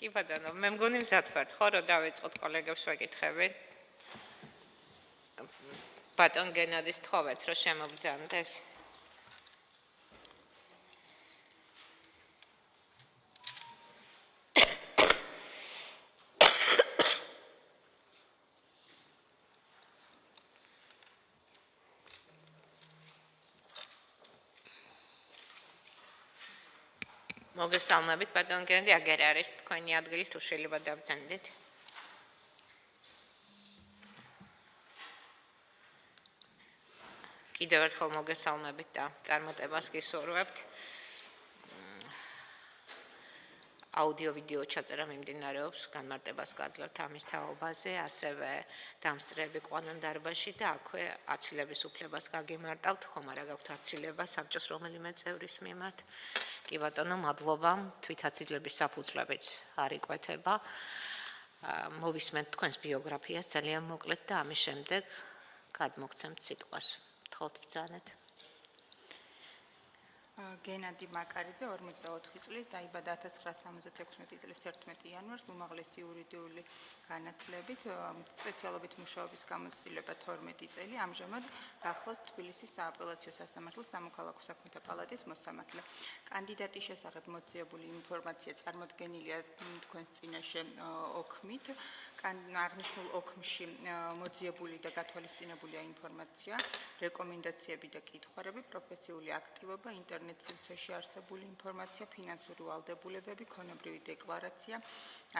კი ბატონო, მე მგონი მზად ვართ, ხო, რომ დავიწყოთ კოლეგებს ვეკითხებით. ბატონ გენადის თხოვეთ, რომ შემოგბრძანდეს. მოგესალმებით, ბატონ გენადი, აგერ არის თქვენი ადგილი, თუ შეიძლება დავბრძანდეთ. კიდევ ერთხელ მოგესალმებით და წარმატებას გისურვებთ. აუდიო-ვიდეო ჩაწერა მიმდინარეობს, განმარტებას გაძლევთ ამის თაობაზე, ასევე დამსწრეები ყვანან დარბაზში და აქვე აცილების უფლებას გაგიმარტავთ, ხომ არა გაქვთ აცილება საბჭოს რომელიმე წევრის მიმართ. კი ბატონო, მადლობა, თვითაცილების საფუძვლებიც არ იკვეთება. მოვისმენთ თქვენს ბიოგრაფიას ძალიან მოკლედ და ამის შემდეგ გადმოგცემთ სიტყვას. თხოვთ ბრძანეთ. გენადი მაკარიძე 44 წლის დაიბადა 1976 წლის 11 იანვარს უმაღლესი იურიდიული განათლებით, სპეციალობით მუშაობის გამოცდილება 12 წელი, ამჟამად ახლად თბილისის სააპელაციო სასამართლოს სამოქალაქო საქმეთა პალატის მოსამართლე. კანდიდატის შესახებ მოძიებული ინფორმაცია წარმოდგენილია თქვენს წინაშე ოქმით. აღნიშნულ ოქმში მოძიებული და გათვალისწინებულია ინფორმაცია, რეკომენდაციები და კითხვარები, პროფესიული აქტივობა, ინტერნეტ სივრცეში არსებული ინფორმაცია, ფინანსური ვალდებულებები, ქონებრივი დეკლარაცია,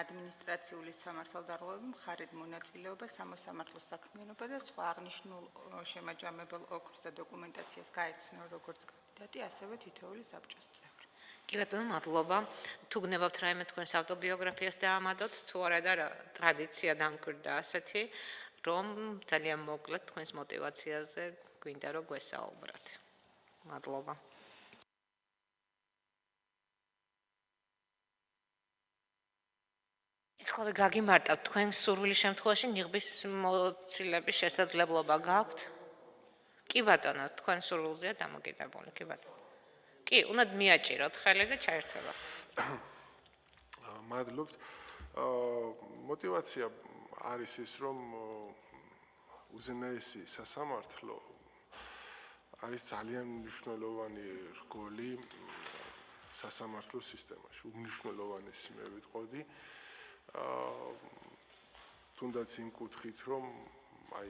ადმინისტრაციული სამართალდარღვევები, მხარედ მონაწილეობა, სამოსამართლო საქმიანობა და სხვა. აღნიშნულ შემაჯამებელ ოქმს და დოკუმენტაციას გაეცნო როგორც კანდიდატი, ასევე თითოეული საბჭოს წევრი. კი ბატონო, მადლობა. თუ გნებავთ რაიმე თქვენს ავტობიოგრაფიას დაამატოთ, თუ არა და ტრადიცია დამკვირდა ასეთი, რომ ძალიან მოკლედ თქვენს мотиваციაზე გვინდა რომ გვესაუბროთ. მადლობა. ეხლა გაგიმარტავთ, თქვენ სურვილის შემთხვევაში ნიღბის მოცილების შესაძლებლობა გაქვთ? კი ბატონო, თქვენ სურვილზეა დამოკიდებული, კი ბატონო. კი, უნდა მიაჭიროთ ხელი და ჩაერთვება. მადლობთ. мотиваცია არის ის, რომ უზენაესი სასამართლო არის ძალიან მნიშვნელოვანი რგოლი სასამართლო სისტემაში. უმნიშვნელოვანესი მე ვიტყოდი. თუნდაც იმ კუთხით, რომ აი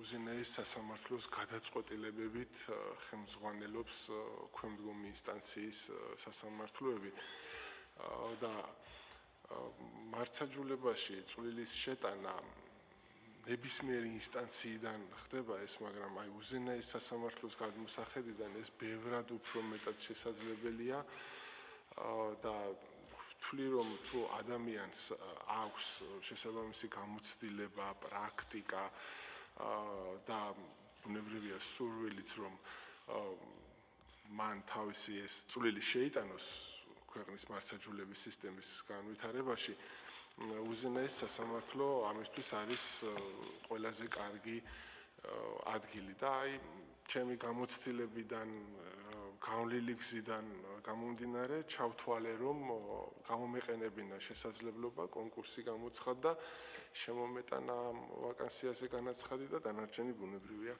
უზენაეს სასამართლოს გადაწყვეტილებებით ხელმძღვანელობს ქვემდგომი ინსტანციის სასამართლოები და მართსაჯულებაში წვლილის შეტანა ნებისმიერი ინსტანციიდან ხდება ეს, მაგრამ აი უზენაეს სასამართლოს გადმოსახედიდან ეს ბევრად უფრო მეტად შესაძლებელია და ვთვლი რომ თუ ადამიანს აქვს შესაბამისი გამოცდილება, პრაქტიკა და ბუნებრივია სურვილიც რომ მან თავისი ეს წვლილი შეიტანოს ქვეყნის მართსაჯულების სისტემის განვითარებაში, უზენაეს სასამართლო ამისთვის არის ყველაზე კარგი ადგილი და აი ჩემი გამოცდილებიდან, გავლილი გზიდან გამომდინარე, ჩავთვალე რომ გამომეყენებინა შესაძლებლობა კონკურსი გამოცხადდა, შემომეტანა ვაკანსიაზე განაცხადი და დანარჩენი ბუნებრივია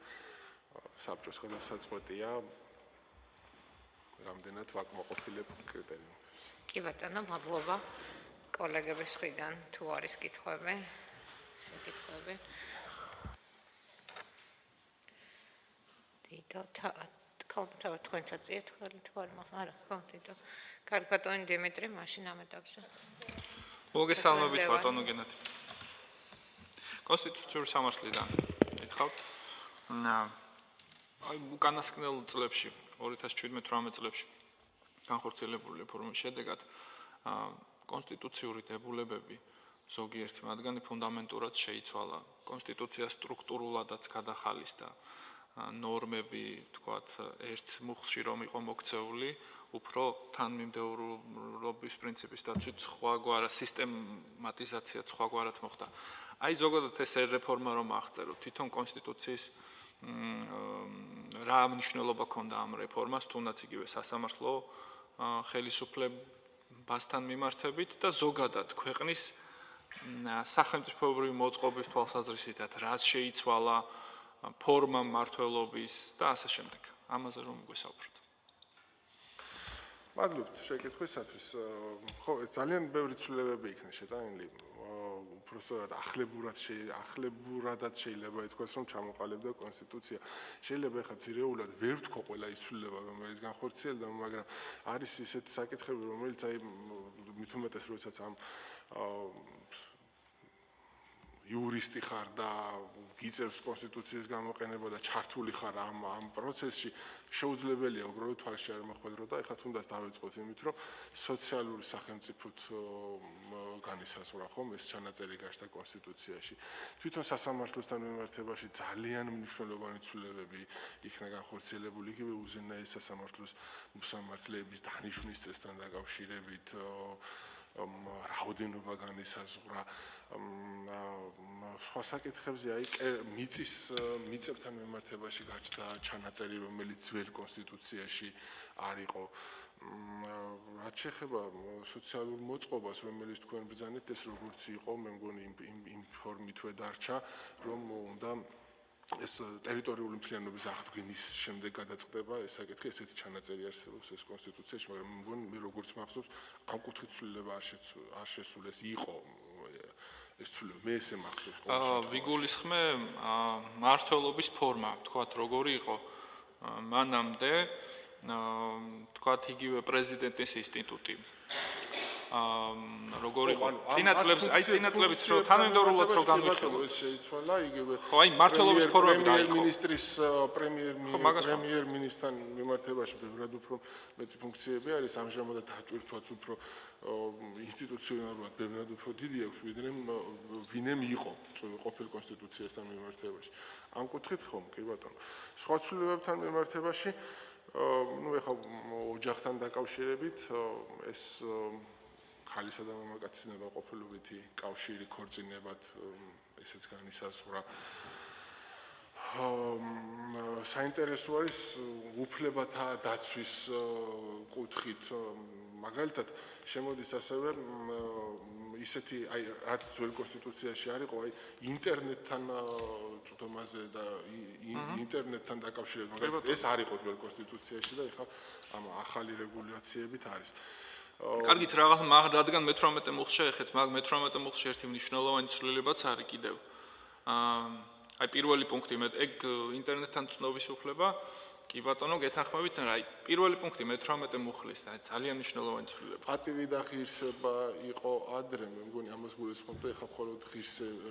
საბჭოს გადასაწყვეტია რამდენად ვაკმაყოფილებ კრიტერიუმებს. კი ბატონო, მადლობა. კოლეგების მხრიდან თუ არის კითხვები? კითხვები? თითო კალთავა თქვენც აწიეთ ხელი თუ არ მაგ არა, ხო, თითო. კარგი ბატონი დიმიტრი, მაშინ ამ ეტაპზე. მოგესალმებით ბატონო გენადი. კონსტიტუციური სამართლიდან გითხავთ. აი უკანასკნელ წლებში 2017-18 წლებში განხორციელებული რეფორმის შედეგად კონსტიტუციური დებულებები ზოგიერთი მათგანი ფუნდამენტურად შეიცვალა. კონსტიტუცია სტრუქტურულადაც გადახალისდა ნორმები, თქვათ, ერთ მუხლში რომ იყო მოქცეული, უფრო თანმიმდევრობის პრინციპის დაცვით სხვაგვარ სისტემატიზაცია სხვაგვარად მოხდა. აი ზოგადად ეს რეფორმა რომ აღწეროთ, თვითონ კონსტიტუციის რა მნიშვნელობა ქონდა ამ რეფორმას, თუნდაც იგივე სასამართლო ხელისუფლება ბასთან მიმართებით და ზოგადად ქვეყნის სახელმწიფოებრივი მოწყობის თვალსაზრისითაც რაც შეიცვალა ფორმა მმართველობის და ასე შემდეგ. ამაზე რომ გვესაუბროთ. მადლობთ შეკითხვისათვის. ხო, ძალიან ბევრი ცვლილებები იქნა შეტანილი. უბრალოდ ახლებურადაც შეიძლება ითქვას, რომ ჩამოყალიბდა კონსტიტუცია. შეიძლება ახლა ძირეულად ვერ ვთქო ყველა ის ცვლილება, რომელიც განხორციელდა, მაგრამ არის ისეთი საკითხები, რომელიც მით უმეტეს როდესაც ამ იურისტი ხარ და გიწევს კონსტიტუციის გამოყენება და ჩართული ხარ ამ პროცესში, შეუძლებელია უბრალოდ თვალში არ მოხვედრო და ეხლა თუნდაც დავიწყოთ იმით, რომ სოციალური სახელმწიფოთ განისაზღვრა ხომ ეს ჩანაწერი გაჩნდა კონსტიტუციაში. თვითონ სასამართლოსთან მიმართებაში ძალიან მნიშვნელოვანი ცვლილებები იქნა განხორციელებული, იგივე უზენაეს სასამართლოს მოსამართლეების დანიშვნის წესთან დაკავშირებით რაოდენობა განისაზღვრა სხვა საკითხებზე აი მიწებთან მიმართებაში გაჩნდა ჩანაწერი რომელიც ძველ კონსტიტუციაში არ იყო რაც შეეხება სოციალურ მოწყობას რომელიც თქვენ ბრძანეთ ეს როგორც იყო მე მგონი იმ ფორმითვე დარჩა რომ უნდა ეს ტერიტორიული მთლიანობის აღდგენის შემდეგ გადაწყდება ეს საკითხი ესეთი ჩანაწერი არსებობს ეს კონსტიტუციაში მაგრამ მე მგონი მე როგორც მახსოვს ამ კუთხით ცვლილება არ შესულეს იყო ეს ცვლილება მე ესე მახსოვს ვიგულისხმე მმართველობის ფორმა თქვათ როგორი იყო მანამდე თქვათ იგივე პრეზიდენტის ინსტიტუტი როგორი იყო წინაწლებს რო თანამედროვებლად რო განვიხილოთ ეს შეიცვალა იგივე ხო აი მმართველობის ფორმები რა იყო მინისტრის პრემიერ-მინისტრთან მიმართებაში ბევრად უფრო მეტი ფუნქციები არის ამჟამად დატვირთვაც უფრო ინსტიტუციონალურად ბევრად უფრო დიდი აქვს ვინემ იყო ყოფილ კონსტიტუციასთან მიმართებაში ამ კუთხით ხომ კი ბატონო სხვა ცვლილებებთან მიმართებაში ну ეხლა ოჯახთან დაკავშირებით ეს ხალისა და მამაკაცის ნებაყოფლობითი კავშირი ქორწინებად ესეც განისაზღვრა საინტერესო არის უფლებათა დაცვის კუთხით მაგალითად შემოდის ასევე ისეთი აი რაც ძველ კონსტიტუციაში არ იყო აი ინტერნეტთან წვდომაზე და ინტერნეტთან დაკავშირებით მაგალითად ეს არ იყო ძველ კონსტიტუციაში და ეხლა ამ ახალი რეგულაციებით არის კარგით რადგან მე-18 მუხლს შეეხეთ მაგ მე-18 მუხლში ერთი მნიშვნელოვანი ცვლილებაც არის კიდევ აი პირველი პუნქტი ეგ ინტერნეტთან ცნობის უფლება კი ბატონო გეთანხმებით რა აი პირველი პუნქტი მე-18 მუხლის ძალიან მნიშვნელოვანი ცვლილება პატივი და ღირსება იყო ადრე მე მგონი ამას გულისხმობ და ეხლა მხოლოდ ღირსება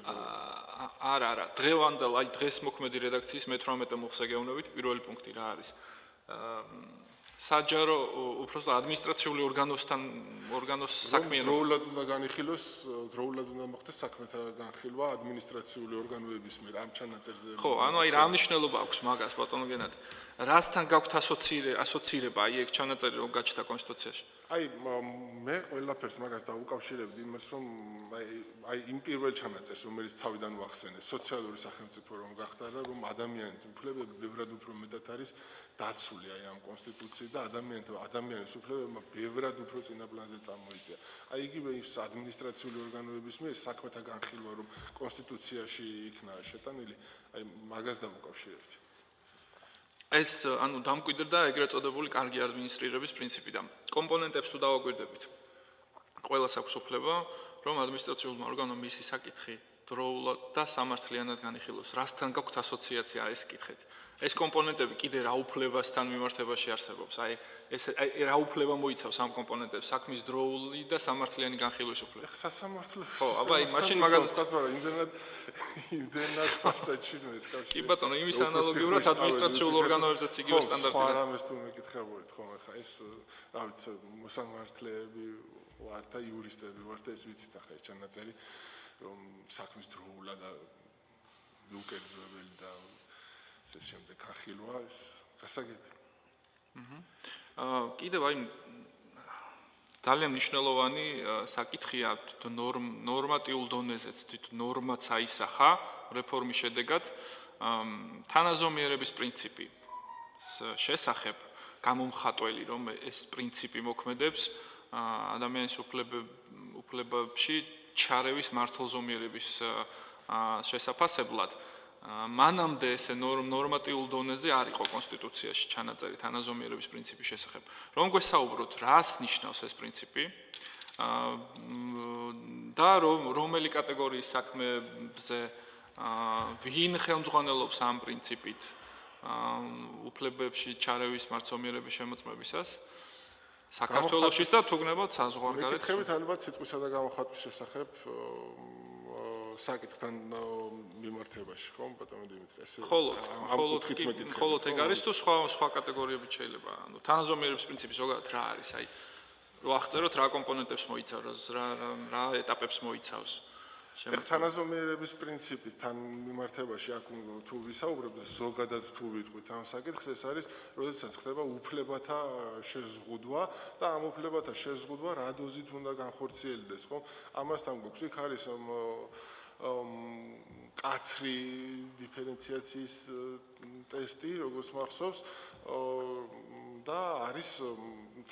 არა დღევანდელ აი დღეს მოქმედი რედაქციის მე-18 მუხლზე გეუბნებით პირველი პუნქტი რა არის საჯარო უბრალოდ ადმინისტრაციული ორგანოს საქმიანობა დროულად უნდა განიხილოს დროულად უნდა მოხდეს საქმეთა განხილვა ადმინისტრაციული ორგანოების მიერ ამ ჩანაწერზე ხო ანუ აი რა მნიშვნელობა აქვს მაგას ბატონო გენად რასთან გაქვთ ასოცირება აი ეგ ჩანაწერი რომ გაჩნდა კონსტიტუციაში აი მე ყველაფერს მაგას დაუკავშირებდი იმას რომ აი იმ პირველ ჩანაწერს რომელიც თავიდან ვახსენე სოციალური სახელმწიფო რომ გახდა და რომ ადამიანის უფლებები ბევრად უფრო მეტად არის დაცული აი ამ კონსტიტუციით და ადამიანის უფლებებმა ბევრად უფრო წინა პლანზე წამოიწია აი იგივე ის ადმინისტრაციული ორგანოების მიერ საქმეთა განხილვა რომ კონსტიტუციაში იქნა შეტანილი აი მაგას დაუკავშირებდი ეს ანუ დამკვიდრდა ეგრეთ წოდებული კარგი ადმინისტრირების პრინციპიდან. კომპონენტებს თუ დავაკვირდებით. ყველას აქვს უფლება, რომ ადმინისტრაციულმა ორგანომ მისი საკითხი დროულად და სამართლიანად განიხილოს. რასთან გაქვთ ასოციაცია ეს კითხეთ. ეს კომპონენტები კიდე რა უფლებასთან მიმართებაში არსებობს. აი ეს რა უფლება მოიცავს ამ კომპონენტებს საქმის დროული და სამართლიანი განხილვის უფლება. სასამართლოს ხო, აბა აი მაშინ მაგაზეც იმდენად ფასაჩინო ეს კავშირი. კი ბატონო, იმის ანალოგიურად ადმინისტრაციულ ორგანოებზეც იგივე სტანდარტია. სხვა რამეს თუ მეკითხებოდეთ ხომ ახლა ეს რა ვიცი მოსამართლეები ვარ და იურისტები ვარ და ეს ვიცით ახლა ეს ჩანაწერი რომ საქმის დროულად და უკერძოებელი და ეს შემდეგ ახილვა ეს გასაგები. კიდევ აი ძალიან მნიშვნელოვანი საკითხია ნორმატიულ დონეზეც ნორმაც აისახა რეფორმის შედეგად თანაზომიერების პრინციპი შესახებ გამომხატველი რომ ეს პრინციპი მოქმედებს ადამიანის უფლებებში ჩარევის მართლზომიერების შესაფასებლად მანამდე ესე ნორმატიულ დონეზე არ იყო კონსტიტუციაში ჩანაწერი თანაზომიერების პრინციპის შესახებ. რომ გვესაუბროთ, რას ნიშნავს ეს პრინციპი და რომელი კატეგორიის საქმეებზე ვინ ხელმძღვანელობს ამ პრინციპით უფლებებში ჩარევის მართლზომიერების შემოწმებისას საქართველოშიც და თუ გნებავთ საზღვარგარეთ. მეკითხებით ალბათ სიტყვისა და გამოხატვის შესახებ საკითხთან მიმართებაში, ხო, ბატონო დიმიტრი, ესე ხოლოდ ეგ არის თუ სხვა კატეგორიებით შეიძლება. ანუ თანაზომიერების პრინციპი ზოგადად რა არის? აი, რო აღწეროთ რა კომპონენტებს მოიცავს, რა ეტაპებს მოიცავს. თანაზომიერების პრინციპთან მიმართებაში აქ თუ ვისაუბრებთ და ზოგადად თუ ვიტყვით ამ საკითხს, ეს არის, როდესაც ხდება უფლებათა შეზღუდვა და ამ უფლებათა შეზღუდვა რა დოზით უნდა განხორციელდეს, ხო? ამასთან გვაქვს იქ არის კაცრი დიფერენციაციის ტესტი, როგორც მახსოვს, და არის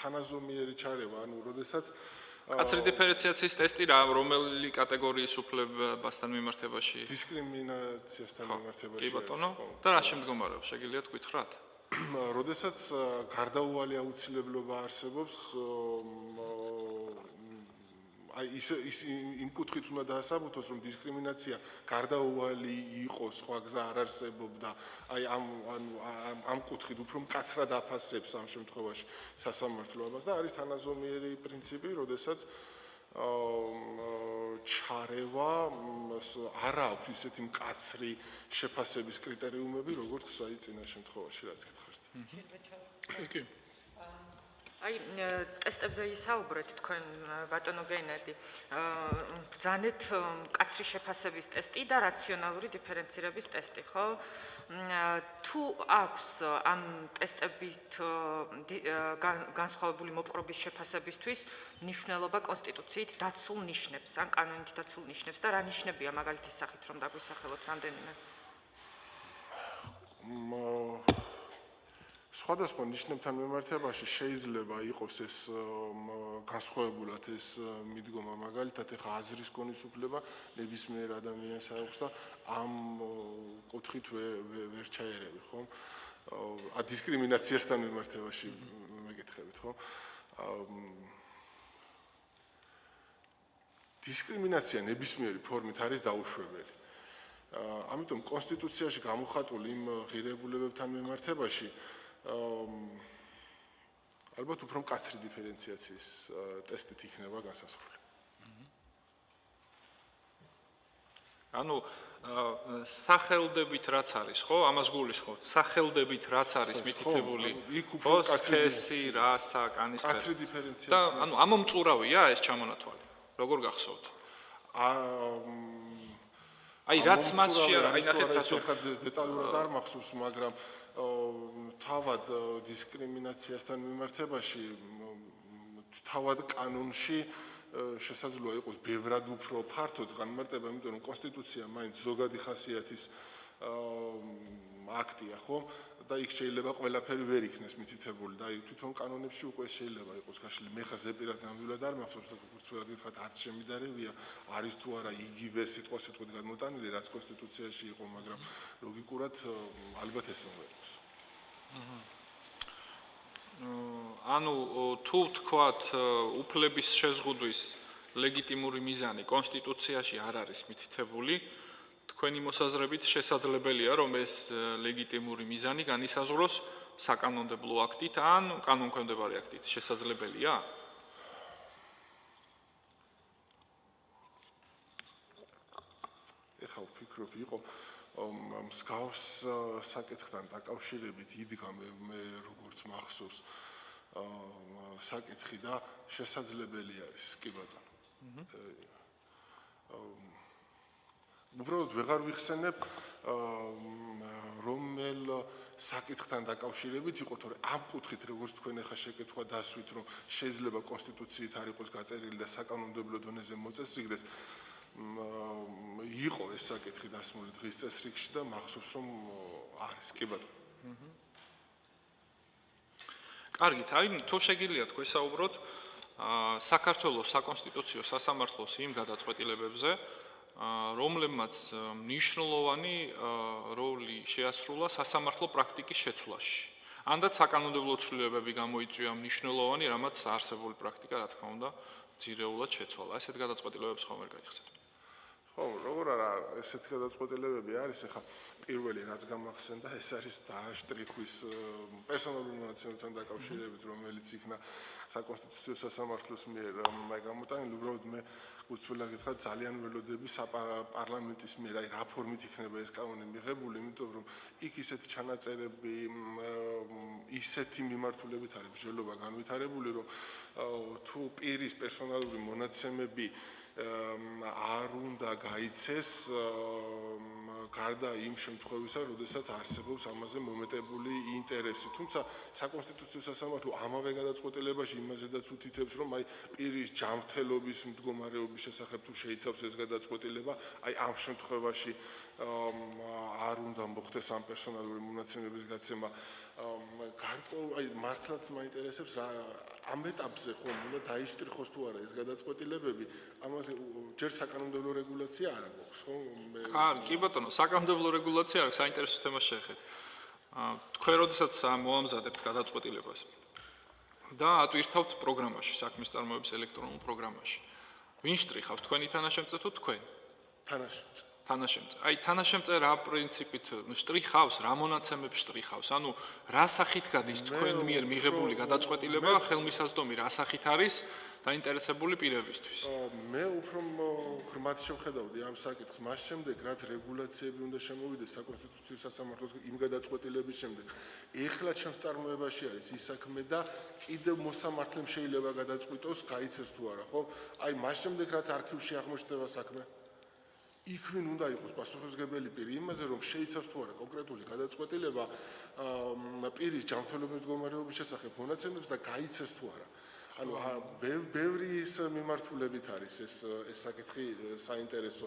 თანაზომიერი ჩარევა, ანუ როდესაც კაცრი დიფერენციაციის ტესტი რომელი კატეგორიის უფლებასთან მიმართებაში? დისკრიმინაციასთან მიმართებაში. კი ბატონო, და რა შემდგომარეობს, შეგიძლიათ გითხრათ? როდესაც გარდაუვალი აუცილებლობა არსებობს, აი ის იმ კუთხით უნდა დაასაბუთოს, რომ დისკრიმინაცია გარდაუვალი იყოს, სხვა გზა არ არსებობდა, აი ამ კუთხით უფრო მკაცრად აფასებს ამ შემთხვევაში სასამართლო ამას და არის თანაზომიერი პრინციპი, როდესაც ჩარევა არ აქვს ისეთი მკაცრი შეფასების კრიტერიუმები, როგორც აი წინა შემთხვევაში რაც გითხარით. კი. აი ტესტებზე ისაუბრეთ თქვენ ბატონო გენადი. ბრძანეთ კაცრი შეფასების ტესტი და რაციონალური დიფერენცირების ტესტი, ხო? თუ აქვს ამ ტესტებით განსხვავებული მოპყრობის შეფასებისთვის მნიშვნელობა კონსტიტუციით დაცულ ნიშნებს, ან კანონით დაცულ ნიშნებს და რა ნიშნებია მაგალითის სახით რომ დაგვისახელოთ რამდენიმე? სხვადასხვა ნიშნებთან მიმართებაში შეიძლება იყოს ეს განსხვავებულად ეს მიდგომა, მაგალითად ეხა აზრის ქონის უფლება ნებისმიერ ადამიანს აქვს და ამ კუთხით ვერ ჩაერევი, ხო? დისკრიმინაციასთან მიმართებაში მეკითხებით, ხო? დისკრიმინაცია ნებისმიერი ფორმით არის დაუშვებელი. ამიტომ კონსტიტუციაში გამოხატულ იმ ღირებულებებთან მიმართებაში ალბათ უფრო მკაცრი დიფერენციაციის ტესტით იქნება განსასრული. ანუ სახელდებით რაც არის, ხო? ამას გულისხმობთ. სახელდებით რაც არის მითითებული, ხო? სქესი, რასა, კანისფერი. კაცრი დიფერენციაცია. და ანუ ამომწურავია ეს ჩამონათვალი. როგორ გახსოვთ? აი რაც მასში აი ნახეთ რას დეტალურად არ მახსოვს, მაგრამ თავად დისკრიმინაციასთან მიმართებაში თავად კანონში შესაძლოა იყოს ბევრად უფრო ფართოდ განმარტება, იმიტომ რომ კონსტიტუცია მაინც ზოგადი ხასიათის აქტია, ხო? და იქ შეიძლება ყველაფერი ვერ იქნეს მითითებული და აი თვითონ კანონებში უკვე შეიძლება იყოს გაშლილი. მე ხა ზეპირად ნამდვილად არ მახსოვს და კურსულად გითხრათ არც შემიდარებია, არის თუ არა იგივე სიტყვასიტყვით გადმოტანილი, რაც კონსტიტუციაში იყო, მაგრამ ლოგიკურად ალბათ ეს უნდა იყოს. ანუ თუ თქვათ უფლების შეზღუდვის ლეგიტიმური მიზანი კონსტიტუციაში არ არის მითითებული, თქვენი მოსაზრებით შესაძლებელია, რომ ეს ლეგიტიმური მიზანი განისაზღვროს საკანონმდებლო აქტით ან კანონქვემდებარე აქტით. შესაძლებელია? ეხლა ვფიქრობ, იყო მსგავს საკითხთან დაკავშირებით იდგა მე როგორც მახსოვს საკითხი და შესაძლებელი არის, კი ბატონო. უბრალოდ ვეღარ ვიხსენებ რომელ საკითხთან დაკავშირებით იყო, თორე ამ კუთხით როგორც თქვენ ახლა შეკითხვა დასვით, რომ შეიძლება კონსტიტუციით არ იყოს გაწერილი და საკანონმდებლო დონეზე მოწესრიგდეს, იყო ეს საკითხი დასმული დღის წესრიგში და მახსოვს რომ არის, კი ბატონო. კარგით, აი თუ შეგიძლიათ გვესაუბროთ საქართველოს საკონსტიტუციო სასამართლოს იმ გადაწყვეტილებებზე, რომლებმაც მნიშვნელოვანი როლი შეასრულა სასამართლო პრაქტიკის შეცვლაში. ანდაც საკანონმდებლო ცვლილებები გამოიწვია მნიშვნელოვანი, რამაც არსებული პრაქტიკა, რა თქმა უნდა, ძირეულად შეცვალა. ესეთ გადაწყვეტილებებს ხომ ვერ გაიხსენებთ? ხო, როგორ არა, ესეთი გადაწყვეტილებები არის, ახლა პირველი რაც გამახსენდა, ეს არის დააშტრიხვის პერსონალური მონაცემებთან დაკავშირებით, რომელიც იქნა საკონსტიტუციო სასამართლოს მიერ გამოტანილი. უბრალოდ მე გულწრფელად გითხრათ, ძალიან ველოდები პარლამენტის მიერ, აი რა ფორმით იქნება ეს კანონი მიღებული, იმიტომ რომ იქ ისეთ ჩანაწერები, ისეთი მიმართულებით არის მსჯელობა განვითარებული, რომ თუ პირის პერსონალური მონაცემები არ უნდა გაიცეს გარდა იმ შემთხვევისა, როდესაც არსებობს ამაზე მომეტებული ინტერესი. თუმცა საკონსტიტუციო სასამართლო ამავე გადაწყვეტილებაში იმაზედაც უთითებს, რომ აი პირის ჯანმრთელობის მდგომარეობის შესახებ თუ შეიცავს ეს გადაწყვეტილება, აი ამ შემთხვევაში არ უნდა მოხდეს ამ პერსონალური მონაცემების გაცემა. აი მართლაც მაინტერესებს რა ამ ეტაპზე ხომ უნდა დაიშტრიხოს თუ არა ეს გადაწყვეტილებები, ამაზე ჯერ საკანონმდებლო რეგულაცია არ აქვს, ხო? კი ბატონო, საკანონმდებლო რეგულაცია აქვს, საინტერესო თემას შეეხეთ. თქვენ როდესაც მოამზადებთ გადაწყვეტილებას და ატვირთავთ პროგრამაში, საქმის წარმოების ელექტრონულ პროგრამაში. ვინ შტრიხავს, თქვენი თანაშემწე თუ თქვენ? თანაშემწე. თანაშემწე. აი თანაშემწე რა პრინციპით შტრიხავს, რა მონაცემებს შტრიხავს? ანუ რა სახით გადის თქვენ მიერ მიღებული გადაწყვეტილება, ხელმისაწვდომი რა სახით არის დაინტერესებული პირებისთვის? მე უფრო ღრმად შევხედავდი ამ საკითხს მას შემდეგ, რაც რეგულაციები უნდა შემოვიდეს საკონსტიტუციო სასამართლოს იმ გადაწყვეტილების შემდეგ. ეხლა ჩემს წარმოებაში არის ის საქმე და კიდევ მოსამართლემ შეიძლება გადაწყვიტოს, გაიცეს თუ არა, ხო? აი მას შემდეგ, რაც არქივში აღმოჩნდება საქმე, იქ ვინ უნდა იყოს პასუხისმგებელი პირი იმაზე, რომ შეიცავს თუ არა კონკრეტული გადაწყვეტილება პირის ჯანმრთელობის მდგომარეობის შესახებ მონაცემებს და გაიცეს თუ არა. ანუ ბევრი ის მიმართულებით არის ეს საკითხი საინტერესო.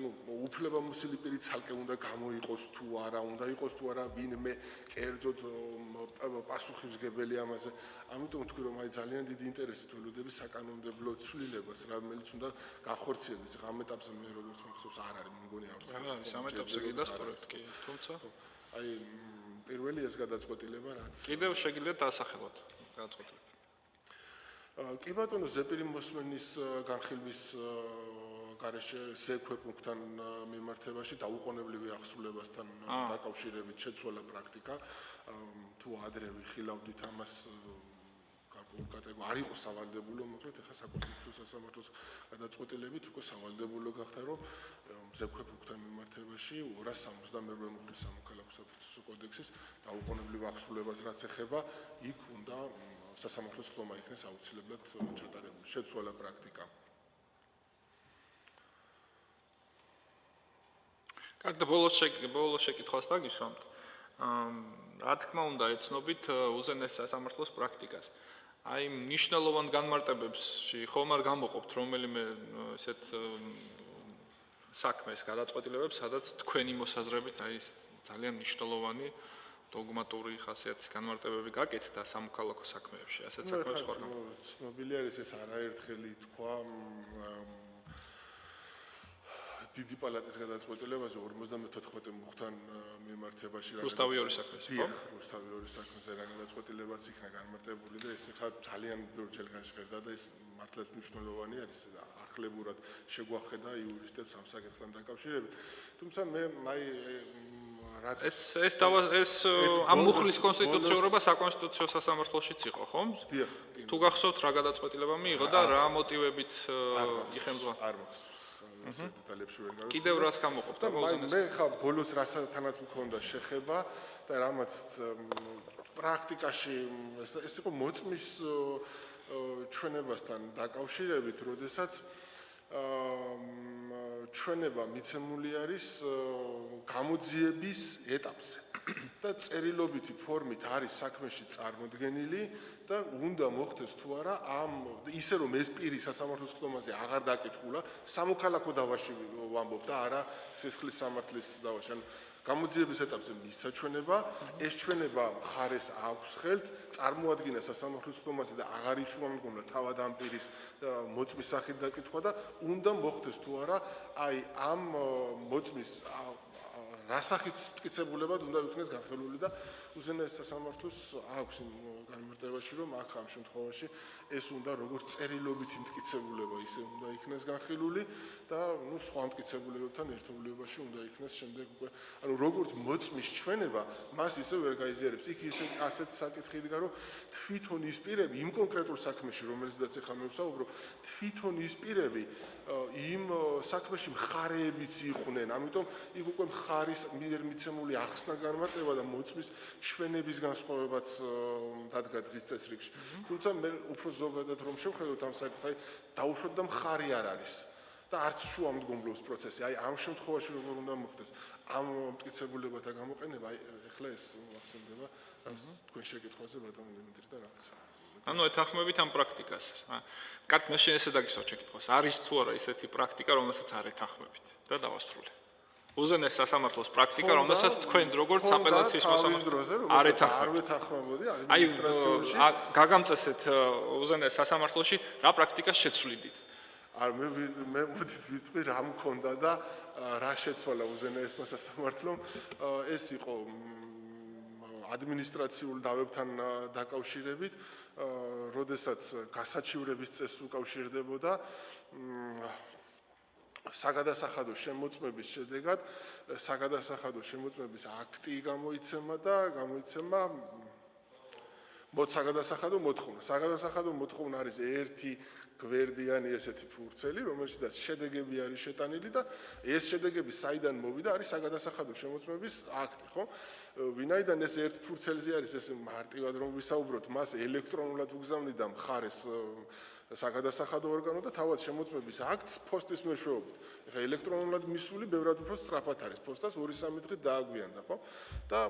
ანუ უფლებამოსილი პირი ცალკე უნდა გამოიყოს თუ არა, უნდა იყოს თუ არა ვინმე კერძოდ პასუხისმგებელი ამაზე. ამიტომ თქვი რომ აი ძალიან დიდი ინტერესით ველოდები საკანონმდებლო ცვლილებას, რომელიც უნდა გახორციელდეს. ამ ეტაპზე მე როგორც მახსოვს არ არის, მგონი არ არის ამ ეტაპზე კი დასტურებთ კი, თუმცა აი პირველი ეს გადაწყვეტილება რაც კიდევ შეგიძლიათ დაასახელოთ გადაწყვეტილება. კი ბატონო, ზეპირი მოსმენის განხილვის გარეშე ზექვე პუნქტთან მიმართებაში დაუყოვნებლივი აღსრულებასთან დაკავშირებით შეცვალა პრაქტიკა. თუ ადრე ვიხილავდით ამას არ იყო სავალდებულო, მოკლედ ახლა საკონსტიტუციო სასამართლოს გადაწყვეტილებით უკვე სავალდებულო გახდა, რომ ზექვე პუნქტთან მიმართებაში 272 მუხლის სამოქალაქო საპროცესო კოდექსის დაუყოვნებლივ აღსრულებას რაც ეხება, იქ უნდა სასამართლოს ხდომა იქნეს აუცილებლად ჩატარებული, შეცვალა პრაქტიკა. კარგი, ბოლოს შეკითხვას დაგისვამთ. რა თქმა უნდა, ეცნობით უზენაეს სასამართლოს პრაქტიკას. აი მნიშვნელოვან განმარტებებში ხომ არ გამოყოფთ რომელიმე ესეთ საქმეს, გადაწყვეტილებებს, სადაც თქვენი მოსაზრებით აი ძალიან მნიშვნელოვანი დოგმატური ხასიათის განმარტებები გაკეთდა და სამოქალაქო საქმეებში, ასეთ საქმეებს ხარ გამოყოფთ. ცნობილი არის ეს არაერთხელი თქვა დიდი პალატის გადაწყვეტილებაზე 54 მუხთან მიმართებაში რუსთავი ორი საქმეს, ხო? რუსთავი ორი საქმეზე რა გადაწყვეტილებაც იქნა განმარტებული და ეს ხა ძალიან ბევრჯერ განშღერდა და ეს მართლაც მნიშვნელოვანი არის ახლებურად შეგვახედა იურისტებს ამ საკითხთან დაკავშირებით. თუმცა მე აი რაც ეს ამ მუხლის კონსტიტუციურობა საკონსტიტუციო სასამართლოშიც იყო, ხო? დიახ. თუ გახსოვთ რა გადაწყვეტილება მიიღო და რა მოტივებით იხემძვა? არ მახსოვს. დეტალებში ვერ გავიცი. კიდევ რას გამოყოფთ და მე ხა ბოლოს რასთანაც მქონდა შეხება და რამაც პრაქტიკაში ეს იყო მოწმის ჩვენებასთან დაკავშირებით, როდესაც ჩვენება მიცემული არის გამოძიების ეტაპზე და წერილობითი ფორმით არის საქმეში წარმოდგენილი და უნდა მოხდეს თუ არა ამ ისე რომ ეს პირი სასამართლოს ხდომაზე აღარ დაკითხულა, სამოქალაქო დავაში ვამბობ და არა სისხლის სამართლის დავაში. ანუ გამოძიების ეტაპზე მისცა ჩვენება, ეს ჩვენება მხარეს აქვს ხელთ, წარმოადგინა სასამართლოს ხდომაზე და აღარ იშუამდგომლა თავად ამ პირის მოწმის სახით დაკითხვა და უნდა მოხდეს თუ არა აი ამ მოწმის რა სახის მტკიცებულებად უნდა იქნეს განხილული და უზენაეს სასამართლოს აქვს განმარტებაში რომ აქ ამ შემთხვევაში ეს უნდა როგორც წერილობითი მტკიცებულება ისე უნდა იქნეს განხილული და ნუ სხვა მტკიცებულებებთან ერთობლიობაში უნდა იქნეს შემდეგ უკვე ანუ როგორც მოწმის ჩვენება მას ისე ვერ გაიზიარებს იქ ისე ასეთ საკითხი იდგა რომ თვითონ ის პირები იმ კონკრეტულ საქმეში რომელზედაც ახლა მე ვსაუბრობ თვითონ ის პირები იმ საქმეში მხარეებიც იყვნენ ამიტომ იქ უკვე მხარის მიერ მიცემული ახსნა განმარტება და მოწმის ჩვენების განსხვავებაც დადგა დღის წესრიგში. თუმცა მე უფრო ზოგადად რომ შევხედოთ ამ საკითხს, აი დაუშვოთ და მხარი არ არის და არც შუამდგომლობს პროცესი. აი ამ შემთხვევაში როგორ უნდა მოხდეს ამ მტკიცებულებათა გამოყენება, აი ეხლა ეს ახსენდება თქვენ შეკითხვაზე ბატონო დიმიტრი და რაღაც. ანუ ეთანხმებით ამ პრაქტიკას. კარგი, მე შენ ესე დაგისვათ შეკითხვას. არის თუ არა ისეთი პრაქტიკა, რომელსაც არ ეთანხმებით და დავასრულე. უზენაეს სასამართლოს პრაქტიკა, რომელსაც თქვენ როგორც აპელაციის მოსამართლე არ ეთანხმებოდი ადმინისტრაციაში. გაგამწესეთ უზენაეს სასამართლოში რა პრაქტიკას შეცვლიდით? არ მე მოდით ვიტყვი რა მქონდა და რა შეცვალა უზენაესმა სასამართლომ. ეს იყო ადმინისტრაციულ დავებთან დაკავშირებით, როდესაც გასაჩივრების წესს უკავშირდებოდა საგადასახადო შემოწმების შედეგად საგადასახადო შემოწმების აქტი გამოიცემა და გამოიცემა საგადასახადო მოთხოვნა. საგადასახადო მოთხოვნა არის ერთი გვერდიანი ესეთი ფურცელი, რომელშიც შედეგები არის შეტანილი და ეს შედეგები საიდან მოვიდა, არის საგადასახადო შემოწმების აქტი, ხო? ვინაიდან ეს ერთ ფურცელზე არის, ეს მარტივად რომ ვისაუბროთ, მას ელექტრონულად უგზავნიდა მხარეს საგადასახადო ორგანო და თავად შემოწმების აქტს პოსტის მეშვეობით. ეხლა ელექტრონულად მისული ბევრად უფრო სწრაფად არის. პოსტას 2-3 დღით დააგვიანდა, ხო? და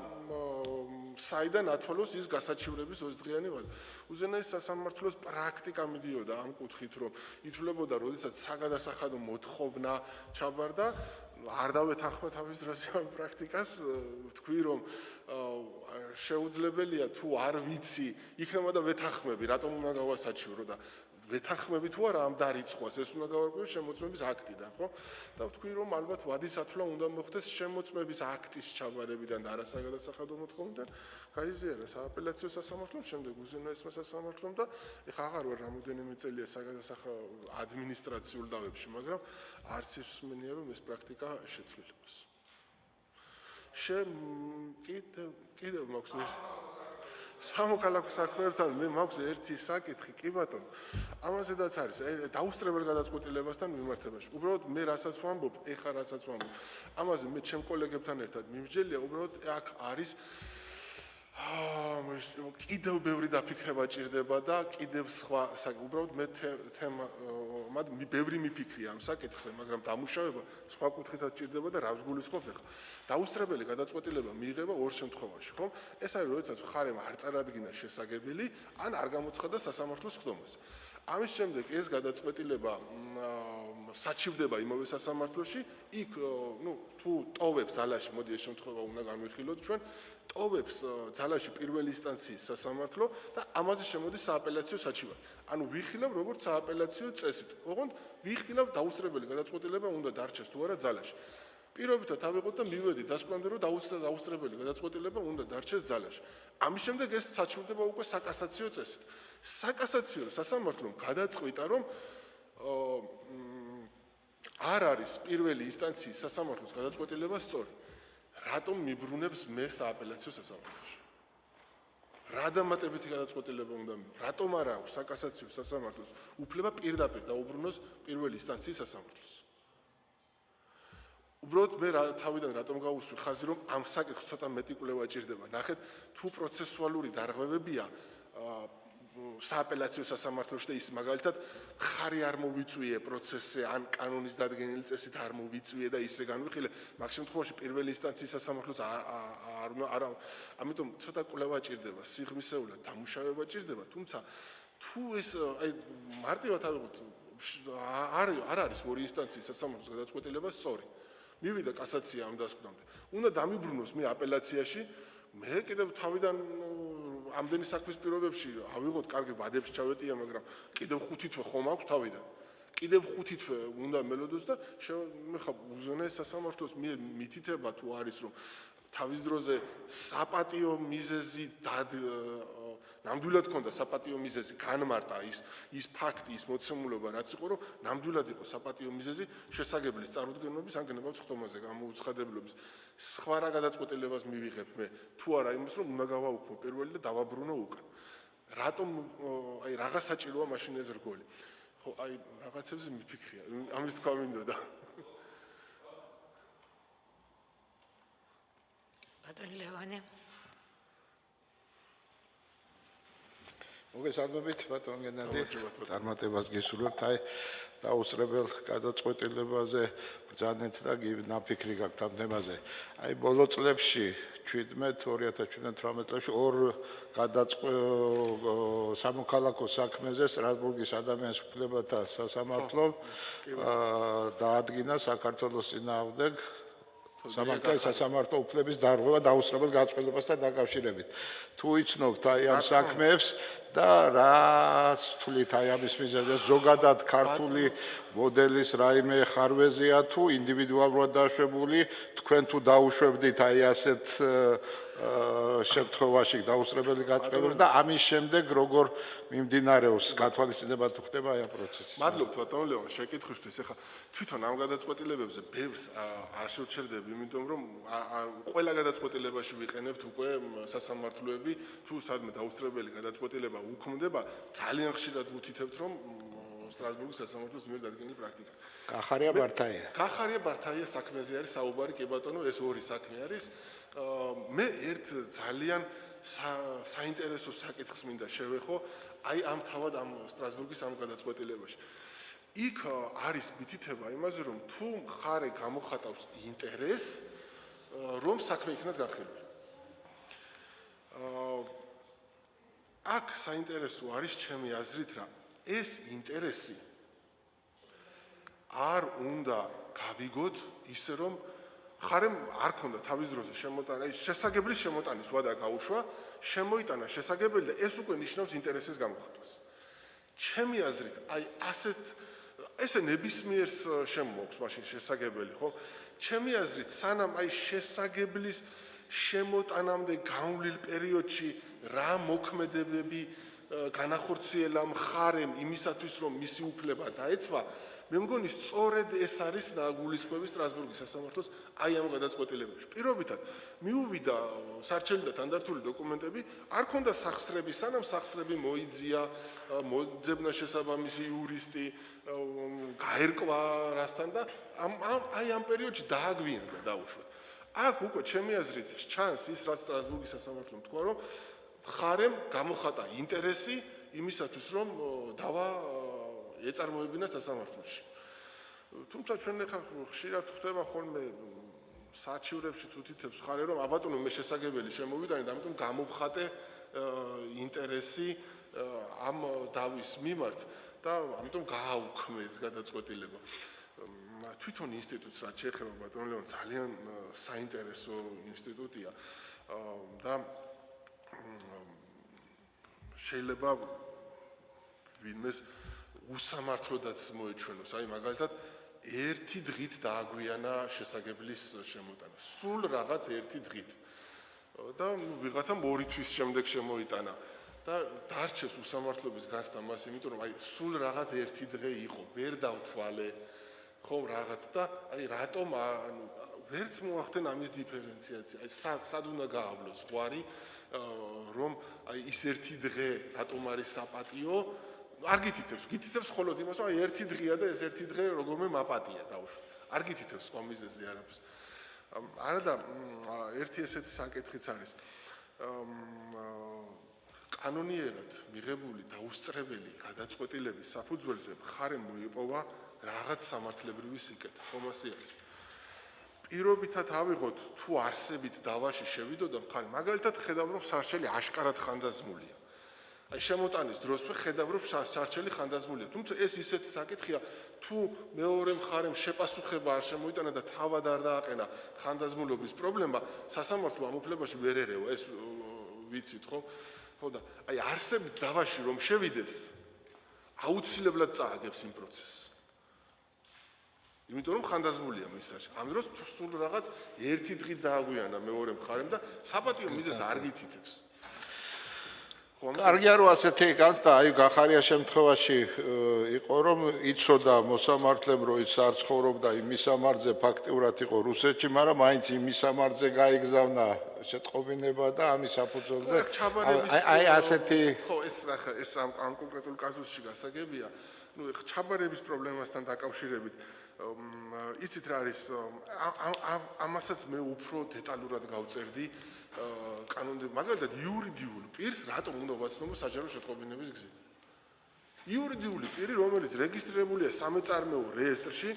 საიდან ათვალოს ის გასაჩივრების 20 დღიანი ვადა. უზენაეს სასამართლოს პრაქტიკა მიდიოდა ამ კუთხით, რომ ითვლებოდა, როდესაც საგადასახადო მოთხოვნა ჩაბარდა, არ დავეთანხმე თავის დროზე ამ პრაქტიკას, თქვი რომ შეუძლებელია თუ არ ვიცი, იქნება და ვეთანხმები, რატომ უნდა გავასაჩივრო და ვეთანხმები თუ არა ამ დარიცხვას, ეს უნდა გავარკვიო შემოწმების აქტიდან, ხო? და ვთქვი რომ ალბათ ვადის ათვლა უნდა მოხდეს შემოწმების აქტის ჩაბარებიდან და არა საგადასახადო მოთხოვნიდან, გაიზიარა სააპელაციო სასამართლომ, შემდეგ უზენაესმა სასამართლომ და ეხლა აღარ ვარ რამოდენიმე წელია საგადასახადო ადმინისტრაციულ დავებში, მაგრამ არც ის მენია რომ ეს პრაქტიკა შეცვლილებას. კიდევ მაქვს სამოქალაქო საქმეებთან მე მაქვს ერთი საკითხი, კი ბატონო. ამაზედაც არის, დაუსწრებელ გადაწყვეტილებასთან მიმართებაში. უბრალოდ მე რასაც ვამბობ, ეხლა რასაც ვამბობ, ამაზე მე ჩემ კოლეგებთან ერთად მიმსჯელია, უბრალოდ აქ არის კიდევ ბევრი დაფიქრება ჭირდება და კიდევ სხვა უბრალოდ მე თემად ბევრი მიფიქრია ამ საკითხზე, მაგრამ დამუშავება სხვა კუთხითაც ჭირდება და რას გულისხმობთ ახლა. დაუსწრებელი გადაწყვეტილება მიიღება ორ შემთხვევაში, ხო? ეს არის, როდესაც მხარემ არ წარადგინა შესაგებელი, ან არ გამოცხადა სასამართლოს ხდომას. ამის შემდეგ ეს გადაწყვეტილება საჩივდება იმავე სასამართლოში, იქ თუ ტოვებს ძალაში, მოდი ეს შემთხვევა უნდა განვიხილოთ ჩვენ, ტოვებს ძალაში პირველი ინსტანციის სასამართლო და ამაზე შემოდის სააპელაციო საჩივარი. ანუ ვიხილავ როგორც სააპელაციო წესით. ოღონდ ვიხილავ დაუსწრებელი გადაწყვეტილება უნდა დარჩეს თუ არა ძალაში. პირობითად ავიღოთ და მივედი დასკვნამდე რომ დაუსწრებელი გადაწყვეტილება უნდა დარჩეს ძალაში. ამის შემდეგ ეს საჩივრდება უკვე საკასაციო წესით. საკასაციო სასამართლომ გადაწყვიტა რომ არ არის პირველი ინსტანციის სასამართლოს გადაწყვეტილება სწორი. რატომ მიბრუნებს მე სააპელაციო სასამართლოში? რა დამატებითი გადაწყვეტილება უნდა მივიღო? რატომ არ აქვს საკასაციო სასამართლოს უფლება პირდაპირ დაუბრუნოს პირველი ინსტანციის სასამართლოს? უბრალოდ მე თავიდან რატომ გავუსვი ხაზი რომ ამ საკითხს ცოტა მეტი კვლევა ჭირდება. ნახეთ, თუ პროცესუალური დარღვევებია სააპელაციო სასამართლოში და ის მაგალითად ხარი არ მოვიწვიე პროცესზე ან კანონის დადგენილი წესით არ მოვიწვიე და ისე განვიხილე მაგ შემთხვევაში პირველი ინსტანციის სასამართლოს არ ამიტომ ცოტა კვლევა ჭირდება სიღრმისეულად დამუშავება ჭირდება თუმცა თუ ეს აი მარტივად ავიღოთ არ არის ორი ინსტანციის სასამართლოს გადაწყვეტილება სწორი მივიდა კასაცია ამ დასკვნამდე უნდა დამიბრუნოს მე აპელაციაში მე კიდევ თავიდან ამდენი საქმის პირობებში ავიღოთ კარგი ვადებს ჩავეტია მაგრამ კიდევ 5 თვე ხომ აქვს თავიდან კიდევ 5 თვე უნდა მელოდოს და მე ხა უზენაეს სასამართლოს მითითება თუ არის რომ თავის დროზე საპატიო მიზეზი ნამდვილად ქონდა საპატიო მიზეზი განმარტა ის ფაქტი ის მოცემულობა რაც იყო რომ ნამდვილად იყო საპატიო მიზეზი შესაგებლის წარუდგენობის ან გენებავ-წხდომაზე გამოუცხადებლობის სხვა რა გადაწყვეტილებას მივიღებ მე თუ არა იმის რომ უნდა გავაუქმო პირველი და დავაბრუნო უკან რატომ აი რაღა საჭიროა მაშინ ეს რგოლი ხო აი რაღაცებზე მიფიქრია ამის თქვა მინდოდა ბატონ ლევანი მოგესალმებით ბატონ გენადი წარმატებას გისურვებთ აი დაუსწრებელ გადაწყვეტილებაზე ბრძანეთ და ნაფიქრი გაქვთ ამ თემაზე აი ბოლო წლებში 2017 წლებში ორ სამოქალაქო საქმეზე სტრასბურგის ადამიანის უფლებათა სასამართლომ დაადგინა საქართველოს წინააღმდეგ სასამართლო უფლების დარღვევა დაუსწრებელ გადაწყვეტილებასთან დაკავშირებით. თუ იცნობთ აი ამ საქმეებს და რას თვლით აი ამის მიზეზად ზოგადად ქართული მოდელის რაიმე ხარვეზია თუ ინდივიდუალურად დაშვებული თქვენ თუ დაუშვებდით აი ასეთ შემთხვევაში დაუსწრებელი გადაწყვეტილებას და ამის შემდეგ როგორ მიმდინარეობს გათვალისწინება თუ ხდება აი ამ პროცესი. მადლობთ ბატონ ლევან შეკითხვისთვის. ეხლა თვითონ ამ გადაწყვეტილებებზე ბევრს არ შევჩერდები, იმიტომ რომ ყველა გადაწყვეტილებაში ვიყენებთ უკვე სასამართლოები, თუ სადმე დაუსწრებელი გადაწყვეტილება უქმდება, ძალიან ხშირად ვუთითებთ, რომ სტრასბურგის სასამართლოს მიერ დადგენილი პრაქტიკა. კახარია ბართაია. კახარია ბართაია საქმეზე არის საუბარი, კი ბატონო, ეს ორი საქმე არის. მე ერთ ძალიან საინტერესო საკითხს მინდა შევეხო, აი ამ თავად ამ სტრასბურგის ამ გადაწყვეტილებაში. იქ არის მითითება იმაზე, რომ თუ მხარე გამოხატავს ინტერესს, რომ საქმე იქნას განხილული. აქ საინტერესო არის ჩემი აზრით რა ეს ინტერესი არ უნდა გავიგოთ ისე რომ ხარემ არ ქონდა თავის დროზე შემოტანა ის შესაგებლის შემოტანის ვადა გაუშვა შემოიტანა შესაგებელი და ეს უკვე ნიშნავს ინტერესის გამოხატვას ჩემი აზრით აი ასეთ ესე ნებისმიერს შემოაქვს მაშინ შესაგებელი ხო ჩემი აზრით სანამ აი შესაგებლის შემოტანამდე გავლილ პერიოდში რა მოქმედებები განახორციელა მხარემ იმისათვის რომ მისი უფლება დაეცვა მე მგონი სწორედ ეს არის ნაგულისხმები სტრასბურგის სასამართლოს აი ამ გადაწყვეტილებებში პირობითად მიუვიდა სარჩელი და თანდართული დოკუმენტები არ ქონდა სახსრები სანამ სახსრები მოიძია მოძებნა შესაბამისი იურისტი გაერკვა რასთან და აი ამ პერიოდში დააგვიანდა დაუშვა აქ უკვე ჩემი აზრით ჩანს ის რაც სტრასბურგის სასამართლომ თქვა რომ მხარემ გამოხატა ინტერესი იმისათვის რომ დავა ეწარმოებინა სასამართლოში. თუმცა ჩვენ ახლა ხშირად ხდება ხოლმე საარჩივრებში თვითითებს ხარ რომ აბატონო მე შესაძლებელი შემოვიდანი და ამიტომ გამოვხატე ინტერესი ამ დავის მიმართ და ამიტომ გააუქმე ეს გადაწყვეტილება. თვითონ ინსტიტუტს რაც შეეხება ბატონ ლევან ძალიან საინტერესო ინსტიტუტია და შეიძლება ვინმეს უსამართლოდაც მოეჩვენოს. აი მაგალითად ერთი დღით დააგვიანა შესაგებლის შემოტანა. სულ რაღაც ერთი დღით. და ვიღაცამ 2 თვის შემდეგ შემოიტანა და დარჩეს უსამართლობის გასტა მას, იმიტომ რომ აი სულ რაღაც ერთი დღე იყო, ვერ დავთვალე ხო რაღაც და აი რატომ ვერც მოახდენ ამის დიფერენციაცია. აი სად უნდა გაავლოს ზღვარი რომ აი ის ერთი დღე რატომ არის საპატიო არ გითითებს მხოლოდ იმას რომ აი ერთი დღეა და ეს ერთი დღე როგორმე მაპატია დაუშვა არ გითითებს სხვა მიზეზი არაფერს არა და ერთი ესეთი საკითხიც არის კანონიერად მიღებული დაუსწრებელი გადაწყვეტილების საფუძველზე მხარემ მოიპოვა რაღაც სამართლებრივი სიკეთე, ხომ ასე არის. პირობითად ავიღოთ, თუ არსებით დავაში შევიდოდა მხარე, მაგალითად ხედავ, რომ სარჩელი აშკარად ხანდაზმულია. აი შემოტანის დროსვე ხედავ, რომ სარჩელი ხანდაზმულია. თუმცა ეს ისეთი საკითხია, თუ მეორე მხარემ შეპასუხება არ შემოიტანა და თავად არ დააყენა ხანდაზმულობის პრობლემა, სასამართლო ამ უფლებაში ვერ ერევა, ეს ვიცით, ხო? ხო და აი არსებით დავაში რომ შევიდეს, აუცილებლად წააგებს იმ პროცესს. იმიტომ რომ ხანდაზმულია მისაში. ამ დროს სულ რაღაც ერთი დღით დააგვიანა მეორე მხარემ და საპატიო მიზეზს არ გითითებს. კარგია რომ ასეთი განცდა აი გახარია შემთხვევაში იყო რომ იცოდა მოსამართლემ რომ ის არ ცხოვრობდა იმ მისამართზე ფაქტიურად იყო რუსეთში, მაგრამ მაინც იმ მისამართზე გაიგზავნა შეტყობინება და ამის საფუძველზე აი ასეთი ხო ეს ამ კონკრეტულ კაზუსში გასაგებია. ნუ ჩაბარების პრობლემასთან დაკავშირებით იცით რა არის ამასაც მე უფრო დეტალურად გავწერდი კანონები მაგალითად იურიდიულ პირს რატომ უნდა ვაცნობო საჯარო შეტყობინების გზით იურიდიული პირი რომელიც რეგისტრირებულია სამეწარმეო რეესტრში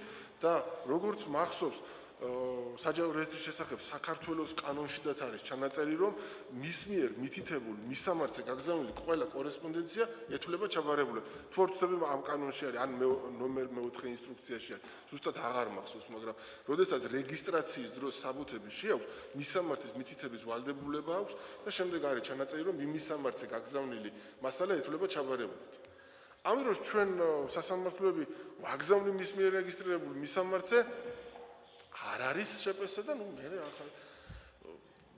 და როგორც მახსოვს საჯარო რეესტრის შესახებ საქართველოს კანონშიდაც არის ჩანაწერი რომ მის მიერ მითითებულ მისამართზე გაგზავნილი ყველა კორესპონდენცია ეთულება ჩაბარებულად. თუ არ ვცდები ამ კანონში არის ან ნომერ მე-4 ინსტრუქციაში არის. ზუსტად აღარ მახსოვს, მაგრამ როდესაც რეგისტრაციის დროს საბუთები შეაქვს, მისამართის მითითების ვალდებულება აქვს და შემდეგ არის ჩანაწერი რომ იმ მისამართზე გაგზავნილი მასალა ეთულება ჩაბარებულად. ამ დროს ჩვენ სასამართლოები ვაგზავნი მის მიერ რეგისტრირებულ მისამართზე არ არის შეპესა და ნუ მე ახლა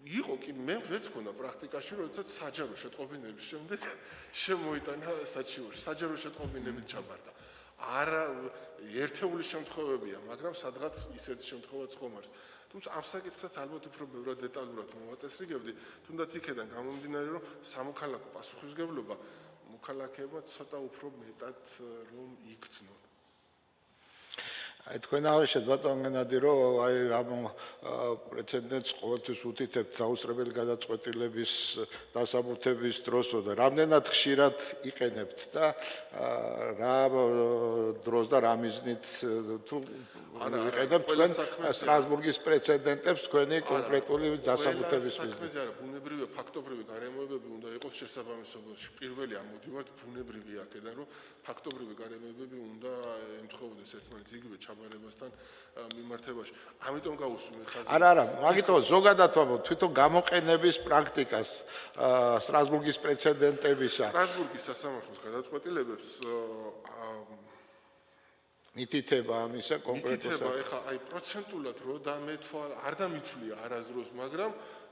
იყო კი მე მეც მქონდა პრაქტიკაში როდესაც საჯარო შეტყობინების შემდეგ შემოიტანა საჩივარში საჯარო შეტყობინებით ჩაბარდა არა ერთეული შემთხვევებია მაგრამ სადღაც ისეთი შემთხვევაც ხომ არის თუმცა ამ საკითხსაც ალბათ უფრო ბევრად დეტალურად მოვაწესრიგებდი თუნდაც იქედან გამომდინარე რომ სამოქალაქო პასუხისმგებლობა მოქალაქეებმა ცოტა უფრო მეტად რომ იქცნონ აი თქვენ აღნიშნეთ ბატონ გენადი რომ აი ამ პრეცედენტს ყოველთვის უთითებთ დაუსწრებელი გადაწყვეტილების დასაბუთების დროსო და რამდენად ხშირად იყენებთ და რა დროს და რა მიზნით თუ იყენებთ თქვენ სტრასბურგის პრეცედენტებს თქვენი კონკრეტული დასაბუთების მიზნით არა ბუნებრივია ფაქტობრივი გარემოებები უნდა იყოს შესაბამისობაში პირველი ამოდივართ ბუნებრივი აქედან რომ ფაქტობრივი გარემოებები უნდა ემთხვეოდეს ერთმანეთს იგივე ჩაბარებასთან მიმართებაში. ამიტომ გავუსვი ხაზი. არა, მაგითო ზოგადად ვამბობ თვითონ გამოყენების პრაქტიკას სტრასბურგის პრეცედენტებისა. სტრასბურგის სასამართლოს გადაწყვეტილებებს მითითება ამისა კონკრეტულად. მითითება ეხა აი პროცენტულად რო დამეთვალა, არ დამითვლია არასდროს, მაგრამ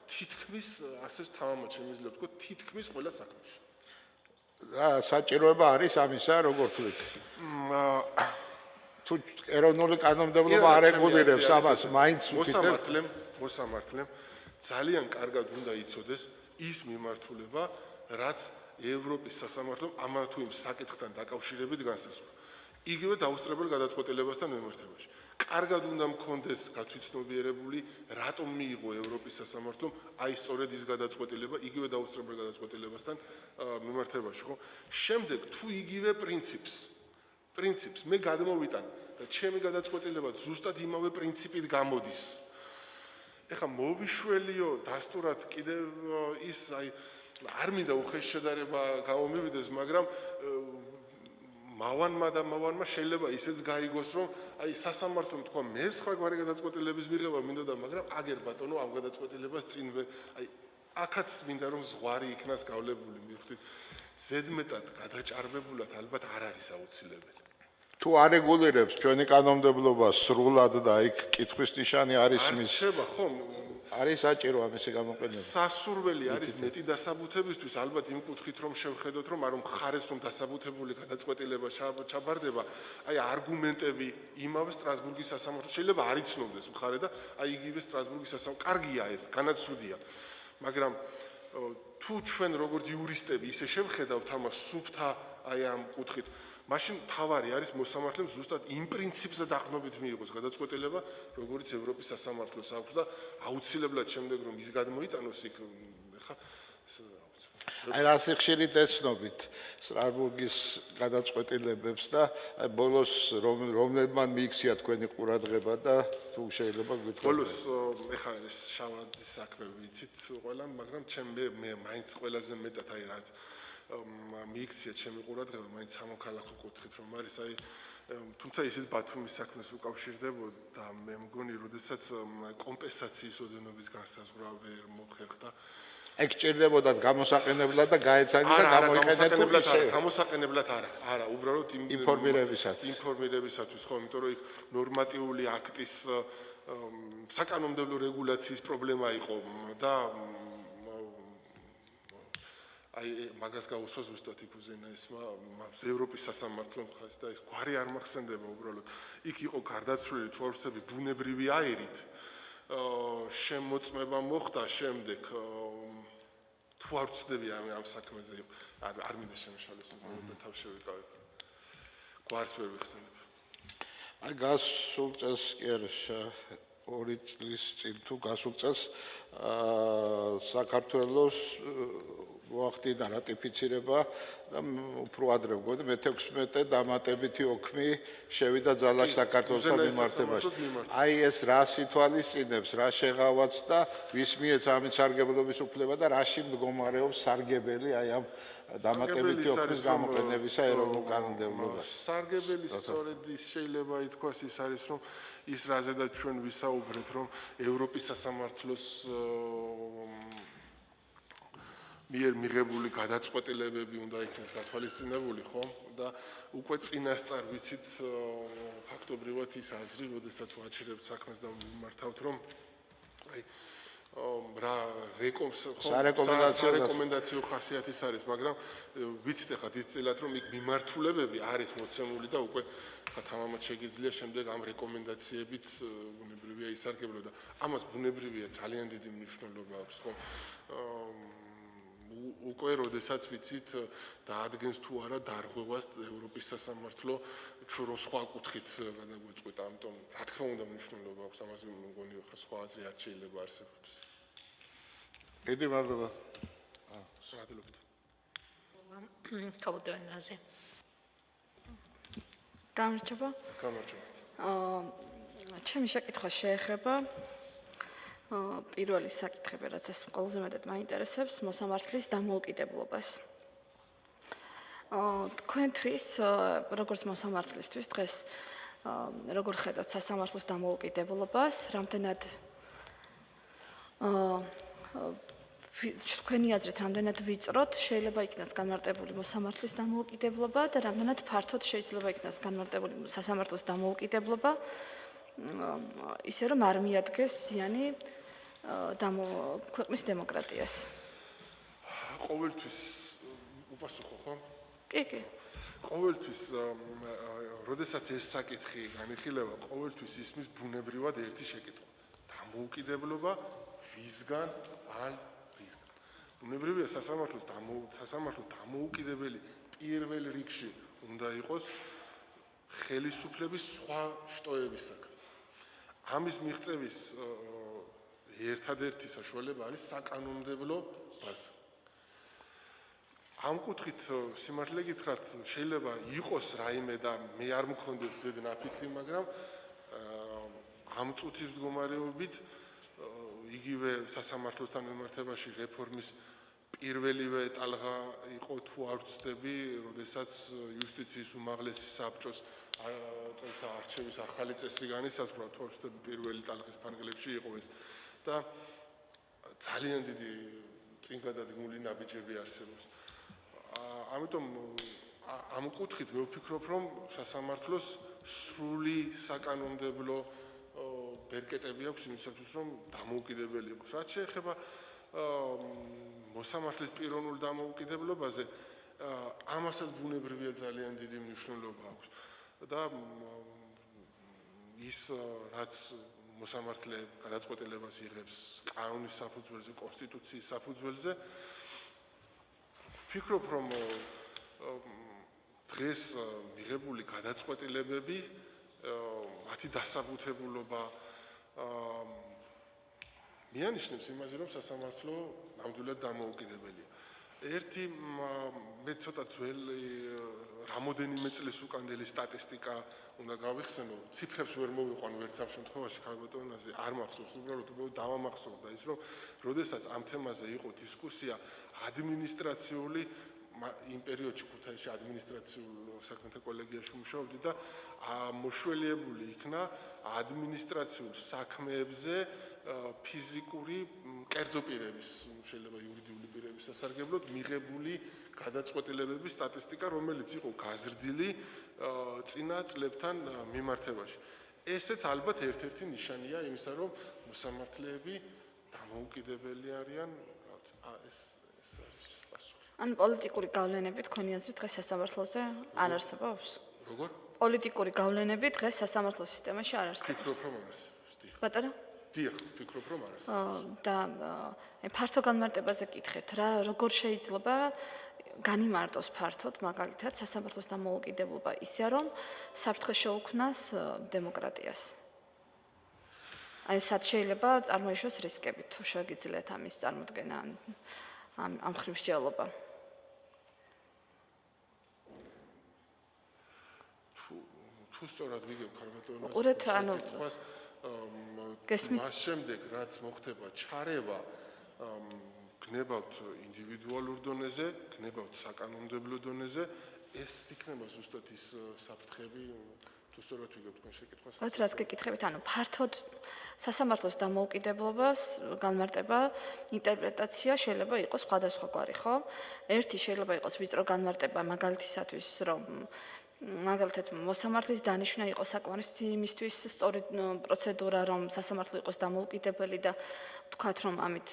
თითქმის ასე თამამად შემიძლია ვთქვა თითქმის ყველა საქმეში. საჭიროება არის ამისა, როგორ თქვით? თუ ეროვნული კანონმდებლობა არ რეგულირებს ამას, მაინც უთითებს მოსამართლემ ძალიან კარგად უნდა იცოდეს ის მიმართულება, რაც ევროპის სასამართლომ ამა თუ იმ საკითხთან დაკავშირებით განსაზღვრა. იგივე დაუსწრებელ გადაწყვეტილებასთან მიმართებაში. კარგად უნდა მქონდეს გათვითცნობიერებული, რატომ მიიღო ევროპის სასამართლომ აი სწორედ ის გადაწყვეტილება, იგივე დაუსწრებელ გადაწყვეტილებასთან მიმართებაში, ხო? შემდეგ თუ იგივე პრინციპს მე გადმოვიტან და ჩემი გადაწყვეტილება ზუსტად იმავე პრინციპით გამოდის. ეხა მოვიშველიო დასტურად კიდევ ის აი არ მინდა უხეშ შედარება გამომივიდეს, მაგრამ მავანმა შეიძლება ისეც გაიგოს, რომ აი სასამართლომ თქვა მე სხვაგვარი გადაწყვეტილების მიღება მინდოდა, მაგრამ აგერ ბატონო ამ გადაწყვეტილებას წინვე აი აქაც მინდა რომ ზღვარი იქნას გავლებული მივხვდით. ზედმეტად გადაჭარბებულად ალბათ არ არის აუცილებელი. თუ არ რეგულირებს ჩვენი კანონმდებლობა სრულად და იქ კითხვის ნიშანი არის მის შეიძლება ხომ არის საჭირო ამისი გამოყენება. სასურველი არის მეტი დასაბუთებისთვის, ალბათ იმ კუთხით რომ შევხედოთ, რომ არ მხარეს რომ დასაბუთებული გადაწყვეტილება ჩაბარდება, აი არგუმენტები იმავე სტრასბურგის სასამართლოს შეიძლება არ იცნობდეს მხარე და აი იგივე სტრასბურგის სასამართლო კარგია ეს, განაცუდია. მაგრამ თუ ჩვენ როგორც იურისტები ისე შევხედავთ ამას სუფთა აი ამ კუთხით, მაშინ თავარი არის მოსამართლემ ზუსტად იმ პრინციპზე დაყრდნობით მიიღოს გადაწყვეტილება, როგორც ევროპის სასამართლოს აქვს და აუცილებლად შემდეგ რომ ის გადმოიტანოს იქ ხა აი რა სიხშირით ეცნობით სტრასბურგის გადაწყვეტილებებს და აი ბოლოს რომლებმა მიიქცია თქვენი ყურადღება და თუ შეიძლება გითხრათ. ბოლოს ეხლა ეს შავაძის საქმე ვიცით ყველა, მაგრამ მე მაინც ყველაზე მეტად აი რაც მიიქცია ჩემი ყურადღება, მაინც სამოქალაქო კუთხით რომ არის აი თუმცა ისიც ბათუმის საქმეს უკავშირდებოდა და მე მგონი, როდესაც კომპენსაციის ოდენობის განსაზღვრა ვერ მოხერხდა ეგ ჭირდებოდათ გამოსაყენებლად და გაეცანი და გამოიყენეთ თუ ისე გამოსაყენებლად არა, უბრალოდ ინფორმირებისათვის, ხო, იმიტომ რომ იქ ნორმატიული აქტის საკანონმდებლო რეგულაციის პრობლემა იყო და აი მაგას გაუსვა ზუსტად იქ უზენა ესმა ევროპის სასამართლომ ხას და ეს გვარი არ მახსენდება უბრალოდ იქ იყო გარდაცვლილი თვალსწრაფი ბუნებრივი აირით შემოწმება მოხდა შემდეგ თუ არ ვცდები ამ საქმეზე იყო არ მინდა შემოშალოს და თავ შევიკავებ გვარს ვერ ვიხსენებ აი გასულ წელს კი არა 2 წლის წინ თუ გასულ წელს საქართველოს მოახდინა რატიფიცირება და უფრო ადრე მგონი მე-16 დამატებითი ოქმი შევიდა ძალაში საქართველოს მიმართებაში. აი ეს რა სიტუაციებს, რა შეღავაც და ვის მიეც ამით სარგებლობის უფლება და რაში მდგომარეობს სარგებელი აი ამ დამატებითი ოქმის გამოყენებისა ეროვნულ კანონმდებლობაში. სარგებელი სწორედ ის შეიძლება ითქვას ის არის რომ ის რაზედაც ჩვენ ვისაუბრეთ რომ ევროპის სასამართლოს მიერ მიღებული გადაწყვეტილებები უნდა იქნეს გათვალისწინებული, ხო? და უკვე წინასწარ ვიცით ფაქტობრივად ის აზრი, როდესაც ვაჩერებთ საქმეს და მიმართავთ, რომ აი რა სარეკომენდაციო ხასიათის არის, მაგრამ ვიცით ახლა დიდწილად რომ იქ მიმართულებები არის მოცემული და უკვე ხა თამამად შეგიძლია შემდეგ ამ რეკომენდაციებით ბუნებრივია ისარგებლო და ამას ბუნებრივია ძალიან დიდი მნიშვნელობა აქვს, ხო? უკვე როდესაც ვიცით დაადგენს თუ არა დარღვევას ევროპის სასამართლო ჩვენ რო სხვა კუთხით გადაგვეწყვეტა, ამიტომ რა თქმა უნდა მნიშვნელობა აქვს ამაზე მგონი ხა სხვა აზრი არ შეიძლება არსებობდეს. დიდი მადლობა. მადლობთ. კოდონაზე. გამარჯობა. ჩემი შეკითხვა შეეხება პირველი საკითხები, რაც ეს ყველაზე მეტად მაინტერესებს, მოსამართლის დამოუკიდებლობას. თქვენთვის, როგორც მოსამართლისთვის დღეს როგორ ხედავთ სასამართლოს დამოუკიდებლობას, რამდენად თქვენი აზრით, რამდენად ვიწროთ შეიძლება იქნას განმარტებული მოსამართლის დამოუკიდებლობა და რამდენად ფართოდ შეიძლება იქნას განმარტებული სასამართლოს დამოუკიდებლობა, ისე რომ არ მიადგეს ზიანი ქვეყნის დემოკრატიას. ყოველთვის უპასუხო, ხო? კი. ყოველთვის როდესაც ეს საკითხი განიხილება, ყოველთვის ისმის ბუნებრივად ერთი შეკითხვა. დამოუკიდებლობა ვისგან ან ვისგან? ბუნებრივია სასამართლო დამოუკიდებელი პირველ რიგში უნდა იყოს ხელისუფლების სხვა შტოებისაგან. ამის მიღწევის ერთადერთი საშუალება არის საკანონმდებლო ბაზა. ამ კუთხით სიმართლე გითხრათ, შეიძლება იყოს რაიმე და მე არ მქონდეს ზედ ნაფიქრი, მაგრამ ამ წუთის მდგომარეობით იგივე სასამართლოსთან მიმართებაში რეფორმის პირველივე ტალღა იყო თუ არ ვცდები, როდესაც იუსტიციის უმაღლესი საბჭოს წელთა არჩევის ახალი წესი განისაზღვრა, თუ არ ვცდები პირველი ტალღის ფარგლებში იყო ეს და ძალიან დიდი წინგადადგმული ნაბიჯები არსებობს. ამიტომ ამ კუთხით მე ვფიქრობ, რომ სასამართლოს სრული საკანონმდებლო ბერკეტები აქვს იმისათვის, რომ დამოუკიდებელი იყოს. რაც შეეხება მოსამართლის პიროვნულ დამოუკიდებლობაზე, ამასაც ბუნებრივია ძალიან დიდი მნიშვნელობა აქვს. და ის რაც მოსამართლე გადაწყვეტილებას იღებს კანონის საფუძველზე, კონსტიტუციის საფუძველზე, ვფიქრობ, რომ დღეს მიღებული გადაწყვეტილებები მათი დასაბუთებულობა მიანიშნებს იმაზე, რომ სასამართლო ნამდვილად დამოუკიდებელია. ერთი მე ცოტა ძველი რამოდენიმე წლის უკანდელი სტატისტიკა უნდა გავიხსენო, ციფრებს ვერ მოვიყვან ვერც ამ შემთხვევაში ქალბატონაზე, არ მახსოვს, უბრალოდ დავამახსოვდა ის, რომ როდესაც ამ თემაზე იყო დისკუსია, ადმინისტრაციული იმ პერიოდში ქუთაისში ადმინისტრაციულ საქმეთა კოლეგიაში ვმუშაობდი და მოშველიებული იქნა ადმინისტრაციულ საქმეებზე ფიზიკური კერძო პირების, შეიძლება იურიდიული პირების სასარგებლოდ მიღებული გადაწყვეტილებების სტატისტიკა, რომელიც იყო გაზრდილი წინა წლებთან მიმართებაში. ესეც ალბათ ერთ-ერთი ნიშანია იმისა, რომ მოსამართლეები დამოუკიდებელი არიან, ეს არის პასუხი. ან პოლიტიკური გავლენები თქვენი აზრით დღეს სასამართლოზე არ არსებობს? როგორ? პოლიტიკური გავლენები დღეს სასამართლოს სისტემაში არ არსებობს. ფიქრობ, რომ არის. ბატონო? დიახ, ფიქრობ, რომ არის. და ფართო განმარტებაზე კითხეთ, როგორ შეიძლება განიმარტოს ფართოდ მაგალითად სასამართლოს დამოუკიდებლობა ისე, რომ საფრთხე შეუქმნას დემოკრატიას. აი სად შეიძლება წარმოიშვას რისკები, თუ შეგიძლიათ ამის წარმოდგენა ამ მხრივ შეელობა. თუ სწორად ვიგებ ქალბატონოს ყურეთ, ანუ მას შემდეგ რაც მოხდება ჩარევა გნებავთ ინდივიდუალურ დონეზე, გნებავთ საკანონმდებლო დონეზე, ეს იქნება ზუსტად ის საფრთხები, თუ სწორად ვიგებ თქვენ შეკითხვას. რაც რაც გეკითხებით, ანუ ფართოდ სასამართლოს დამოუკიდებლობას განმარტება, ინტერპრეტაცია შეიძლება იყოს სხვადასხვაგვარი, ხო? ერთი შეიძლება იყოს ვიწრო განმარტება მაგალითისათვის, რომ მაგალითად მოსამართლის დანიშვნა იყოს საკმარისი იმისთვის სწორი პროცედურა, რომ სასამართლო იყოს დამოუკიდებელი და თქვათ, რომ ამით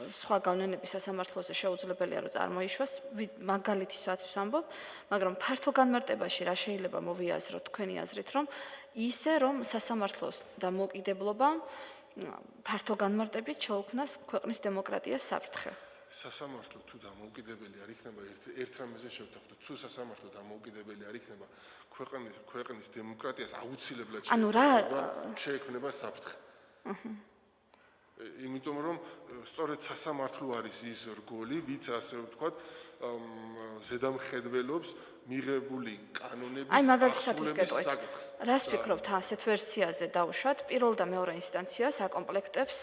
სხვა გავლენები სასამართლოზე შეუძლებელია, რომ წარმოიშვას, მაგალითისათვის ვამბობ, მაგრამ ფართო განმარტებაში რა შეიძლება მოვიაზროთ თქვენი აზრით, რომ ისე, რომ სასამართლოს დამოუკიდებლობა ფართო განმარტებით შეუქმნას ქვეყნის დემოკრატიას საფრთხე. სასამართლო თუ დამოუკიდებელი არ იქნება, ერთ რამეზე შევთანხმდით, თუ სასამართლო დამოუკიდებელი არ იქნება, ქვეყნის დემოკრატიას აუცილებლად შეექმნება საფრთხე. იმიტომ რომ სწორედ სასამართლო არის ის რგოლი, ვიც ასე ვთქვათ, ზედამხედველობს მიღებული კანონების აი მაგალითისათვის გეტყვით. საკითხს. რას ფიქრობთ ასეთ ვერსიაზე დავუშვათ, პირველ და მეორე ინსტანციას აკომპლექტებს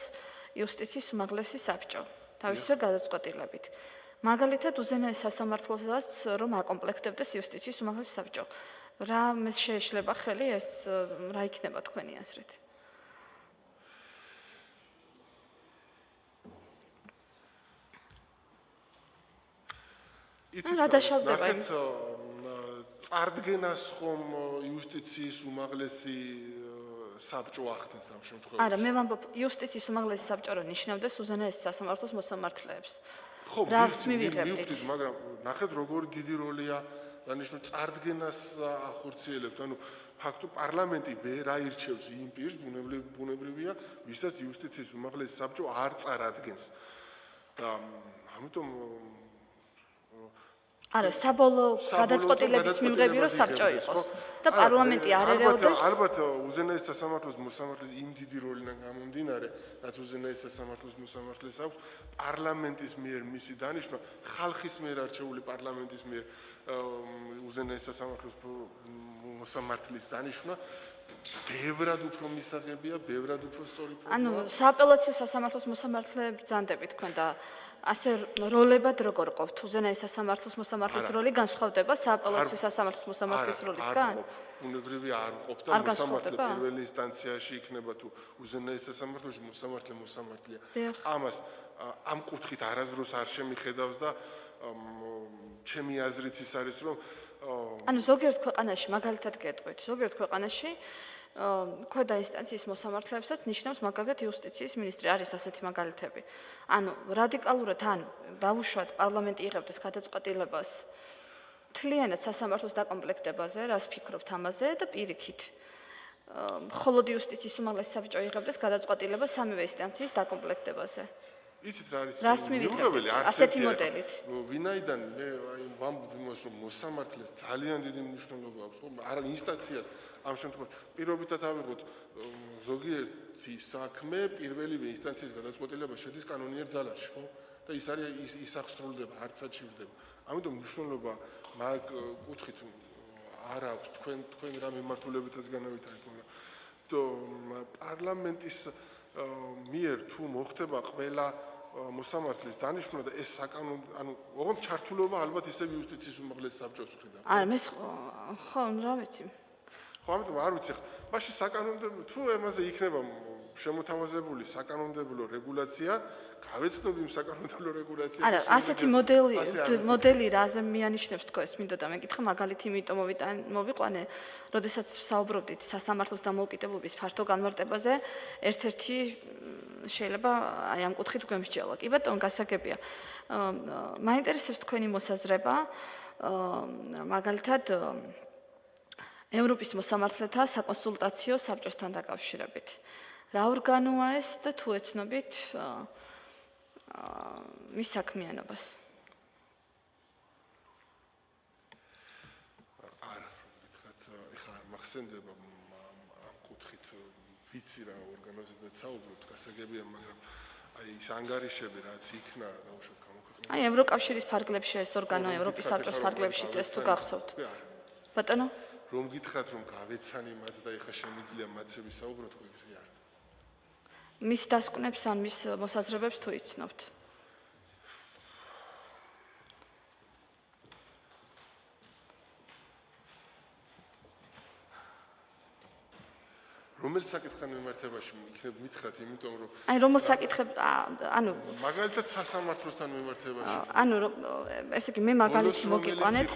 იუსტიციის უმაღლესი საბჭო. თავისივე გადაწყვეტილებით. მაგალითად უზენაეს სასამართლოსაც რომ აკომპლექტებდეს იუსტიციის უმაღლესი საბჭო. რა მეს შეეშლება ხელი ეს რა იქნება თქვენი აზრით? რა დაშავდება იმ წარდგენას ხომ იუსტიციის უმაღლესი საბჭო ახდენს ამ შემთხვევაში. არა, მე ვამბობ იუსტიციის უმაღლესი საბჭო რო ნიშნავდეს უზენაეს სასამართლოს მოსამართლეებს. ხო, რას მივიღებდით? მაგრამ ნახეთ როგორი დიდი როლია დანიშნულ წარდგენას ახორციელებთ. ანუ ფაქტობრივად პარლამენტი ვერ აირჩევს იმ პირს, ბუნებრივია, ვისაც იუსტიციის უმაღლესი საბჭო არ წარადგენს. და ამიტომ არა, საბოლოო გადაწყვეტილების მიღები რო საბჭო იყოს და პარლამენტი არ ერეოდეს. ალბათ უზენაეს სასამართლოს მოსამართლის იმ დიდი როლიდან გამომდინარე, რაც უზენაეს სასამართლოს მოსამართლეს აქვს, პარლამენტის მიერ მისი დანიშვნა, ხალხის მიერ არჩეული პარლამენტის მიერ უზენაეს სასამართლოს მოსამართლის დანიშვნა ბევრად უფრო მისაღებია, ბევრად უფრო სწორი ფორმაა. ანუ სააპელაციო სასამართლოს მოსამართლე ბრძანდები თქვენ და ასე როლებად როგორ ყოფთ? უზენაეს სასამართლოს მოსამართლის როლი განსხვავდება სააპელაციო სასამართლოს მოსამართლის როლისგან? ბუნებრივია არ ყოფ და მოსამართლე პირველ ინსტანციაში იქნება თუ უზენაეს სასამართლოში მოსამართლეა. ამას ამ კუთხით არაზრუს არ შემიხედავს და ჩემი აზრიც ის არის რომ ანუ ზოგიერთ ქვეყანაში მაგალითად გეტყვით, ზოგიერთ ქვეყანაში ქვედა ინსტანციის მოსამართლეებსაც ნიშნავს მაგალითად იუსტიციის მინისტრი, არის ასეთი მაგალითები. ანუ რადიკალურად ან დავუშვათ პარლამენტი იღებდეს გადაწყვეტილებას მთლიანად სასამართლოს დაკომპლექტებაზე, რას ფიქრობთ ამაზე და პირიქით. მხოლოდ იუსტიციის უმაღლესი საბჭო იღებდეს გადაწყვეტილებას სამივე ინსტანციის დაკომპლექტებაზე. იცით რა არის? რას მივიღებთ ასეთი მოდელით? ვინაიდან მე აი ვამბობ იმას რომ მოსამართლეს ძალიან დიდი მნიშვნელობა აქვს, ხო? არა ინსტანციას ამ შემთხვევაში პირობითად ავიღოთ ზოგიერთ ერთ-ერთი საქმე პირველივე ინსტანციის გადაწყვეტილება შედის კანონიერ ძალაში, ხო? და ის არის ის აღსრულდება, არც აჩივდება. ამიტომ მნიშვნელობა მაგ კუთხით არ აქვს თქვენ რა მიმართულებითაც განავითარეთ, მაგრამ პარლამენტის მიერ თუ მოხდება ყველა მოსამართლის დანიშვნა და ეს საკანონო, ანუ ოღონდ ჩართულობა ალბათ ისევ იუსტიციის უმაღლეს საბჭოს მხრიდან. არა, მე ხო, რა ვიცი. ხო, ამიტომ არ ვიცი, მაშინ საკანონმდებლო თუ ამაზე იქნება შემოთავაზებული საკანონმდებლო რეგულაცია, გავეცნობ იმ საკანონმდებლო რეგულაციას. არა, ასეთი მოდელი რაზე მიანიშნებს თქო ეს მინდოდა მეკითხა მაგალითი იმიტომ მოვიყვანე, როდესაც საუბრობდით სასამართლოს დამოუკიდებლობის ფართო განმარტებაზე, ერთ-ერთი შეიძლება აი ამ კუთხით გვემსჯელა. კი ბატონო, გასაგებია. მაინტერესებს თქვენი მოსაზრება, მაგალითად ევროპის მოსამართლეთა საკონსულტაციო საბჭოსთან დაკავშირებით. რა ორგანოა ეს და თუ ეცნობით მის საქმიანობას? არა, გითხრათ, ეხლა მახსენდება ამ კუთხით ვიცი რა ორგანოზებიც საუბრობთ, გასაგებია, მაგრამ აი ის ანგარიშები რაც იქნა დაუშვათ გამოქვეყნებული. აი ევროკავშირის ფარგლებში ეს ორგანო ევროპის საბჭოს ფარგლებში ეს თუ გახსოვთ. ბატონო? რომ გითხრათ რომ გავეცანი მათ და ეხლა შემიძლია მათზე ვისაუბროთ, ხო იგზი არა. მის დასკვნებს ან მის მოსაზრებებს თუ იცნობთ? რომელ საკითხთან მიმართებაში იქნებ მითხრათ, იმიტომ რომ აი რომ საკითხებ, ანუ მაგალითად სასამართლოსთან მიმართებაში. ანუ ესე იგი მე მაგალითი მოგიყვანეთ.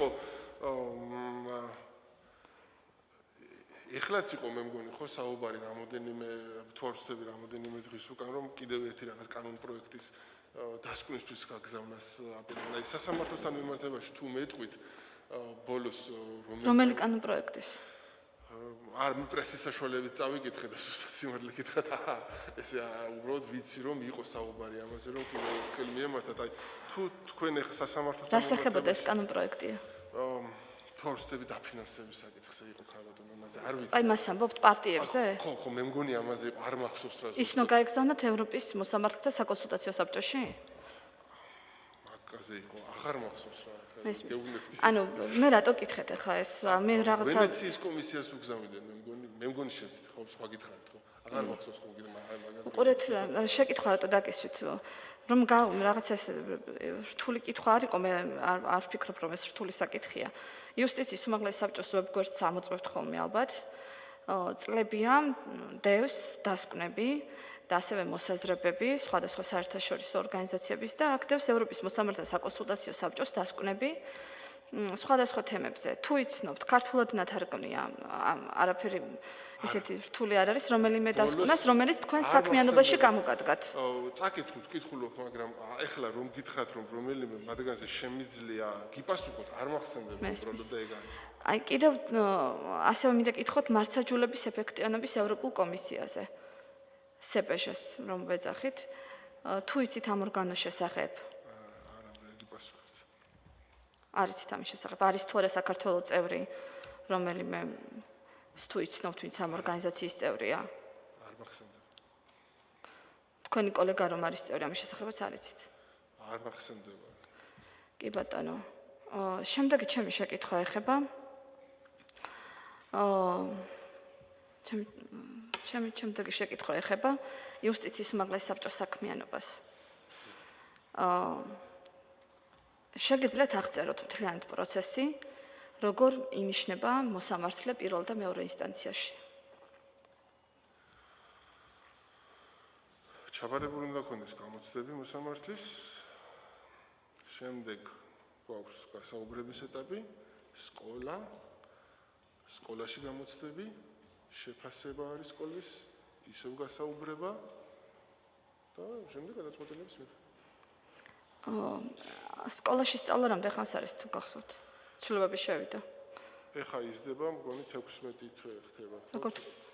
ეხლაც იყო მე მგონი ხო საუბარი რამოდენიმე თვალსწრაფი რამოდენიმე დღის უკან რომ კიდევ ერთი რაღაც კანონ პროექტის დასკვნისთვის გაგზავნას აპელირებდა. აი სასამართლოსთან მიმართებაში თუ მეტყვით ბოლოს რომელი კანონ პროექტის? არ პრესის საშუალებით წავიკითხე და ზუსტად სიმართლე გითხრათ, ესე უბრალოდ ვიცი რომ იყო საუბარი ამაზე რომ კიდევ ერთხელ მიემართათ. აი თუ თქვენ ეხ სასამართლოსთან რა სახებოდა ეს კანონ პროექტია? თორსტები დაფინანსების საკითხზე იყო ქალბატონო, ამაზე არ ვიცი. აი მას ამბობთ პარტიებზე? ხო, მე მგონი ამაზე არ მახსოვს რა. ის ნო გაეგზავნათ ევროპის მოსამართლეთა საკონსულტაციო საბჭოში? მაგაზე იყო, აღარ მახსოვს რა. ანუ მე რატო კითხეთ ახლა ეს მე რაღაცა ვენეციის კომისიას უგზავნიდნენ, მე მგონი შევცით ხო, სხვა გითხარით ხო. აღარ მახსოვს ხო კიდე მაგაზე. უყურეთ, შეკითხვა რატო დაგისვით? რომ რაღაცა რთული კითხვა არ იყო, მე არ ვფიქრობ რომ ეს რთული საკითხია. იუსტიციის უმაღლეს საბჭოს ვებგვერდს ამოწმებთ ხოლმე ალბათ. წლებია დევს დასკვნები და ასევე მოსაზრებები სხვადასხვა საერთაშორისო ორგანიზაციების და აქტებს ევროპის მოსამართლეთა საკონსულტაციო საბჭოს დასკვნები სხვადასხვა თემებზე. თუ იცნობთ, ქართულად ნათარგმნია, არაფერი ისეთი რთული არ არის, რომელიმე დასკვნას, რომელიც თქვენ საქმიანობაში გამოგადგათ. წაკითხულობ, კითხულობ, მაგრამ ეხლა რომ გითხრათ რომ რომელიმე მათგანზე შემიძლია გიპასუხოთ, არ მახსენდება უბრალოდ და ეგ არის. აი კიდევ ასევე მინდა კითხოთ მართლმსაჯულების ეფექტიანობის ევროპულ კომისიაზე. სეპეჟს რომ ვეძახით, თუ იცით ამ ორგანოს შესახებ? არა, ვერ გიპასუხებთ. არ იცით ამის შესახებ? არის თუ არა საქართველოს წევრი, რომელიმე თუ იცნობთ, ვინც ამ ორგანიზაციის წევრია? არ მახსენდება. თქვენი კოლეგა რომ არის წევრი, ამის შესახებაც არ იცით? არ მახსენდება. კი ბატონო. შემდეგი ჩემი შეკითხვა ეხება შემდეგი შეკითხვა ეხება იუსტიციის უმაღლეს საბჭოს საქმიანობას. შეგიძლიათ აღწეროთ მთლიანად პროცესი, როგორ ინიშნება მოსამართლე პირველ და მეორე ინსტანციაში? ჩაბარებული უნდა ქონდეს გამოცდები მოსამართლის, შემდეგ გვაქვს გასაუბრების ეტაპი, სკოლაში გამოცდები, შეფასება არის სკოლის, ისევ გასაუბრება და შემდეგ გადაწყვეტილების მიღება. სკოლაში სწავლა რამდენ ხანს არის თუ გახსოვთ? ცვლილებები შევიდა. ეხა იზრდება, მგონი 16 თვე ხდება.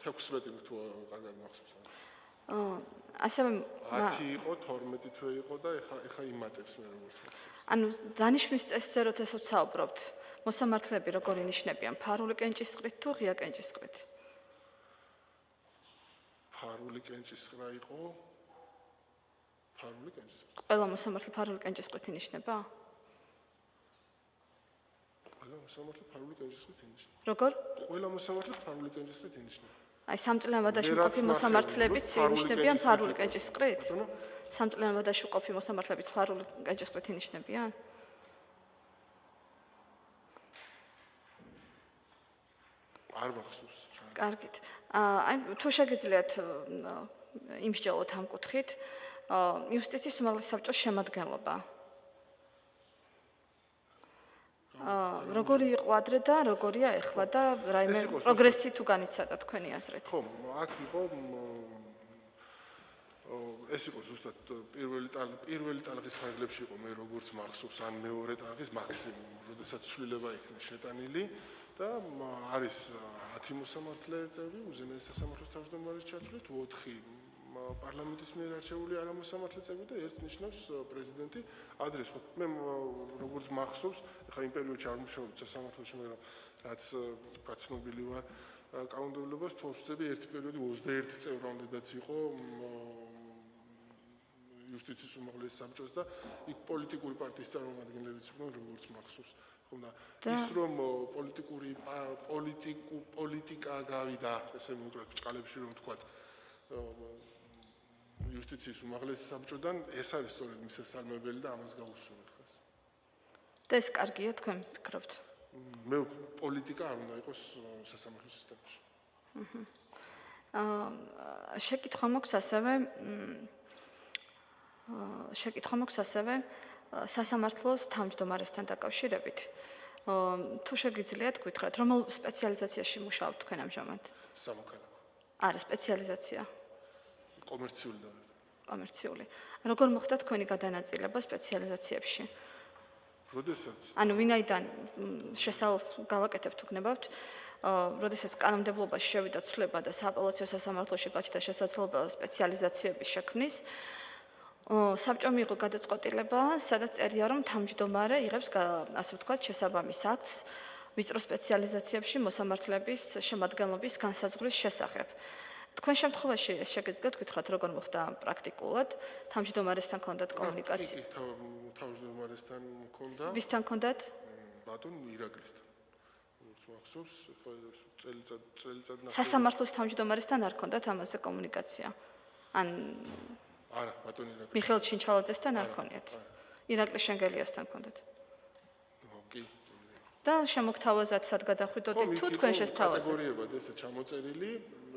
16 თუ კარგად მახსოვს. ასევე 10 იყო, 12 თვე იყო და ეხა იმატებს მე როგორც მახსოვს. ანუ დანიშვნის წესზე როცა საუბრობთ, მოსამართლეები როგორ ინიშნებიან, ფარული კენჭისყრით თუ ღია კენჭისყრით? ფარული კენჭისყრა იყო. ფარული კენჭისყრა. ყველა მოსამართლე ფარული კენჭისყრით ინიშნება? ყველა მოსამართლე ფარული კენჭისყრით ინიშნება. როგორ? ყველა მოსამართლე ფარული კენჭისყრით ინიშნება. აი სამწლიან ვადაში მყოფი მოსამართლებიც ინიშნებიან ფარული კენჭისყრით? სამწლიან ვადაში მყოფი მოსამართლებიც ფარული კენჭისყრით ინიშნებიან? არ მახსოვს. კარგით. აი თუ შეგიძლიათ იმსჯელოთ ამ კუთხით, იუსტიციის უმაღლესი საბჭოს შემადგენლობა. როგორი იყო ადრე და როგორია ეხლა და რაიმე პროგრესი თუ განიცადა თქვენი აზრით? ხო, აქ იყო ეს იყო ზუსტად პირველი ტალღის ფარგლებში იყო მე როგორც მახსოვს ან მეორე ტალღის მაქსიმუმ, როდესაც ცვლილება იქნა შეტანილი და არის 10 მოსამართლე წევრი, უზენაეს სასამართლოს თავმჯდომარის ჩათვლით, 4 პარლამენტის მიერ არჩეული არამოსამართლე წევრი და ერთ ნიშნავს პრეზიდენტი. ადრე ხო მე როგორც მახსოვს, ხა იმ პერიოდში არ მუშაობდი სასამართლოში, მაგრამ რაც გაცნობილი ვარ კანონმდებლობას, თუ ვწდები ერთი პერიოდი 21 წევრამდედაც იყო იუსტიციის უმაღლესი საბჭოს და იქ პოლიტიკური პარტიის წარმომადგენლებიც იყვნენ, როგორც მახსოვს. ხომ და ის რომ პოლიტიკა გავიდა, ესე მოკლედ ბრჭყალებში რომ თქვა იუსტიციის უმაღლესი საბჭოდან, ეს არის სწორედ მის შესაძლებელი და ამას გავუსვენ ხას. და ეს კარგია თქვენ ფიქრობთ? მე პოლიტიკა არ უნდა იყოს სასამართლო სისტემაში. შეკითხვა მაქვს ასევე სასამართლოს თავმჯდომარესთან დაკავშირებით. თუ შეგიძლიათ გითხრათ, რომელ სპეციალიზაციაში მუშაობთ თქვენ ამჟამად? სამოქალაქო. არა, სპეციალიზაცია. კომერციული და კომერციული. როგორ მოხდა თქვენი გადანაწილება სპეციალიზაციებში? როდესაც ანუ ვინაიდან შესავალს გავაკეთებთ თუ გნებავთ, როდესაც კანონმდებლობაში შევიდა ცვლილება და სააპელაციო სასამართლოში გაჩნდა შესაძლებლობა სპეციალიზაციების შექმნის, საბჭომ მიიღო გადაწყვეტილება, სადაც წერია, რომ თავმჯდომარე იღებს, ასე ვთქვათ, შესაბამის აქტს ვიწრო სპეციალიზაციებში მოსამართლეების შემადგენლობის განსაზღვრის შესახებ. თქვენ შემთხვევაში ეს შეგიძლიათ გითხრათ, როგორ მოხდა პრაქტიკულად? თავმჯდომარესთან ჰქონდათ კომუნიკაცია? თავმჯდომარესთან მქონდა. ვისთან ჰქონდათ? ბატონ ირაკლისთან. როგორც მახსოვს, წელიწად სასამართლოს თავმჯდომარესთან არ ჰქონდათ ამაზე კომუნიკაცია? ან არა, ბატონ ირაკლი. მიხეილ ჩინჩალაძესთან არ ჰქონიათ? ირაკლი შენგელიასთან ჰქონდათ? კი. და შემოგთავაზათ სად გადახვიდოდით თუ თქვენ შესთავაზეთ? კატეგორიებად ესე ჩამოწერილი,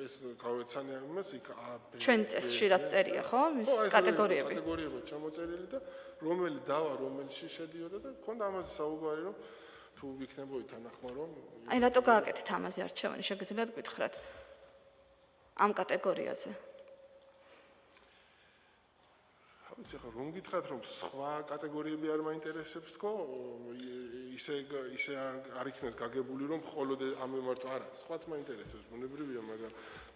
ეს გავეცანი ამას იქ A, B. ჩვენ წესში რაც წერია, ხო? ის კატეგორიები. კატეგორიებად ჩამოწერილი და რომელი დავა, რომელში შედიოდა და მქონდა ამაზე საუბარი, რომ თუ ვიქნებოდით თანახმა, რომ აი რატო გააკეთეთ ამაზე არჩევანი, შეგიძლიათ გითხრათ? ამ კატეგორიაზე. ხა რომ გითხრათ, რომ სხვა კატეგორიები არ მაინტერესებს თქო, ისე არ იქნეს გაგებული, რომ მხოლოდ ამ მიმართო არა, სხვაც მაინტერესებს, ბუნებრივია, მაგრამ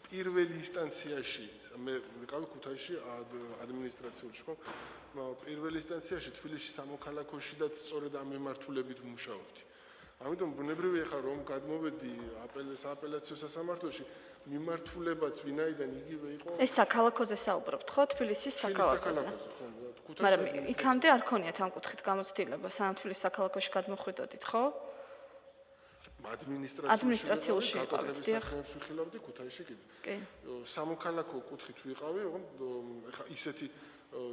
პირველ ინსტანციაში მე ვიყავი ქუთაისში ადმინისტრაციაში, ხო? პირველ ინსტანციაში თბილისში სამოქალაქოში და სწორედ ამ მიმართულებით ვმუშაობდი. ამიტომ ბუნებრივია ხა რომ გადმოვედი სააპელაციო სასამართლოში, მიმართულებაც ვინაიდან იგივე იყო. ეს საქალაქოზე საუბრობთ, ხო? თბილისის საქალაქოზე. მაგრამ იქამდე არ ქონიათ ამ კუთხით გამოცდილება, სანამ თბილისის საქალაქოში გადმოხვიდოდით, ხო? ადმინისტრაციულში იყავით, დიახ. ვიხილავდი ქუთაისში კიდე. კი. სამოქალაქო კუთხით ვიყავი, ხა ისეთი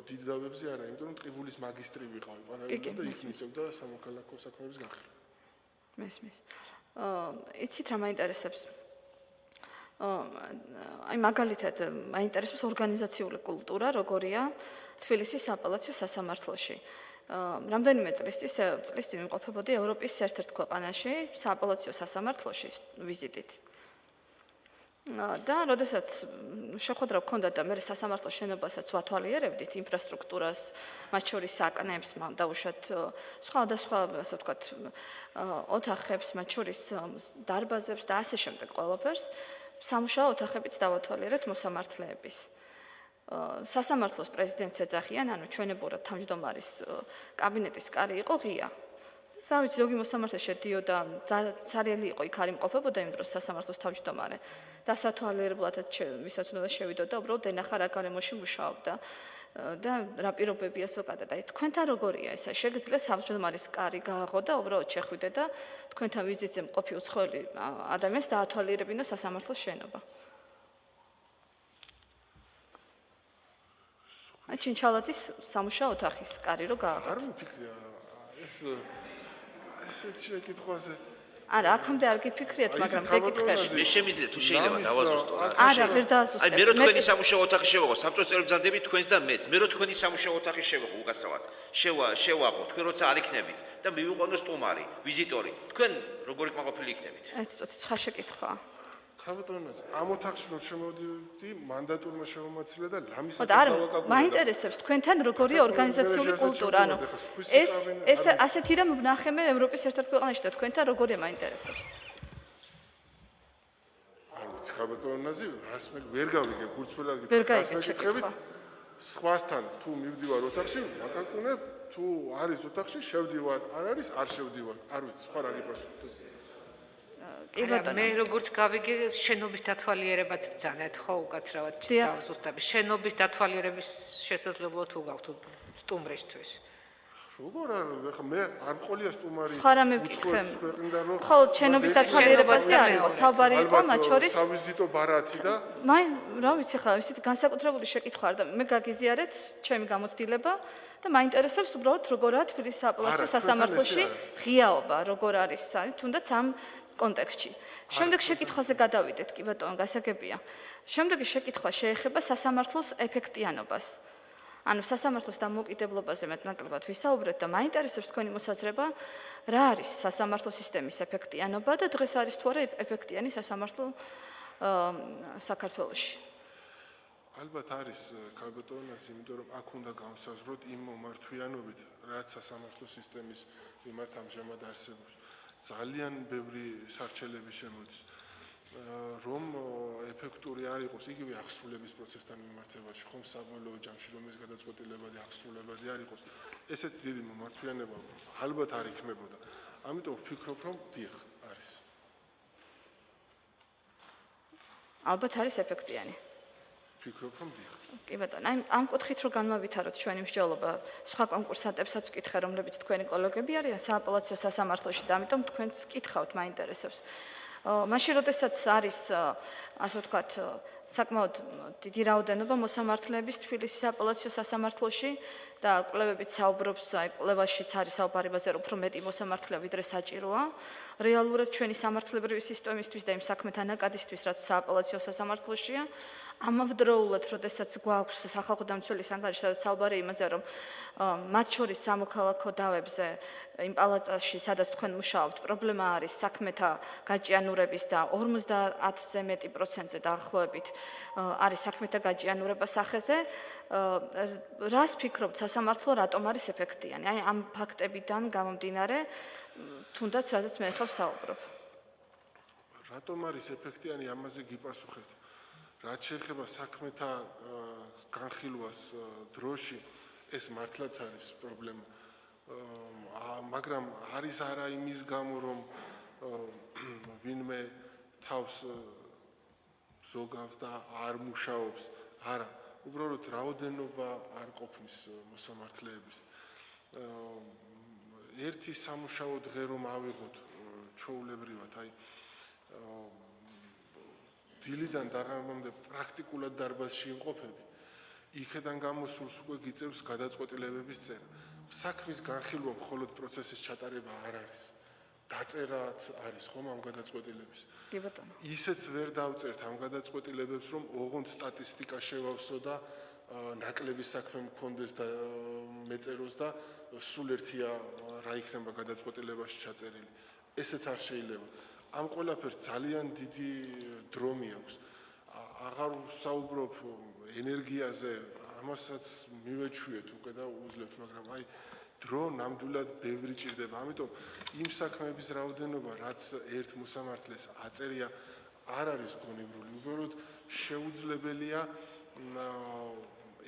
დიდ დავებზე არა, იმიტომ რომ ტყიბულის მაგისტრი ვიყავი, პარალელურად და იქ მიწევდა სამოქალაქო საქმეების განხილვა. მესმის. იცით რა მაინტერესებს? აი მაგალითად მაინტერესებს ორგანიზაციული კულტურა, როგორია თბილისის სააპელაციო სასამართლოში. რამდენიმე წლის წინ იმყოფებოდი ევროპის ერთ-ერთ ქვეყანაში სააპელაციო სასამართლოში ვიზიტით. და როდესაც შეხვედრა გქონდა და მე სასამართლოს შენობასაც ვათვალიერებდით, ინფრასტრუქტურას, მათ შორის საკნებს, დაუშვათ სხვადასხვა, ასე ვთქვათ, ოთახებს, მათ შორის დარბაზებს და ასე შემდეგ ყველაფერს, სამუშაო ოთახებიც დავათვალიერეთ მოსამართლეების. სასამართლოს პრეზიდენტს ეძახიან, ანუ ჩვენებურად თავმჯდომარის კაბინეტის კარი იყო ღია. სამიც ზოგი მოსამართლე შედიოდა ცარიელი იყო იქ არ იმყოფებოდა იმ დროს სასამართლოს თავმჯდომარე დასათვალიერებლადაც ვისაც უნდა შევიდოდა უბრალოდ ენახა რა გარემოში მუშაობდა და რა პირობებია ზოგადად აი თქვენთან როგორია ეს შეგიძლიათ თავმჯდომარის კარი გააღო და უბრალოდ შეხვიდე და თქვენთან ვიზიტზე მყოფი უცხოელი ადამიანს დაათვალიერებინა სასამართლოს შენობა აი ჩინჩალაძის სამუშაო ოთახის კარი რო გააღოთ არ მიფიქრია ეს ესეც შეკითხვაზე არა აქამდე არ გიფიქრიათ მაგრამ გეკითხები მე შემიძლია თუ შეიძლება დავაზუსტო რა არა ვერ აი მე რო დააზუსტებ თქვენი სამუშაო ოთახი შევაღო საბჭოს წევრებს მზადდები თქვენს და მეც მე რო თქვენი სამუშაო ოთახი შევაღო უკაცრავად შევაღო თქვენ როცა არ იქნებით და მივიყვანო სტუმარი ვიზიტორი თქვენ როგორი კმაყოფილი იქნებით ეს წოთი ცხა შეკითხვაა ხალბატონაზე ამ ოთახში რომ შემოვიდი მანდატურმა შემომაცილე და ლამის ხო და არა მაინტერესებს თქვენთან როგორია ორგანიზაციული კულტურა ანუ ეს ასეთი რამ ვნახე მე ევროპის ერთ-ერთ ქვეყანაში და თქვენთან როგორია მაინტერესებს არ ვიცი ხალბატონაზე რას მე ვერ გავიგე გულწრფელად ვერ გითხრათ გაიგეთ შეკითხვა სხვასთან თუ მივდივარ ოთახში მაკაკუნებ თუ არის ოთახში შევდივარ არ არის არ შევდივარ არ ვიცი სხვა რა გიპასუხოთ კი ბატონო მე როგორც გავიგე შენობის დათვალიერებაც ბძანეთ ხო უკაცრავად დავზუსტები შენობის დათვალიერების შესაძლებლობა თუ გაქვთ სტუმრისთვის როგორ არა ხა მე არ მყოლია სტუმარი სხვა რამე ვკითხე მხოლოდ შენობის დათვალიერებაზე არ იყო საუბარი იყო მათ შორის სავიზიტო ბარათი და რა ვიცი ხა ისეთი განსაკუთრებული შეკითხვა არ და მე გაგიზიარეთ ჩემი გამოცდილება და მაინტერესებს უბრალოდ როგორაა თბილისის აპელაციო სასამართლოში ღიაობა როგორ არის თუნდაც ამ კონტექსტში. შემდეგ შეკითხვაზე გადავიდეთ, კი ბატონო, გასაგებია. შემდეგი შეკითხვა შეეხება სასამართლოს ეფექტიანობას. ანუ სასამართლოს დამოუკიდებლობაზე მეტნაკლებად ვისაუბრეთ და მაინტერესებს თქვენი მოსაზრება, რა არის სასამართლო სისტემის ეფექტიანობა და დღეს არის თუ არა ეფექტიანი სასამართლო საქართველოში. ალბათ არის ქალბატონას, იმიტომ რომ აქ უნდა განსაზღვროთ იმ მომართვიანობით, რაც სასამართლო სისტემის მიმართ ამჟამად არსებობს. ძალიან ბევრი სარჩელები შემოდის რომ ეფექტური არ იყოს იგივე აღსრულების პროცესთან მიმართებაში ხომ საბოლოო ჯამში რომ ეს გადაწყვეტილებადი აღსრულებადი არ იყოს ესეთი დიდი მომართვიანება ალბათ არ იქნებოდა ამიტომ ვფიქრობ რომ დიახ არის ალბათ არის ეფექტიანი ვფიქრობ რომ დიახ კი ბატონო, აი ამ კუთხით რო განმავითაროთ ჩვენი მსჯელობა სხვა კონკურსანტებსაც ვკითხე, რომლებიც თქვენი კოლეგები არიან სააპელაციო სასამართლოში და ამიტომ თქვენს კითხავთ, მაინტერესებს. მაშინ როდესაც არის ასე ვთქვათ, საკმაოდ დიდი რაოდენობა მოსამართლეების თბილისის აპელაციო სასამართლოში და კვლევებით საუბრობს, აი კვლევაშიც არის საუბარი ბაზე, რომ უფრო მეტი მოსამართლე ვიდრე საჭიროა. რეალურად ჩვენი სამართლებრივი სისტემისთვის და იმ საქმეთა ნაკადისთვის, რაც სააპელაციო სასამართლოშია, ამავდროულად, როდესაც გვაქვს სახალხო დამცველის ანგარიში, სადაც საუბარი იმაზე, რომ მათ შორის სამოქალაქო დავებზე იმ პალატაში, სადაც თქვენ მუშაობთ, პრობლემა არის საქმეთა გაჭიანურების და 50%-ზე მეტი პროცენტზე დაახლოებით არის საქმეთა გაჭიანურება სახეზე. რას ფიქრობთ, სასამართლო რატომ არის ეფექტიანი? აი ამ ფაქტებიდან გამომდინარე, თუნდაც რაზეც მე ახლა ვსაუბრობ. რატომ არის ეფექტიანი, ამაზე გიპასუხებთ. რაც შეეხება საქმეთა განხილვას დროში, ეს მართლაც არის პრობლემა. მაგრამ არის არა იმის გამო, რომ ვინმე თავს ზოგავს და არ მუშაობს, არა, უბრალოდ რაოდენობა არ ყოფნის მოსამართლეების. ერთი სამუშაო დღე რომ ავიღოთ ჩვეულებრივად, აი დილიდან დაღამამდე პრაქტიკულად დარბაზში იმყოფები, იქედან გამოსულს უკვე გიწევს გადაწყვეტილებების წერა. საქმის განხილვა მხოლოდ პროცესის ჩატარება არ არის. დაწერაც არის ხომ ამ გადაწყვეტილების. კი ბატონო. ისეც ვერ დავწერთ ამ გადაწყვეტილებებს, რომ ოღონდ სტატისტიკა შევავსო და ნაკლები საქმე მქონდეს და მეწეროს და სულ ერთია რა იქნება გადაწყვეტილებაში ჩაწერილი. ესეც არ შეიძლება. ამ ყველაფერს ძალიან დიდი დრო მიაქვს. აღარ ვსაუბრობ ენერგიაზე, ამასაც მივეჩვიეთ უკვე და უძლებთ, მაგრამ აი დრო ნამდვილად ბევრი ჭირდება. ამიტომ იმ საქმეების რაოდენობა, რაც ერთ მოსამართლეს აწერია, არ არის გონივრული. უბრალოდ შეუძლებელია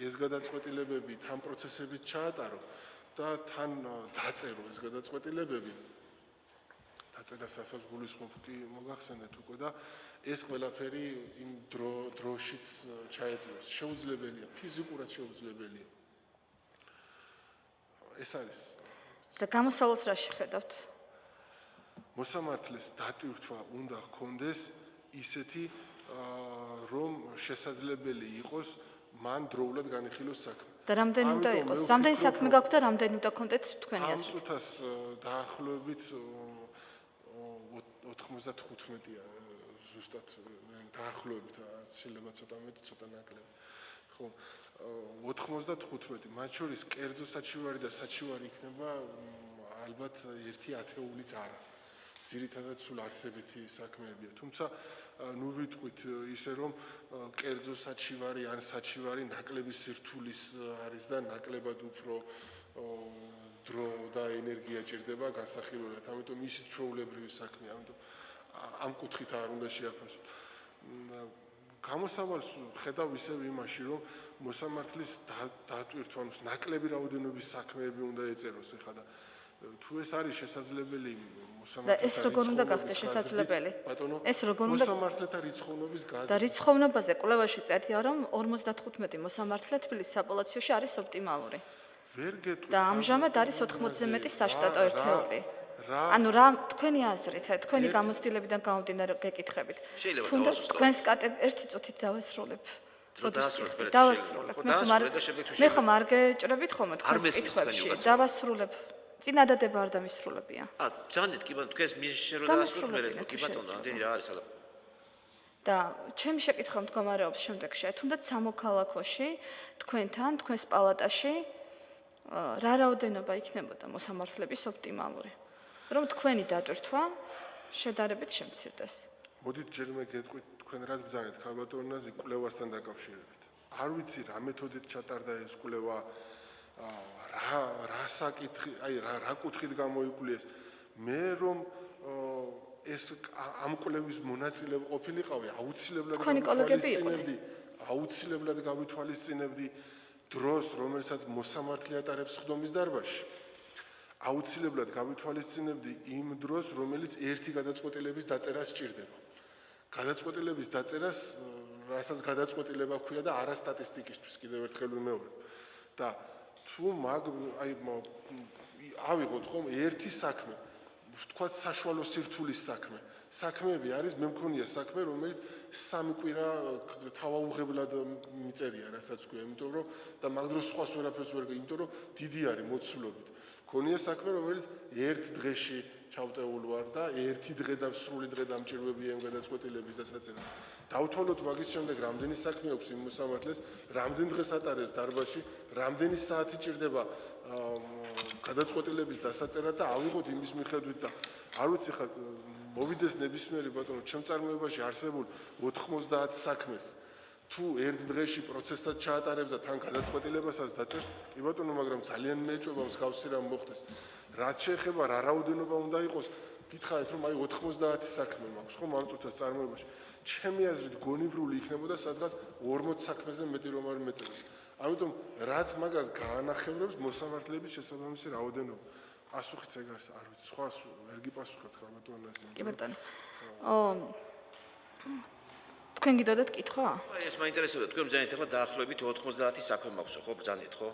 ეს გადაწყვეტილებები თან პროცესებით ჩაატარო და თან დაწერო ეს გადაწყვეტილებები. დაწერა სასაზღვრულისხმობ კი მოგახსენეთ უკვე და ეს ყველაფერი იმ დროშიც ჩაეტიოს. შეუძლებელია, ფიზიკურად შეუძლებელია. ეს არის და გამოსავალს რა შეხედავთ? მოსამართლეს დატვირთვა უნდა ჰქონდეს ისეთი რომ შესაძლებელი იყოს მან დროულად განიხილოს საქმე. და რამდენი უნდა იყოს? რამდენი საქმე გაქვთ და რამდენი უნდა გქონდეთ თქვენი ამ აზრით? წუთას დაახლოებით 95-ია ზუსტად დაახლოებით შეიძლება ცოტა მეტი ცოტა ნაკლები. ხო 95 მათ შორის კერძო საჩივარი და საჩივარი იქნება ალბათ ერთი ათეულიც არა. ძირითადად სულ არსებითი საქმეებია. თუმცა ნუ ვიტყვით ისე რომ კერძო საჩივარი ან საჩივარი ნაკლები სირთულის არის და ნაკლებად უფრო დრო და ენერგია ჭირდება განსახილველად. ამიტომ ისიც ჩვეულებრივი საქმეა. ამიტომ ამ კუთხით არ უნდა შეაფასოთ. გამოსავალს ხედავ ისევ იმაში, რომ მოსამართლის დატვირთვა, ნაკლები რაოდენობის საქმეები უნდა ეწეროს ეხლა და თუ ეს არის შესაძლებელი და ეს როგორ უნდა გახდეს შესაძლებელი? ეს როგორ უნდა მოსამართლეთა რიცხოვნობის გაზრდა და რიცხოვნობაზე კვლევაში წერია რომ 55 მოსამართლე თბილისის აპელაციოში არის ოპტიმალური. ვერ გეტყვით და ამჟამად არის 80-ზე მეტი საშტატო ერთეული. ანუ რა თქვენი აზრით, თქვენი გამოცდილებიდან გამომდინარე გეკითხებით. თუნდაც თქვენს ერთი წუთით დავასრულებ. დავასრულებ. მე ხომ არ გეჭრებით ხოლმე თქვენს კითხვებში. დავასრულებ. წინადადება არ დამისრულებია. ჯანდით კი ბატონო თქვენს მიშენ რომ დაასრულებ მე კი ბატონო ამდენი რა არის ალბათ. და ჩემი შეკითხვა მდგომარეობს შემდეგში, თუნდაც სამოქალაქოში თქვენთან, თქვენს პალატაში რა რაოდენობა იქნებოდა მოსამართლების ოპტიმალური? რომ თქვენი დატვირთვა შედარებით შემცირდეს. მოდით ჯერ მე გეტყვით თქვენ რაც ბრძანეთ ხალბატონაზე კვლევასთან დაკავშირებით. არ ვიცი რა მეთოდით ჩატარდა ეს კვლევა, რა საკითხი, რა კუთხით გამოიკვლიეს. მე რომ ეს ამ კვლევის მონაწილე ყოფილიყავი, აუცილებლად გავითვალისწინებდი დროს, რომელსაც მოსამართლე ატარებს სხდომის დარბაზში. აუცილებლად გავითვალისწინებდი იმ დროს, რომელიც ერთი გადაწყვეტილების დაწერას სჭირდება. გადაწყვეტილების დაწერას, რასაც გადაწყვეტილება ჰქვია და არა სტატისტიკისთვის, კიდევ ერთხელ ვიმეორებ. და თუ ავიღოთ ხომ ერთი საქმე, ვთქვათ საშუალო სირთულის საქმე. საქმეები არის, მე მქონია საქმე, რომელიც 3 კვირა თავაუღებლად მიწერია, რასაც ქვია, იმიტომ რომ და მაგ დროს სხვას ვერაფერს ვერ გე, იმიტომ რომ დიდი არის მოცულობით. მქონია საქმე, რომელიც ერთ დღეში ჩავტეულ ვარ და ერთი დღე და სრული დღე დამჭირვებია იმ გადაწყვეტილების დასაწერად. დავთვალოთ მაგის შემდეგ რამდენი საქმე აქვს იმ მოსამართლეს, რამდენ დღეს ატარებს დარბაზში, რამდენი საათი ჭირდება გადაწყვეტილების დასაწერად და ავიღოთ იმის მიხედვით და არ ვიცი ხა მოვიდეს ნებისმიერი ბატონო ჩემ წარმოებაში არსებულ 90 საქმეს თუ ერთ დღეში პროცესად ჩაატარებს და თან გადაწყვეტილებასაც დაწერს, კი ბატონო, მაგრამ ძალიან მეეჭვება მსგავსი რამ მოხდეს. რაც შეეხება რა რაოდენობა უნდა იყოს, გითხარით რომ 90 საქმე მაქვს ხომ ამ წუთას წარმოებაში. ჩემი აზრით გონივრული იქნებოდა სადღაც 40 საქმეზე მეტი რომ არ მეწეროს. ამიტომ რაც მაგას გაანახევრებს მოსამართლეების შესაბამისი რაოდენობა. პასუხიც ეგ არის, არ ვიცი, სხვას ვერ გიპასუხებთ ხა ბატონო. კი ბატონო. თქვენ გიდოდეთ კითხვა? ეს მაინტერესებდა, თქვენ ბრძანეთ ახლა დაახლოებით 90 საქმე მაქვს, ხო, ბრძანეთ, ხო?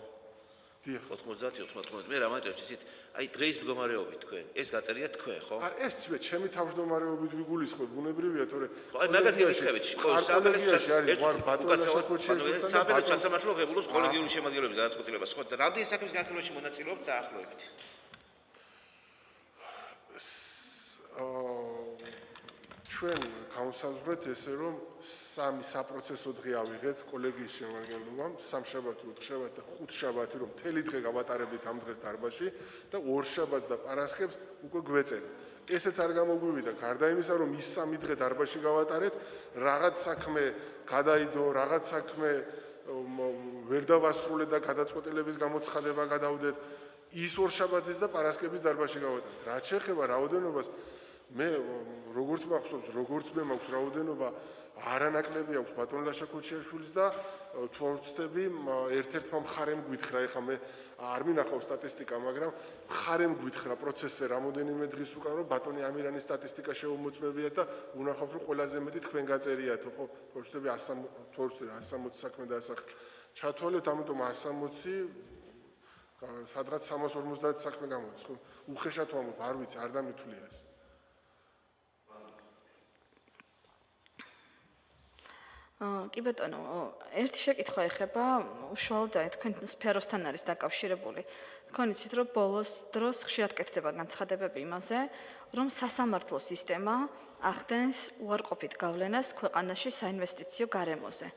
დიახ. 90. მე რა მაინტერესებს იცით? აი დღეის მდგომარეობით თქვენ, ეს გაწერია თქვენ, ხო? ეს ჩემი თავმჯდომარეობით ვიგულისხმებ, ბუნებრივია, თორე აი მაგას გეკითხებით, ხო, საბედო სასამართლო ღებულობს კოლეგიული შემადგენლობის გადაწყვეტილებას, ხო, და რამდენი საქმის განხილვაში მონაწილეობთ დაახლოებით? ჩვენ გავსაზღვრეთ ესე რომ 3 საპროცესო დღე ავიღეთ კოლეგიის შემადგენლობამ, სამშაბათი, ოთხშაბათი და ხუთშაბათი რომ მთელი დღე გავატარებდით ამ დღეს დარბაზში და ორშაბათს და პარასხებს უკვე გვეწერთ. ესეც არ გამოგვივიდა, გარდა იმისა რომ ის 3 დღე დარბაზში გავატარეთ, რაღაც საქმე გადაიდო, რაღაც საქმე ვერ დავასრულეთ და გადაწყვეტილების გამოცხადება გადავდეთ. ის ორშაბათის და პარასკევის დარბაზში გავატარეთ. რაც შეეხება რაოდენობას, მე როგორც მახსოვს, როგორც მე მაქვს რაოდენობა, არანაკლები აქვს ბატონ ლაშა ქოჩიაშვილის და თუ ვწდები ერთ-ერთმა მხარემ გვითხრა, ეხლა მე არ მინახავ სტატისტიკა, მაგრამ მხარემ გვითხრა პროცესზე რამოდენიმე დღის უკან, რომ ბატონი ამირანის სტატისტიკა შეუმოწმებიათ და უნახავთ, რომ ყველაზე მეტი თქვენ გაწერიათო, ხო? თუ ვწდები 160 საქმე და ასახ ჩათვალეთ, ამიტომ 160 სადღაც 350 საქმე გამოდის, ხო? უხეშად ვამბობ, არ ვიცი, არ დამითვლია ეს. კი ბატონო, ერთი შეკითხვა ეხება უშუალოდ თქვენ სფეროსთან არის დაკავშირებული. თქვენ იცით, რომ ბოლოს დროს ხშირად კეთდება განცხადებები იმაზე, რომ სასამართლო სისტემა ახდენს უარყოფით გავლენას ქვეყანაში საინვესტიციო გარემოზე.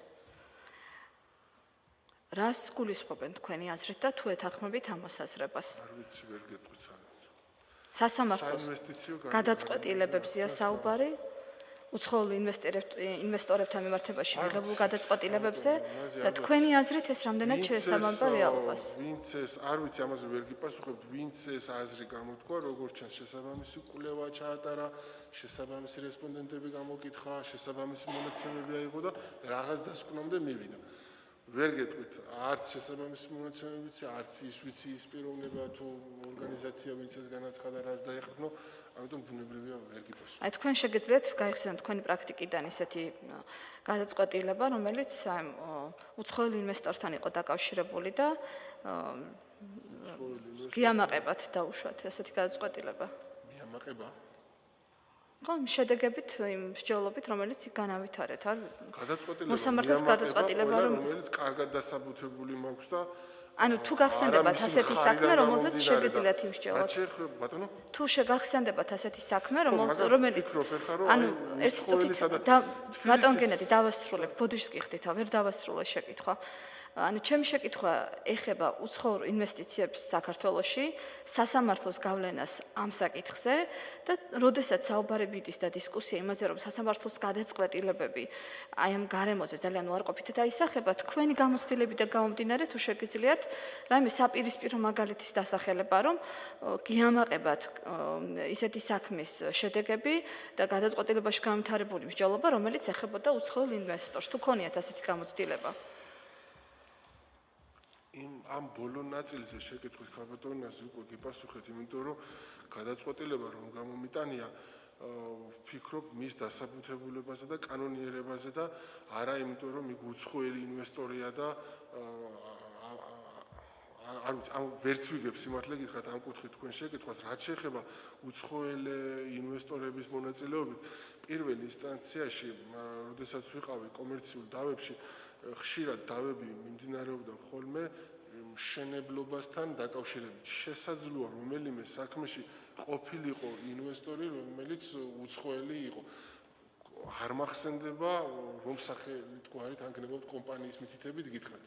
რას გულისხმობენ თქვენი აზრით და თუ ეთანხმებით ამ მოსაზრებას? არ ვიცი, ვერ გეტყვით რა. სასამართლოს საინვესტიციო გადაწყვეტილებებზია საუბარი? უცხოურ ინვესტორებთან მიმართებაში მიღებულ გადაწყვეტილებებზე და თქვენი აზრით ეს რამდენად შეესაბამება რეალობას? ვინც ეს, არ ვიცი, ამაზე ვერ გიპასუხებთ, ვინც ეს აზრი გამოთქვა, როგორც ჩანს შესაბამისი კვლევა ჩაატარა, შესაბამისი რესპონდენტები გამოკითხა, შესაბამისი მონაცემები აიღო და რაღაც დასკვნამდე მივიდა. ვერ გეტყვით, არც შესაბამისი მონაცემებიც, არც ის ვიცი ის პიროვნება თუ ორგანიზაცია, ვინც ეს განაცხადა, რას დაეხმო, ამიტომ ბუნებრივია ვერ გიპასუხო. აი თქვენ შეგიძლიათ გაიხსენოთ თქვენი პრაქტიკიდან ისეთი გადაწყვეტილება, რომელიც უცხოელ ინვესტორთან იყო დაკავშირებული და გიამაყებათ დაუშვათ ესეთი გადაწყვეტილება. მიამაყება? ხო, შედეგებით იმ მსჯელობით, რომელიც განავითარეთ, არ გადაწყვეტილება. მოსამართლეს გადაწყვეტილება, რომელიც კარგად დასაბუთებული მაქვს და ანუ თუ გახსენდებათ ასეთი საქმე, რომელზეც შეგიძლიათ იმსჯელოთ. ბატონო? თუ შეგახსენდებათ ასეთი საქმე, რომელიც ანუ ერთი წუთით ბატონ გენადი დავასრულებ, ბოდიშს გიხდით, ვერ დავასრულე შეკითხვა. ანუ ჩემი შეკითხვა ეხება უცხოურ ინვესტიციებს საქართველოში, სასამართლოს გავლენას ამ საკითხზე და როდესაც საუბარი მიდის და დისკუსია იმაზე, რომ სასამართლოს გადაწყვეტილებები აი ამ გარემოზე ძალიან უარყოფითად აისახება, თქვენი გამოცდილებით და გამომდინარე თუ შეგიძლიათ რაიმე საპირისპირო მაგალითის დასახელება, რომ გიამაყებათ ისეთი საქმის შედეგები და გადაწყვეტილებაში განვითარებული მსჯელობა, რომელიც ეხებოდა უცხოელ ინვესტორს. თუ ქონიათ ასეთი გამოცდილება? ამ ბოლო ნაწილზე შეკითხვის ქალბატონას უკვე გიპასუხეთ, იმიტომ რომ გადაწყვეტილება რომ გამომიტანია, ვფიქრობ მის დასაბუთებულებაზე და კანონიერებაზე და არა იმიტომ რომ იქ უცხოელი ინვესტორია და არ ვიცი, ამ ვერც ვიგებ სიმართლე გითხრათ ამ კუთხით თქვენ შეკითხვას, რაც შეეხება უცხოელი ინვესტორების მონაწილეობით, პირველ ინსტანციაში, როდესაც ვიყავი კომერციულ დავებში, ხშირად დავები მიმდინარეობდა ხოლმე მშენებლობასთან დაკავშირებით. შესაძლოა რომელიმე საქმეში ყოფილიყო ინვესტორი, რომელიც უცხოელი იყო. არ მახსენდება რომ სახელით გვარით ანგნებობთ კომპანიის მითითებით გითხრათ.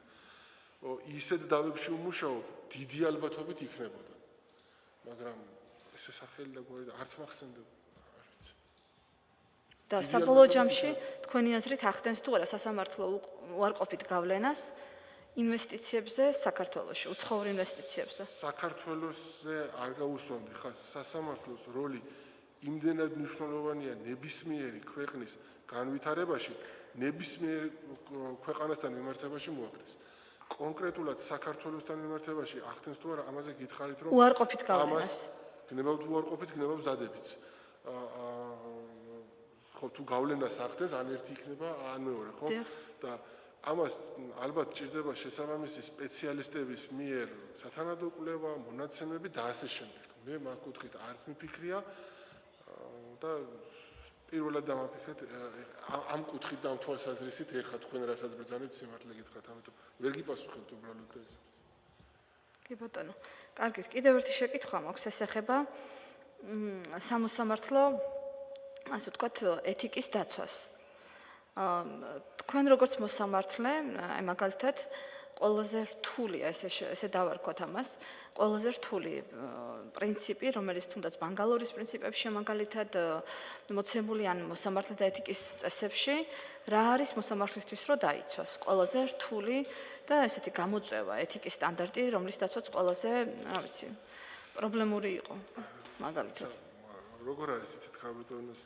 ისეთ დავებში უმუშაობ, დიდი ალბათობით იქნებოდა. მაგრამ ესე სახელი და გვარი არც მახსენდება. და საბოლოო ჯამში თქვენი აზრით ახდენს თუ არა სასამართლო უარყოფით გავლენას ინვესტიციებზე საქართველოში, უცხოურ ინვესტიციებზე? საქართველოსზე არ გაუსვამდი ხა სასამართლოს როლი იმდენად მნიშვნელოვანია ნებისმიერი ქვეყნის განვითარებაში, ნებისმიერ ქვეყანასთან მიმართებაში მოახდეს. კონკრეტულად საქართველოსთან მიმართებაში ახდენს თუ არა, ამაზე გითხარით რომ უარყოფით გავლენას. გნებავთ უარყოფით, გნებავთ დადებიც. ხო თუ გავლენას ახდენს, ან ერთი იქნება, ან მეორე, ხო? და ამას ალბათ ჭირდება შესაბამისი სპეციალისტების მიერ სათანადო კვლევა, მონაცემები და ასე შემდეგ. მე მაგ კუთხით არც მიფიქრია და პირველად დამაფიქრეთ ამ კუთხით და ამ თვალსაზრისით ეხლა თქვენ რასაც ბრძანებთ სიმართლე გითხრათ, ამიტომ ვერ გიპასუხებთ უბრალოდ და ეს. კი ბატონო. კარგით, კიდევ ერთი შეკითხვა მაქვს, ეს ეხება სამოსამართლო ასე ვთქვათ, ეთიკის დაცვას. თქვენ როგორც მოსამართლე, აი მაგალითად, ყველაზე რთულია ესე დავარქვათ ამას, ყველაზე რთული პრინციპი, რომელიც თუნდაც ბანგალორის პრინციპებში მაგალითად მოცემული ან მოსამართლეთა ეთიკის წესებში, რა არის მოსამართლისთვის რომ დაიცვას. ყველაზე რთული და ესეთი გამოწვევა ეთიკის სტანდარტი, რომლის დაცვაც ყველაზე, რა ვიცი, პრობლემური იყო მაგალითად. როგორ არის იცით ქალბატონოს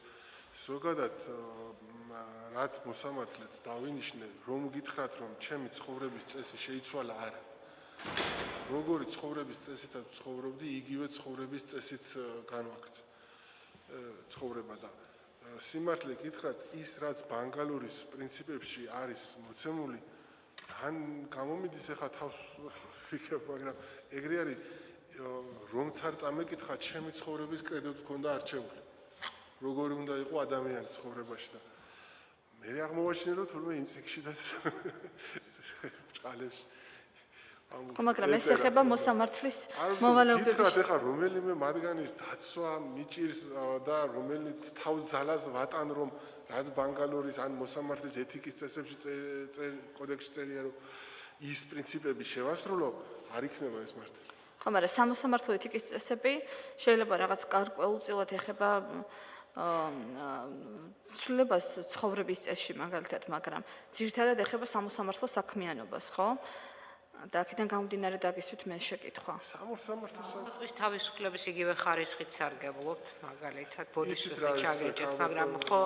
ზოგადად რაც მოსამართლედ დავინიშნე, რომ გითხრათ, რომ ჩემი ცხოვრების წესი შეიცვალა, არა. როგორი ცხოვრების წესითაც ცხოვრობდი, იგივე ცხოვრების წესით განვაქცე ცხოვრება და სიმართლე გითხრათ, ის რაც ბანგალურის პრინციპებში არის მოცემული, თან გამომიდის ახლა თავს ვიქებ, მაგრამ ეგრე არის, რომც არ წამეკითხა, ჩემი ცხოვრების კრედიტ გქონდა არჩეული. როგორი უნდა იყო ადამიანის ცხოვრებაში და მე აღმოვაჩინე, რომ თურმე იმ წიგნშიდაც ბჭყალებში მაგრამ ეს ეხება მოსამართლის მოვალეობების ეხლა რომელიმე მათგანის დაცვა მიჭირს და რომელიც თავს ძალას ვატან რომ რაც ბანგალურის ან მოსამართლის ეთიკის წესებში კოდექსში წერია რომ ის პრინციპები შევასრულო არ იქნება ეს მართალი. ხო, მაგრამ სამოსამართლო ეთიკის წესები შეიძლება რაღაც გარკვეულწილად ეხება ცვლილებას ცხოვრების წესში მაგალითად, მაგრამ ძირითადად ეხება სამოსამართლო საქმიანობას, ხო? და აქედან გამომდინარე დაგისვით მე შეკითხვა. სამოსამართლოს თავისუფლების იგივე ხარისხით სარგებლობთ, მაგალითად, ბოდიშუფლით ჩაგეჭეთ, მაგრამ ხო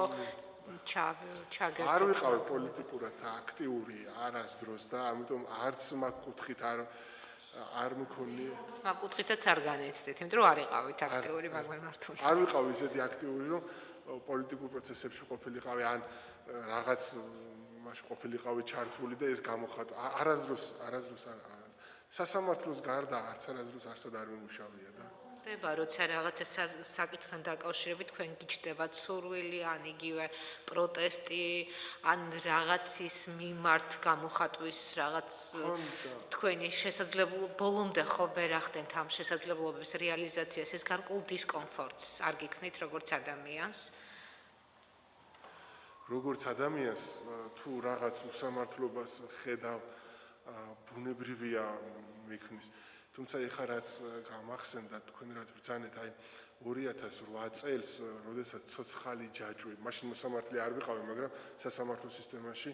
ჩაგერთ. არ ვიყავი პოლიტიკურად აქტიური არასდროს და ამიტომ არც მაგ კუთხით არ მქონია. მაგ კუთხითაც არ განეცდით, იმიტომ რომ არ იყავით აქტიური, მაგრამ მართული. არ ვიყავი ისეთი აქტიური, რომ პოლიტიკურ პროცესებში ყოფილიყავი ან რაღაც მაშ ყოფილიყავი ჩართული და ეს გამოხატვა. არასდროს სასამართლოს გარდა არც არასდროს არსად არ მიმუშავია და ხდება, როცა რაღაცა საკითხთან დაკავშირებით თქვენ გიჩნდებათ სურვილი, ან იგივე პროტესტი, ან რაღაცის მიმართ გამოხატვის რაღაც თქვენი შესაძლებლობა ბოლომდე ხო ვერ ახდენთ ამ შესაძლებლობების რეალიზაციას, ეს გარკვეულ დისკომფორტს არ გიქმნით როგორც ადამიანს? როგორც ადამიანს თუ რაღაც უსამართლობას ხედავ, ბუნებრივია მიქმნის. თუმცა ეხლა რაც გამახსენდა თქვენ რაც ბრძანეთ, აი 2008 წელს, როდესაც ცოცხალი ჯაჭვი, მაშინ მოსამართლე არ ვიყავი, მაგრამ სასამართლო სისტემაში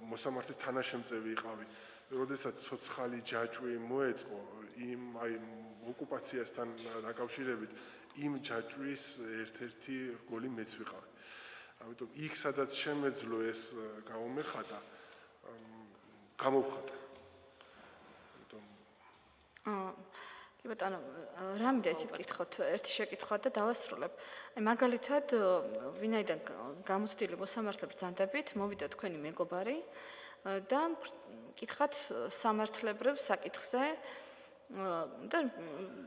მოსამართლის თანაშემწევი იყავი. როდესაც ცოცხალი ჯაჭვი მოეწყო იმ აი ოკუპაციასთან დაკავშირებით, იმ ჯაჭვის ერთ-ერთი რგოლი მეც ვიყავი. ამიტომ იქ სადაც შემეძლო ეს გამომეხატა, გამოვხატა. კი ბატონო, რამე ისეთ კითხოთ, ერთი შეკითხვა და დავასრულებ. აი მაგალითად, ვინაიდან გამოცდილი მოსამართლე ბრძანდებით, მოვიდა თქვენი მეგობარი და კითხათ სამართლებრივ საკითხზე და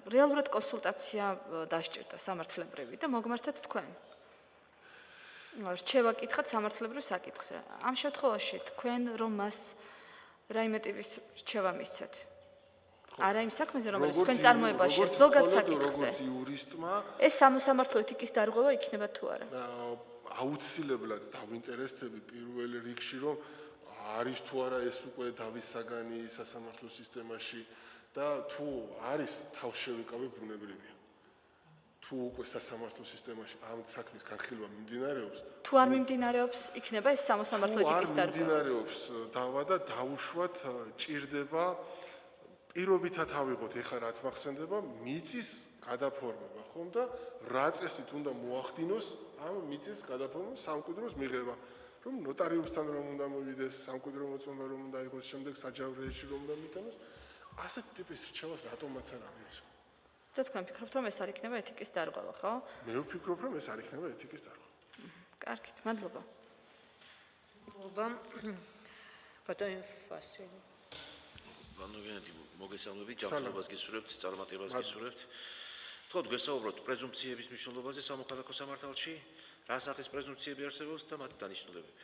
რეალურად კონსულტაცია დასჭირდა სამართლებრივი და მოგმართეთ თქვენ. რჩევა კითხათ სამართლებრივ საკითხზე. ამ შემთხვევაში თქვენ რომ მას რაიმე ტიპის რჩევა მისცეთ? არა იმ საქმეზე, რომელიც თქვენ წარმოებაში ზოგად საკითხზე. როგორც იურისტმა, ეს სამოსამართლო ეთიკის დარღვევა იქნება თუ არა? აუცილებლად დავინტერესდები პირველ რიგში, რომ არის თუ არა ეს უკვე დავის საგანი სასამართლო სისტემაში და თუ არის თავშევიკავი ბუნებრივია. თუ უკვე სასამართლო სისტემაში ამ საქმის განხილვა მიმდინარეობს, თუ არ მიმდინარეობს, იქნება ეს სამოსამართლო ეთიკის თუ არ დარღვევა. მიმდინარეობს დავა და დაუშვათ ჭირდება პირობითად ავიღოთ ეხლა რაც მახსენდება მიწის გადაფორმება ხომ და რა წესით უნდა მოახდინოს ამ მიწის გადაფორმა სამკვიდროს მიღება რომ ნოტარიუსთან რომ უნდა მოვიდეს სამკვიდრო მოწმობა რომ უნდა იყოს შემდეგ საჯავრეში რომ უნდა მიტანოს ასეთ ტიპის რჩევას რატომაც არ აღიარებს და თქვენ ფიქრობთ რომ ეს არ იქნება ეთიკის დარღვევა, ხო? მე ვფიქრობ რომ ეს არ იქნება ეთიკის დარღვევა. კარგით, მადლობა. ბატონო ვასილი ვანოგენეთი მოგესალმებით, ჯანმრთელობას გისურვებთ, წარმატებას გისურვებთ. თქო, გვესაუბროთ პრეზუმპციების მნიშვნელობაზე სამოქალაქო სამართალში, რა სახის პრეზუმპციები არსებობს და მათი დანიშნულებები.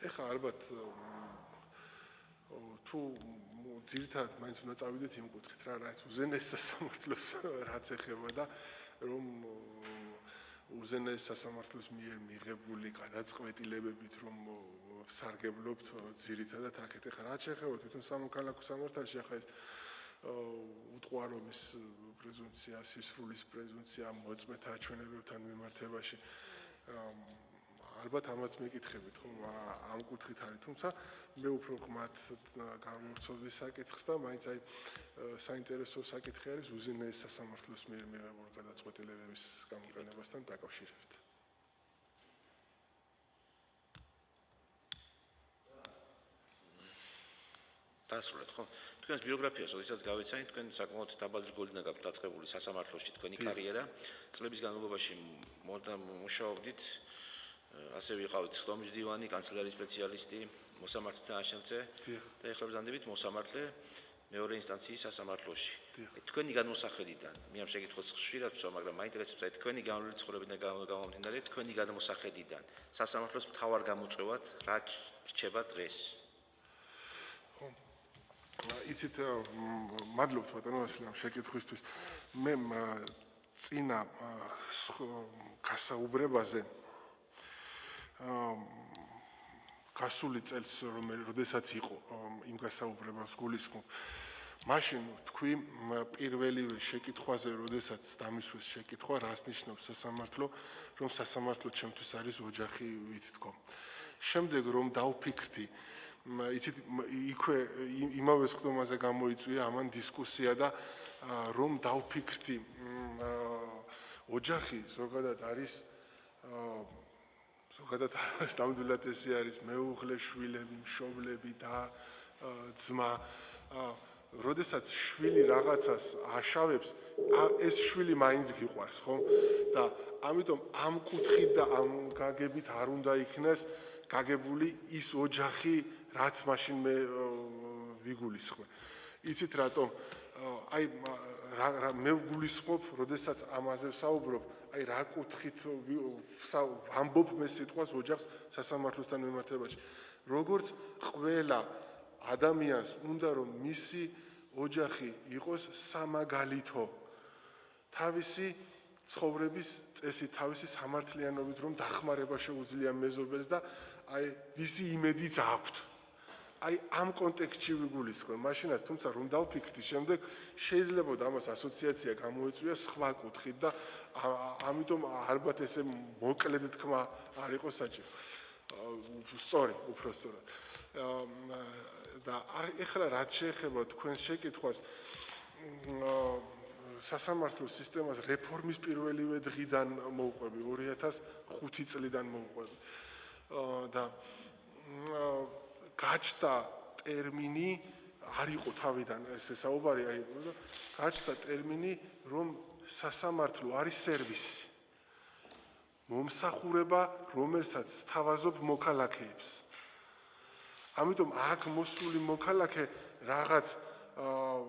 ეხლა ალბათ თუ ძირითადად მაინც უნდა წავიდეთ იმ კუთხით რა, რაც უზენაეს სასამართლოს რაც ეხება და რომ უზენაეს სასამართლოს მიერ მიღებული გადაწყვეტილებებით რომ სარგებლობთ ძირითადად აქეთ ეხლა რაც ეხება თვითონ სამოქალაქო სამართალში ახლა ეს უტყუარობის პრეზუმპცია, სისრულის პრეზუმპცია მოწმეთა აჩვენებებთან მიმართებაში ალბათ ამაც მეკითხებით, ხომ, ამ კუთხით არის, თუმცა მე უფრო ღმათ გამორჩეული საკითხს და მაინც აი საინტერესო საკითხი არის უზენაეს სასამართლოს მიერ მიღებული გადაწყვეტილებების გამოყენებასთან დაკავშირებით. დასრულეთ, ხო? თქვენს ბიოგრაფიას, როდესაც გავეცანით, თქვენ საკმაოდ დაბალი რგოლიდან გაქვთ დაწყებული სასამართლოში თქვენი კარიერა. წლების განმავლობაში მუშაობდით, ასე ვიყავით სხდომის დივანი, კანცელარიის სპეციალისტი, მოსამართლის თანაშემწე და ეხლა ბრძანდებით მოსამართლე მეორე ინსტანციის სასამართლოში. თქვენი გადმოსახედიდან, მე ამ შეკითხვას ხშირად ვსვამ, მაგრამ მაინტერესებს აი თქვენი განვლილი ცხოვრებიდან გამომდინარე, თქვენი გადმოსახედიდან სასამართლოს მთავარ გამოწვევად რა რჩება დღეს? იცით, მადლობთ ბატონო ვასილე ამ შეკითხვისთვის. მე წინა გასაუბრებაზე გასული წელს როდესაც იყო იმ გასაუბრებას გულისხმობ, მაშინ თქვი პირველივე შეკითხვაზე, როდესაც დამისვეს შეკითხვა, რას ნიშნავს სასამართლო, რომ სასამართლო ჩემთვის არის ოჯახი ვითქო. შემდეგ რომ დავფიქრდი, იცით, იქვე იმავე სხდომაზე გამოიწვია ამან დისკუსია და რომ დავფიქრდი, ოჯახი ზოგადად არის ზოგადად ნამდვილად ესე არის მეუღლე, შვილები, მშობლები და ძმა. როდესაც შვილი რაღაცას აშავებს, ეს შვილი მაინც გიყვარს, ხო? და ამიტომ ამ კუთხით და ამ გაგებით არ უნდა იქნას გაგებული ის ოჯახი, რაც მაშინ მე ვიგულისხმე. იცით რატომ? აი მე ვგულისხმობ, როდესაც ამაზე ვსაუბრობ, აი რა კუთხით ვამბობ მე სიტყვას ოჯახს სასამართლოსთან მიმართებაში. როგორც ყველა ადამიანს უნდა რომ მისი ოჯახი იყოს სამაგალითო. თავისი ცხოვრების წესით, თავისი სამართლიანობით რომ დახმარება შეუძლია მეზობელს და აი ვისი იმედიც აქვთ. აი ამ კონტექსტში ვიგულისხმე მაშინაც, თუმცა რომ დავფიქრდი შემდეგ, შეიძლება ამას ასოციაცია გამოეწვია სხვა კუთხით და ამიტომ ალბათ ესე მოკლედ თქმა არ იყო საჭირო. სწორი, უფრო სწორად. და ეხლა რაც შეეხება თქვენს შეკითხვას, სასამართლო სისტემას რეფორმის პირველივე დღიდან მოვყვები, 2005 წლიდან მოვყვები. და გაჩნდა ტერმინი, არ იყო თავიდან ესე საუბარი, აი გაჩნდა ტერმინი, რომ სასამართლო არის სერვისი. მომსახურება, რომელსაც სთავაზობ მოქალაქეებს. ამიტომ აქ მოსული მოქალაქე რაღაც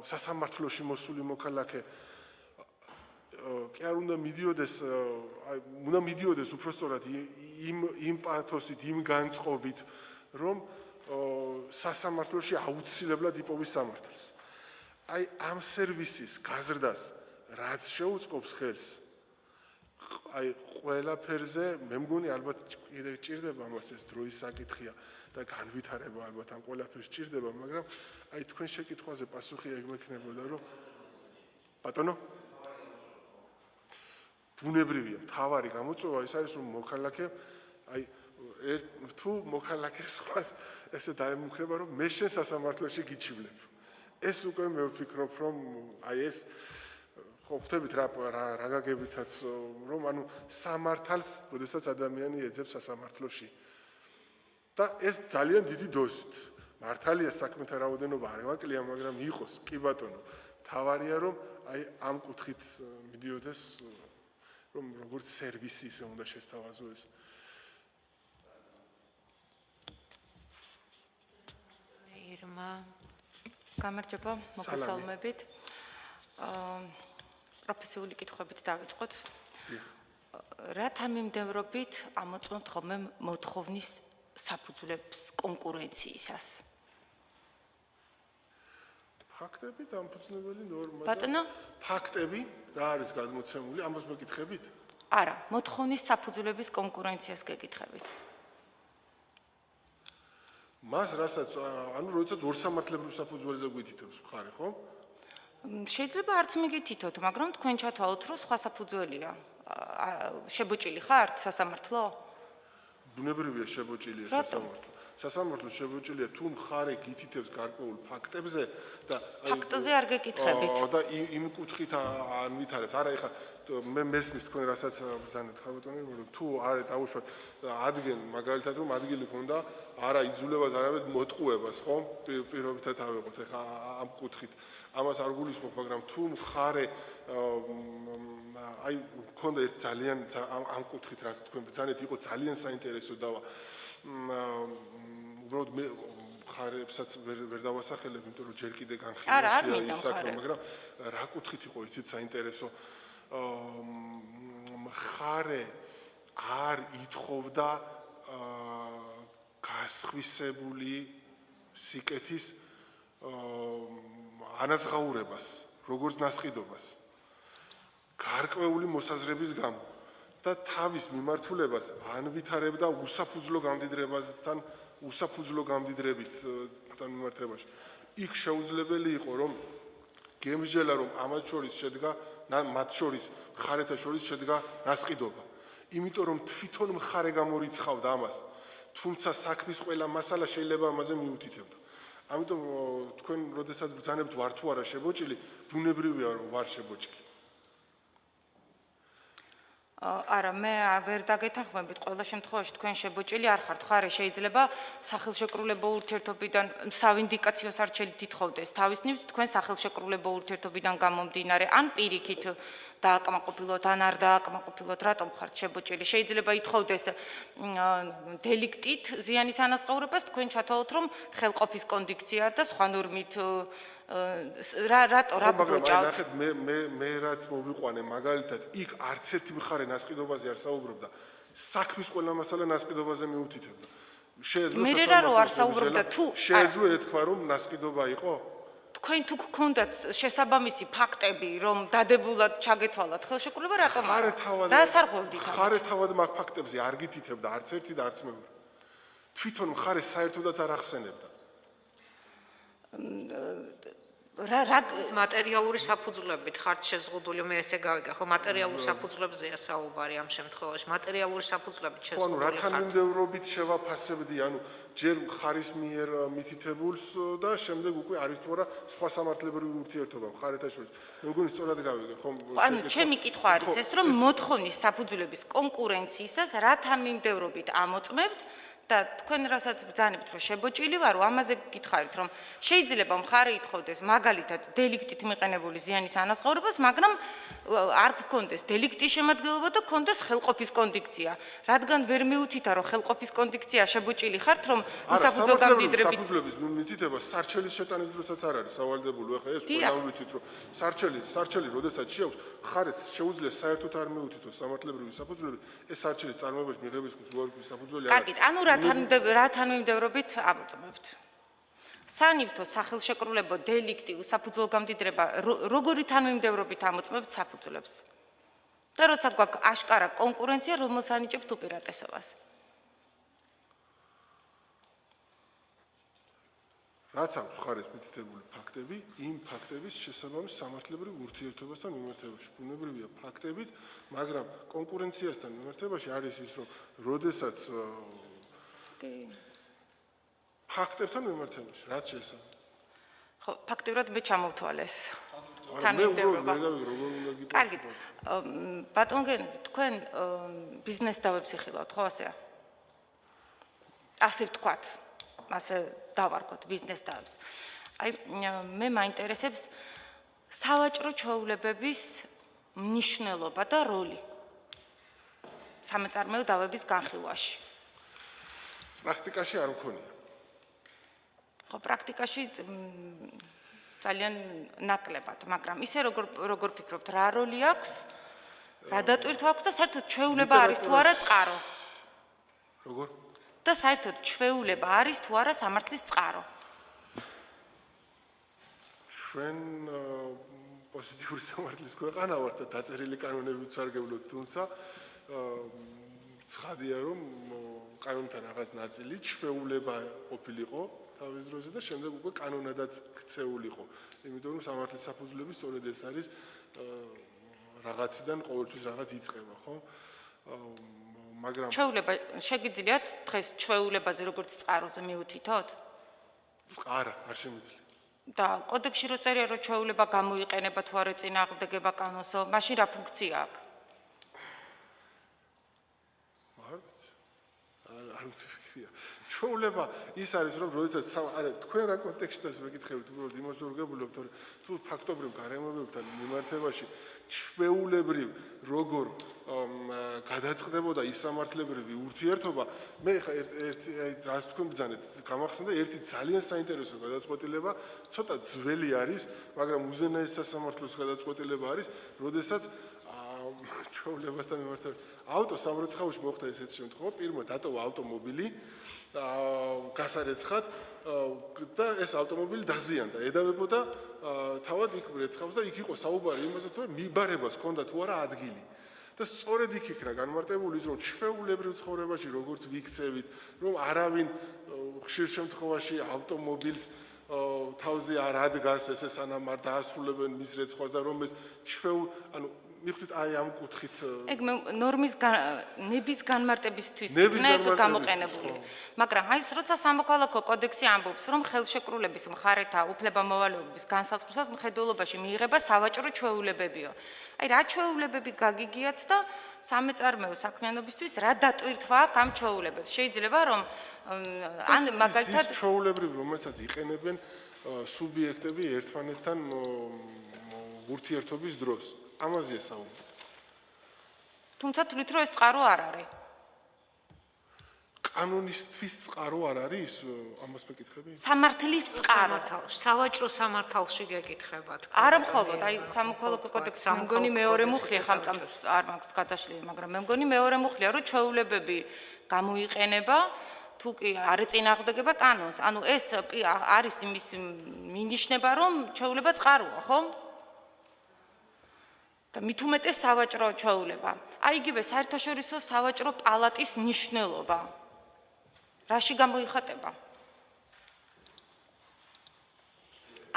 სასამართლოში მოსული მოქალაქე კი არ უნდა მიდიოდეს, უნდა მიდიოდეს უпростоრად იმ პათოსით, იმ განწყობით, რომ სასამართლოში აუცილებლად იპოვის სამართალს. აი ამ სერვისის გაზრდას რაც შეუწყობს ხელს, აი ყველაფერზე მე მგონი ალბათ კიდე ჭირდება ამას, ეს დროის საკითხია და განვითარება ალბათ ამ ყველაფერს ჭირდება, მაგრამ აი თქვენ შეკითხვაზე პასუხი ეგ მექნებოდა, რომ ბატონო ბუნებრივია, მთავარი გამოწვევა ის არის, რომ მოქალაქე აი თუ მოქალაქე სხვას ესე დაემუქრება, რომ მე შენ სასამართლოში გიჩივლებ. ეს უკვე მე ვფიქრობ, რომ აი ეს ხო ხვდებით რა გაგებითაც, რომ ანუ სამართალს, როდესაც ადამიანი ეძებს სასამართლოში. და ეს ძალიან დიდი დოზით. მართალია საქმეთა რაოდენობა არ ევაკლია, მაგრამ იყოს, კი ბატონო, თავარია რომ აი ამ კუთხით მიდიოდეს, რომ როგორც სერვისი ისე უნდა შესთავაზო ეს. ირმა, გამარჯობა, მოგესალმებით. პროფესიული კითხვებით დავიწყოთ. რათა მიმდევრობით ამოწმებთ ხოლმე მოთხოვნის საფუძვლებს კონკურენციისას? ფაქტები, დამფუძნებელი ნორმა. ბატონო? ფაქტები, რა არის გადმოცემული, ამას მეკითხებით? არა, მოთხოვნის საფუძვლების კონკურენციას გეკითხებით. მას რასაც, ანუ როდესაც ორსამართლებრივ საფუძველზე გვითითებს მხარი, ხო? შეიძლება არც მიგითითოთ, მაგრამ თქვენ ჩათვალოთ, რომ სხვა საფუძველია. შებოჭილი ხართ სასამართლო? ბუნებრივია შებოჭილია სასამართლო. სასამართლო შებოჭილია თუ მხარე გითითებს გარკვეულ ფაქტებზე და ფაქტზე არ გეკითხებით. და იმ კუთხით არ ვითარებთ. არა, ეხლა მე მესმის თქვენ რასაც ბრძანეთ ხალხატონი, რომ თუ არ დაუშვათ ადგენ მაგალითად რომ ადგილი ქონდა არა იძულებას არამედ მოტყუებას, ხო? პირობითად ავიღოთ ეხლა ამ კუთხით. ამას არ გულისხმობ, მაგრამ თუ მხარე აი ქონდა ერთ ძალიან ამ კუთხით რაც თქვენ ბრძანეთ იყო ძალიან საინტერესო დავა. უბრალოდ მე მხარეებსაც ვერ დავასახელებ, იმიტომ რომ ჯერ კიდე განხილვაშია ის საქმე, მაგრამ რა კუთხით იყო იცით საინტერესო მხარე არ ითხოვდა გასხვისებული სიკეთის ანაზღაურებას, როგორც ნასყიდობას. გარკვეული მოსაზრების გამო და თავის მიმართულებას ანვითარებდა უსაფუძვლო გამდიდრებასთან, უსაფუძვლო გამდიდრებითთან მიმართებაში. იქ შეუძლებელი იყო, რომ გემსჯელა, რომ ამათ შორის შედგა, მათ შორის მხარეთა შორის შედგა ნასყიდობა. იმიტომ რომ თვითონ მხარე გამორიცხავდა ამას, თუმცა საქმის ყველა მასალა შეიძლება ამაზე მიუთითებდა. ამიტომ თქვენ როდესაც ბრძანებთ ვარ თუ არა შებოჭილი, ბუნებრივია რომ ვარ შებოჭილი. არა, მე ვერ დაგეთანხმებით ყველა შემთხვევაში თქვენ შებოჭილი არ ხართ. ხარე შეიძლება სახელშეკრულებო ურთიერთობიდან სავინდიკაციო სარჩელით ითხოვდეს თავის ნივთს თქვენ სახელშეკრულებო ურთიერთობიდან გამომდინარე ან პირიქით დააკმაყოფილოთ ან არ დააკმაყოფილოთ, რატომ ხართ შებოჭილი? შეიძლება ითხოვდეს დელიქტით ზიანის ანაზღაურებას, თქვენ ჩათვალოთ რომ ხელყოფის კონდიქცია და სხვა ნორმით რა ბროჭავთ? ნახეთ, მე რაც მოვიყვანე მაგალითად, იქ არც ერთი მხარე ნასყიდობაზე არ საუბრობდა. საქმის ყველა მასალა ნასყიდობაზე მიუთითებდა. შეეძლო ეთქვა რომ ნასყიდობა იყო? თქვენ თუ გქონდათ შესაბამისი ფაქტები, რომ დადებულად ჩაგეთვალათ ხელშეკრულება, რატომ არა? რას არ ღვევდით? მხარე თავად მაგ ფაქტებზე არ გითითებდა არც ერთი და არც მეორე. თვითონ მხარე საერთოდაც არ ახსენებდა. მატერიალური საფუძვლებით ხართ შეზღუდული, მე ესე გავიგე, ხო მატერიალურ საფუძვლებზეა საუბარი ამ შემთხვევაში. მატერიალური საფუძვლებით შეზღუდული ხართ. რათან მიმდევრობით შევაფასებდი, ანუ ჯერ მხარის მიერ მითითებულს და შემდეგ უკვე არის თუ არა სხვა სამართლებრივი ურთიერთობა მხარეთა შორის. მე მგონი სწორად გავიგე, ხო? ანუ ჩემი კითხვა არის ეს, რომ მოთხოვნის საფუძვლების კონკურენციისას რათან მიმდევრობით ამოწმებთ და თქვენ რასაც ბრძანებთ რომ შებოჭილი ვარო, ამაზე გითხარით რომ შეიძლება მხარე ითხოვდეს მაგალითად დელიქტით მიყენებული ზიანის ანაზღაურებას, მაგრამ არ გქონდეს დელიქტის შემადგენლობა და გქონდეს ხელყოფის კონდიქცია. რადგან ვერ მიუთითა რომ ხელყოფის კონდიქცია შებოჭილი ხართ, რომ უსაფუძვლო გამდიდრებით საფუძვლების მითითება სარჩელის შეტანის დროსაც არ არის სავალდებულო. ახლა ეს ყველა ვიცით რომ სარჩელი როდესაც შეაქვს, მხარეს შეუძლია საერთოდ არ მიუთითოს სამართლებრივი საფუძვლები, ეს სარჩელის წარმოებაში მიღების უარყოფის საფუძველი არ არის. კარგით, ანუ რათან მიმდევრობით ამოწმებთ. სანივთო სახელშეკრულებო დელიქტი უსაფუძვლო გამდიდრება როგორი თანმიმდევრობით ამოწმებთ საფუძვლებს? და როცა გვაქვს აშკარა კონკურენცია, რომელს ანიჭებთ უპირატესობას? რაც აქვს მხარეს მითითებული ფაქტები, იმ ფაქტების შესაბამის სამართლებრივ ურთიერთობასთან მიმართებაში. ბუნებრივია ფაქტებით, მაგრამ კონკურენციასთან მიმართებაში არის ის, რომ როდესაც ფაქტებთან მიმართებაში, რაც შესაბამის. ხო, ფაქტიურად მე ჩამოვთვალეს. თანმიმდევრობა. კარგით. ბატონ გენადი, თქვენ ბიზნეს დავებს იხილავთ, ხო ასეა? ასე ვთქვათ. ასე დავარქოთ ბიზნეს დავებს. აი მე მაინტერესებს სავაჭრო ჩვეულებების მნიშვნელობა და როლი სამეწარმეო დავების განხილვაში. პრაქტიკაში არ მქონია. ხო, პრაქტიკაში ძალიან ნაკლებად, მაგრამ ისე როგორ ფიქრობთ, რა როლი აქვს? რა დატვირთვა აქვს და საერთოდ ჩვეულება არის თუ არა წყარო? როგორ? და საერთოდ ჩვეულება არის თუ არა სამართლის წყარო? ჩვენ პოზიტიური სამართლის ქვეყანა ვართ და დაწერილი კანონებით ვსარგებლობთ, თუმცა ცხადია რომ კანონთან რაღაც ნაწილი ჩვეულება ყოფილიყო თავის დროზე და შემდეგ უკვე კანონადაც ქცეულიყო. იმიტომ რომ სამართლის საფუძვლები სწორედ ეს არის რაღაციდან ყოველთვის რაღაც იწყება, ხო? მაგრამ ჩვეულება შეგიძლიათ დღეს ჩვეულებაზე როგორც წყაროზე მიუთითოთ? წყარა არ შემიძლია. და კოდექსში რო წერია რომ ჩვეულება გამოიყენება თუ არა წინააღმდეგება კანონსო, მაშინ რა ფუნქცია აქვს? არ მიფიქრია. ჩვეულება ის არის რომ როდესაც არა თქვენ რა კონტექსტშიც მეკითხებით უბრალოდ იმას ვერგებულობთ რომ თუ ფაქტობრივ გარემოებებთან მიმართებაში ჩვეულებრივ როგორ გადაწყდებოდა ის სამართლებრივი ურთიერთობა მე ხა ერთი რას თქვენ ბრძანეთ გამახსენდა ერთი ძალიან საინტერესო გადაწყვეტილება ცოტა ძველი არის მაგრამ უზენაეს სასამართლოს გადაწყვეტილება არის როდესაც ჩვეულებასთან მიმართებით ავტოსამროცხავში მოხდა ესეთი შემთხვევა პირველად დატოვა ავტომობილი გასარეცხად და ეს ავტომობილი დაზიანდა ედავებოდა თავად იქ რეცხავს და იქ იყო საუბარი იმაზე თუ მიბარებას ჰქონდა თუ არა ადგილი და სწორედ იქ იქნა განმარტებული ის რომ ჩვეულებრივ ცხოვრებაში როგორც ვიქცევით რომ არავინ ხშირ შემთხვევაში ავტომობილს თავზე არ ადგას ესე სანამ არ დაასრულებენ მის რეცხვას და რომ ეს ანუ მიხდით აი ამ კუთხით ეგ ნორმის ნების განმარტებისთვის იქნა გამოყენებული მაგრამ აი ეს როცა სამოქალაქო კოდექსი ამბობს რომ ხელშეკრულების მხარეთა უფლებამოვალეობის განსაზღვრისას მხედველობაში მიიღება სავაჭრო ჩვეულებებიო აი რა ჩვეულებები გაგიგიათ და სამეწარმეო საქმიანობისთვის რა დატვირთვა აქვს ამ ჩვეულებებს შეიძლება რომ ან მაგალითად ჩვეულებრივ რომელსაც იყენებენ სუბიექტები ერთმანეთთან ურთიერთობის დროს ამაზეა საუბარი. თუმცა თვლით რომ ეს წყარო არ არის. კანონისტვის წყარო არ არის ამას მეკითხები? სამართლის წყარო. სავაჭრო სამართალში გეკითხებათ. არა მხოლოდ, აი სამოქალაქო კოდექსი მე მგონი მეორე მუხლია ხამ წამს არ მაქვს გადაშლილი, მაგრამ მე მგონი მეორე მუხლია რომ ჩვეულებები გამოიყენება თუ კი არ ეწინააღმდეგება კანონს. ანუ ეს არის იმის მინიშნება რომ ჩვეულება წყაროა, ხო? და მით უმეტეს სავაჭრო ჩვეულება. აი იგივე საერთაშორისო სავაჭრო პალატის მნიშვნელობა. რაში გამოიხატება?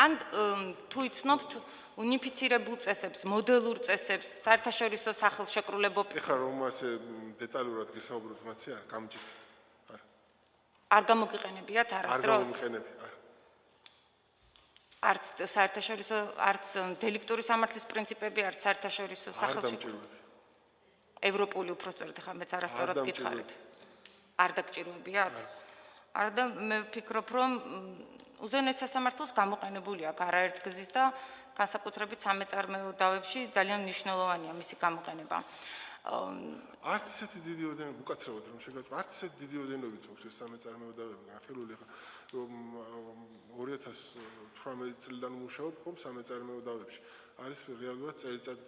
ან თუ იცნობთ უნიფიცირებულ წესებს, მოდელურ წესებს, საერთაშორისო სახელშეკრულებო ეხლა რომ ასე დეტალურად გესაუბროთ მათზე არ გამჭირ. არ გამოგიყენებიათ არასდროს? არ გამოგიყენები, არა. არც საერთაშორისო არც დელიქტური სამართლის პრინციპები არც საერთაშორისო სახელმწიფო ევროპული უпростоრად ხა მეც არასწორად გითხარით არ დაგჭიროებიათ არა და მე ვფიქრობ რომ უზენაეს სასამართლოს გამოყენებული აქვს არაერთგზის და განსაკუთრებით სამეწარმეო დავებში ძალიან მნიშვნელოვანია მისი გამოყენება არც ესეთი დიდი ოდენობით უკაცრავად რომ შეგაწყვეტ არც ესეთი დიდი ოდენობით აქვს ეს სამეწარმეო დავები განხილული ხა რომ 2018 წლიდან მუშაობ ხომ სამეწარმეო დავებში არის რეალურად წელიწად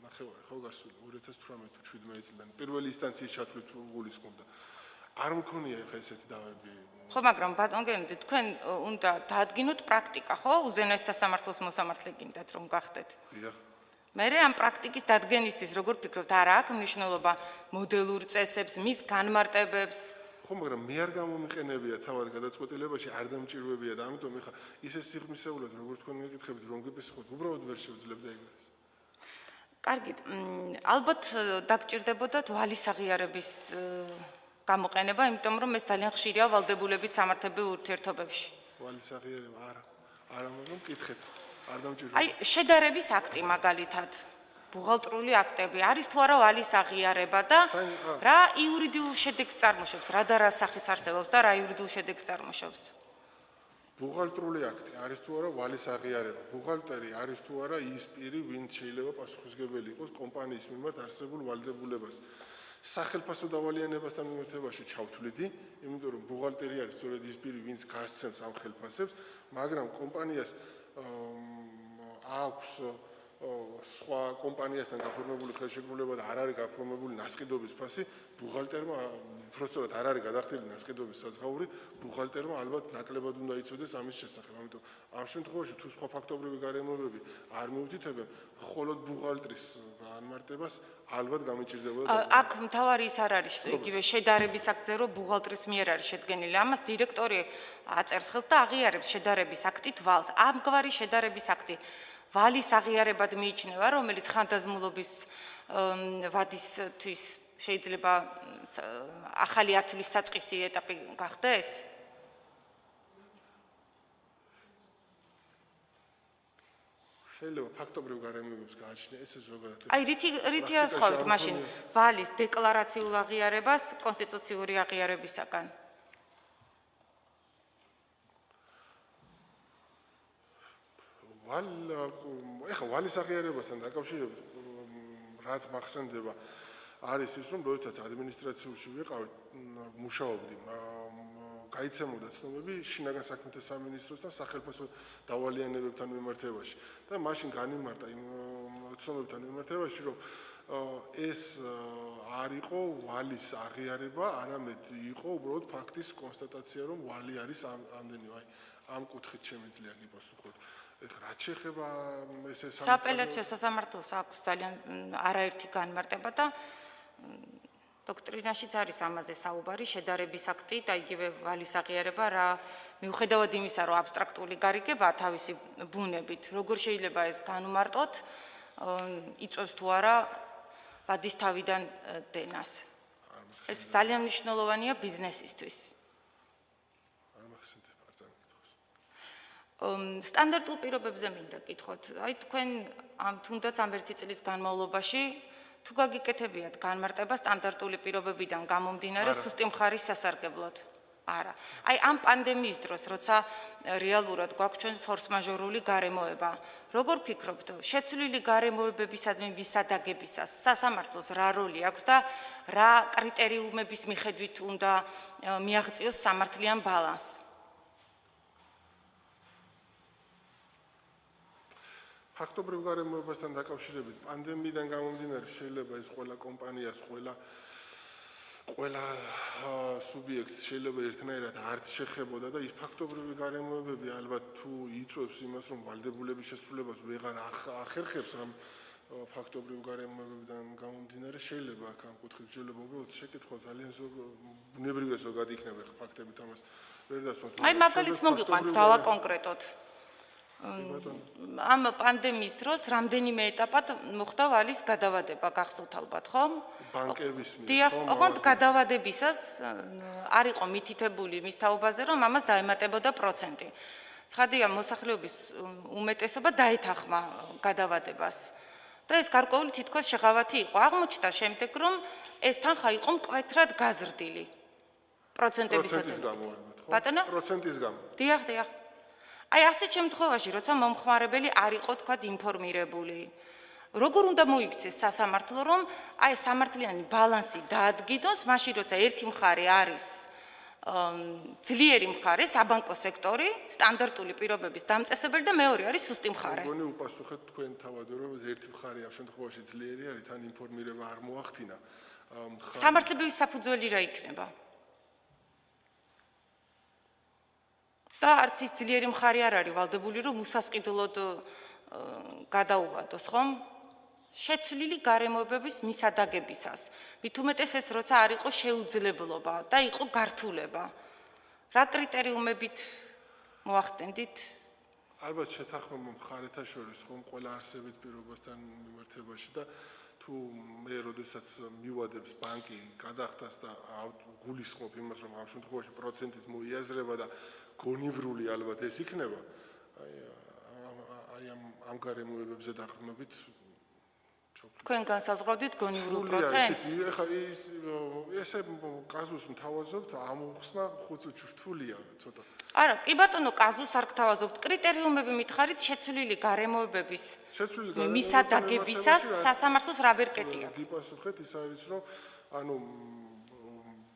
ნახევარი ხო გასული 2018 თუ 17 წლიდან პირველი ინსტანციის ჩათვლით გულისხმობდა არ მქონია ხა ესეთი დავები ხო მაგრამ ბატონ გენდი თქვენ უნდა დაადგინოთ პრაქტიკა ხო უზენაეს სასამართლოს მოსამართლე გინდათ რომ გახდეთ დიახ მე ამ პრაქტიკის დადგენისთვის როგორ ფიქრობთ არა აქვს მნიშვნელობა მოდელურ წესებს მის განმარტებებს ხო მაგრამ მე არ გამომიყენებია თავად გადაწყვეტილებაში არ დამჭირვებია და ამიტომ ეხა ისე სიღრმისეულად როგორც თქვენ მეკითხებით რომ გეპესხოთ უბრალოდ ვერ შევძლებდა ეგრეს კარგით ალბათ დაგჭირდებოდათ ვალის აღიარების გამოყენება იმიტომ რომ ეს ძალიან ხშირია ვალდებულებით სამართლებრივ ურთიერთობებში ვალის აღიარება არა მაგრამ მკითხეთ არ დამჭირდება აი შედარების აქტი მაგალითად ბუღალტრული აქტები არის თუ არა ვალის აღიარება და რა იურიდიულ შედეგს წარმოშობს რა და რა სახის არსებობს და რა იურიდიულ შედეგს წარმოშობს ბუღალტრული აქტი არის თუ არა ვალის აღიარება ბუღალტერი არის თუ არა ის პირი ვინც შეიძლება პასუხისმგებელი იყოს კომპანიის მიმართ არსებულ ვალდებულებას სახელმწიფო დავალიანებასთან მიმართებაში ჩავთვლიდი იმიტომ რომ ბუღალტერი არის სწორედ ის პირი ვინც გასცემს ამ ხელფასებს მაგრამ კომპანიას აქვს სხვა კომპანიასთან გაფორმებული ხელშეკრულება და არ არის გაფორმებული ნასყიდობის ფასი ბუღალტერმა უბრალოდ არ არის გადახდილი ნასყიდობის საზღაური ბუღალტერმა ალბათ ნაკლებად უნდა იცოდეს ამის შესახებ ამიტომ ამ შემთხვევაში თუ სხვა ფაქტობრივი გარემოებები არ მიუთითებენ მხოლოდ ბუღალტრის განმარტებას ალბათ გამიჭირდებოდა აქ მთავარი ის არ არის იგივე შედარების აქტზე რომ ბუღალტრის მიერ არის შედგენილი ამას დირექტორი აწერს ხელს და აღიარებს შედარების აქტით ვალს ამგვარი შედარების აქტი ვალის აღიარებად მიიჩნევა, რომელიც ხანდაზმულობის ვადისთვის შეიძლება ახალი ათვლის საწყისი ეტაპი გახდეს? შეიძლება ფაქტობრივ გარემოებებს გააჩნია ესე ზოგადად. აი რითი ასხავთ მაშინ ვალის დეკლარაციულ აღიარებას კონსტიტუციური აღიარებისაგან? ეხლა ვალის აღიარებასთან დაკავშირებით რაც მახსენდება არის ის რომ როდესაც ადმინისტრაციულში ვიყავით მუშაობდი გაიცემოდა ცნობები შინაგან საქმეთა სამინისტროსთან სახელმწიფო დავალიანებებთან მიმართებაში და მაშინ განიმარტა იმ ცნობებთან მიმართებაში რომ ეს არ იყო ვალის აღიარება, არამედ იყო უბრალოდ ფაქტის კონსტატაცია რომ ვალი არის ამდენი ამ კუთხით შემიძლია გიპასუხოთ. რაც შეეხება ესე სააპელაციო სასამართლოს აქვს ძალიან არაერთი განმარტება და დოქტრინაშიც არის ამაზე საუბარი, შედარების აქტი და იგივე ვალის აღიარება, რა მიუხედავად იმისა, რომ აბსტრაქტული გარიგება თავისი ბუნებით, როგორ შეიძლება ეს განუმარტოთ, იწვევს თუ არა ვადის თავიდან დენას. ეს ძალიან მნიშვნელოვანია ბიზნესისთვის. სტანდარტულ პირობებზე მინდა გითხოთ. აი თქვენ თუნდაც ამ ერთი წლის განმავლობაში თუ გაგიკეთებიათ განმარტება სტანდარტული პირობებიდან გამომდინარე სუსტი მხარის სასარგებლოდ? არა. აი ამ პანდემიის დროს, როცა რეალურად გვაქვს ჩვენ ფორს-მაჟორული გარემოება, როგორ ფიქრობთ, შეცვლილი გარემოებებისადმი მისადაგებისას სასამართლოს რა როლი აქვს და რა კრიტერიუმების მიხედვით უნდა მიაღწიოს სამართლიან ბალანსს? ფაქტობრივ გარემოებასთან დაკავშირებით პანდემიიდან გამომდინარე შეიძლება ეს ყველა კომპანიას, ყველა სუბიექტს შეიძლება ერთნაირად არც შეხებოდა და ის ფაქტობრივი გარემოებები ალბათ თუ იწვევს იმას, რომ ვალდებულების შესრულებას ვეღარ ახერხებს ამ ფაქტობრივ გარემოებებიდან გამომდინარე შეიძლება აქ ამ კუთხით შეიძლება უბრალოდ შეკითხვა ძალიან ბუნებრივია ზოგადად იქნება ხა ფაქტებით ამას ვერ დასვათ. აი მაგალითს მოგიყვანთ დავაკონკრეტოთ. ამ პანდემიის დროს რამდენიმე ეტაპად მოხდა ვალის გადავადება გახსოვთ ალბათ, ხო? ბანკების მიერ. დიახ, ოღონდ გადავადებისას არ იყო მითითებული მის თაობაზე, რომ ამას დაემატებოდა პროცენტი. ცხადია, მოსახლეობის უმეტესობა დაეთანხმა გადავადებას. და ეს გარკვეული თითქოს შეღავათი იყო. აღმოჩნდა შემდეგ, რომ ეს თანხა იყო მკვეთრად გაზრდილი. პროცენტების გამო, ხო? ბატონო? პროცენტის გამო. დიახ. აი ასეთ შემთხვევაში, როცა მომხმარებელი არ იყო თქვა ინფორმირებული, როგორ უნდა მოიქცეს სასამართლო, რომ აი სამართლიანი ბალანსი დაადგინოს, მაშინ როცა ერთი მხარე არის ძლიერი მხარე, საბანკო სექტორი, სტანდარტული პირობების დამწესებელი და მეორე არის სუსტი მხარე. მგონი უპასუხეთ თქვენ თავადო, რომ ერთი მხარე ამ შემთხვევაში ძლიერი არის, თან ინფორმირება არ მოახდინა. სამართლებრივი საფუძველი რა იქნება? და არც ის ძლიერი მხარე არ არის ვალდებული, რომ უსასყიდლოდ გადაუვადოს, ხომ? შეცვლილი გარემოებების მისადაგებისას. მით უმეტეს ეს როცა არ იყო შეუძლებლობა და იყო გართულება. რა კრიტერიუმებით მოახდენდით? ალბათ შეთანხმება მხარეთა შორის ხომ ყველა არსებით პირობასთან მიმართებაში და თუ მე როდესაც მივადებს ბანკი გადახდას და გულისხმობ იმას, რომ ამ შემთხვევაში პროცენტის მოიაზრება და გონივრული ალბათ ეს იქნება, აი ამ გარემოებებზე დაყრდნობით თქვენ განსაზღვრავდით გონივრულ პროცენტს? ეხლა ესე კაზუსს მთავაზობთ, ამოხსნა ხუცუჩურთულია ცოტა. არა, კი ბატონო, კაზუსს არ გთავაზობთ. კრიტერიუმები მითხარით შეცვლილი გარემოებების მისადაგებისას სასამართლოს რა ბერკეტი აქვს? დიპასუხეთ ის არის, რომ ანუ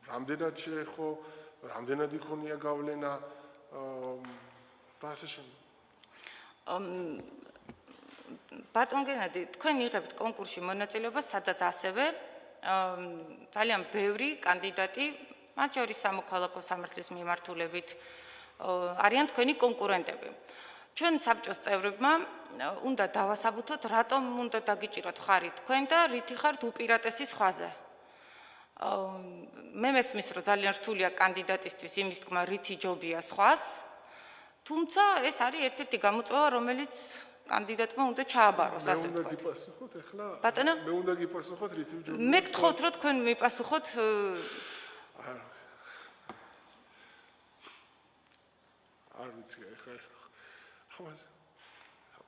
რამდენად შეეხო, რამდენად იქონია გავლენა და ასე შემდეგ. ბატონ გენადი, თქვენ იღებთ კონკურსში მონაწილეობას, სადაც ასევე ძალიან ბევრი კანდიდატი, მათ შორის სამოქალაქო სამართლის მიმართულებით არიან თქვენი კონკურენტები. ჩვენ საბჭოს წევრებმა უნდა დავასაბუთოთ, რატომ უნდა დაგიჭიროთ ხარი თქვენ და რითი ხართ უპირატესი სხვაზე. მე მესმის, რომ ძალიან რთულია კანდიდატისთვის იმის თქმა, რითი ჯობია სხვას, თუმცა ეს არის ერთ-ერთი გამოწვევა, რომელიც კანდიდატმა უნდა ჩააბაროს, ასე უნდა ვთქვათ. გიპასუხოთ ახლა? ბატონო? მე უნდა გიპასუხოთ რითი ჯობია. მე გთხოვთ, რომ თქვენ მიპასუხოთ არ ვიცი ახლა. ამას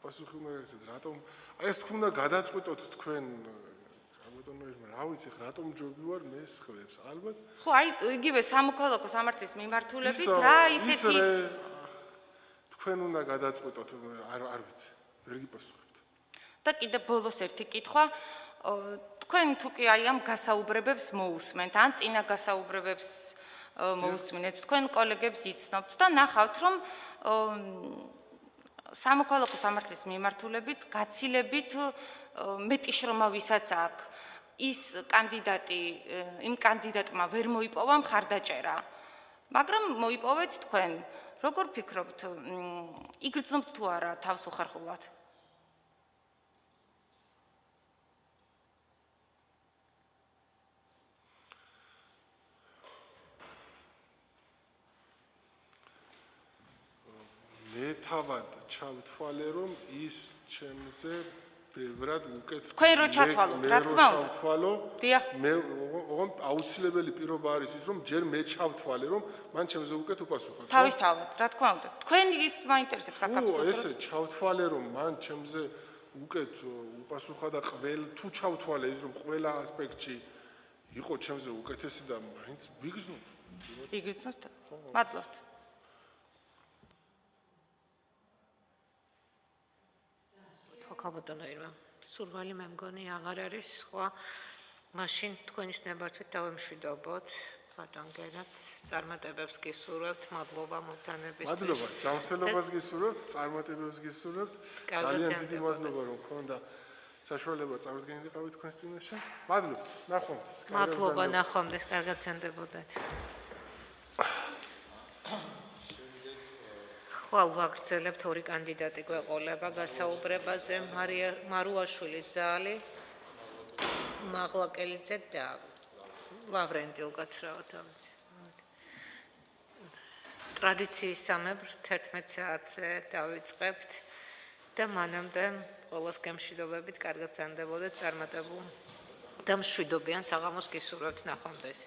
პასუხი უნდა გაგცეთ, რატომ აი ეს თქვენ უნდა გადაწყვეტოთ თქვენ ბატონო რა ვიცი რატომ ჯობი ვარ მე სხვებს ალბათ ხო, აი იგივე სამოქალაქო სამართლის მიმართულებით რა ისეთი თქვენ უნდა გადაწყვეტოთ არ ვიცი ვერ გიპასუხებთ და კიდე ბოლოს ერთი კითხვა თქვენ თუ კი აი ამ გასაუბრებებს მოусმენთ ან წინა გასაუბრებებს მოусმინეთ თქვენ კოლეგებს იცნობთ და ნახავთ რომ სამოქალაქო სამართლის მიმართულებით გაცილებით მეტი შრომა ვისაც აქვს ის კანდიდატი იმ კანდიდატმა ვერ მოიპოვა მხარდაჭერა მაგრამ მოიპოვეთ თქვენ როგორ ფიქრობთ იგრძნობთ თუ არა თავს უხერხულად მე თავად ჩავთვალე რომ ის ჩემზე ბევრად უკეთ თქვენ რო ჩათვალოთ რა თქმა უნდა ჩავთვალო დიახ მე ოღონდ აუცილებელი პირობა არის ის რომ ჯერ მე ჩავთვალე რომ მან ჩემზე უკეთ უპასუხა თავისთავად რა თქმა უნდა თქვენ ის მაინტერესებს აკაბსოლუტურად ესე ჩავთვალე რომ მან ჩემზე უკეთ უპასუხა და თუ ჩავთვალე ის რომ ყველა ასპექტში იყო ჩემზე უკეთესი და მაინც ვიგრძნობ იგრძნობთ მადლობთ ხალბატონო ირმა სურვალი მე მგონი აღარ არის სხვა მაშინ თქვენის ნებართვით დავემშვიდობოთ ბატონ გენაც წარმატებებს გისურვებთ მადლობა მოგზაურობისთვის მადლობა ჯანმრთელობას გისურვებთ წარმატებებს გისურვებთ ძალიან დიდი მადლობა რომ გქონდა საშუალება წარუდგენილიყავით თქვენს წინაშე მადლობა ნახვამდის მადლობა ნახვამდის კარგად ზენდებოდეთ ხვალ ვაგრძელებთ ორი კანდიდატი გვეყოლება გასაუბრებაზე მარუაშვილის ზალი მაღლაკელიძე და ლავრენტი უკაცრავად ტრადიციისამებრ 11 საათზე დავიწყებთ და მანამდე ყოველს გემშვიდობებით კარგად ზანდებოდეთ წარმატებულ და მშვიდობიან საღამოს გისურვებთ ნახვამდის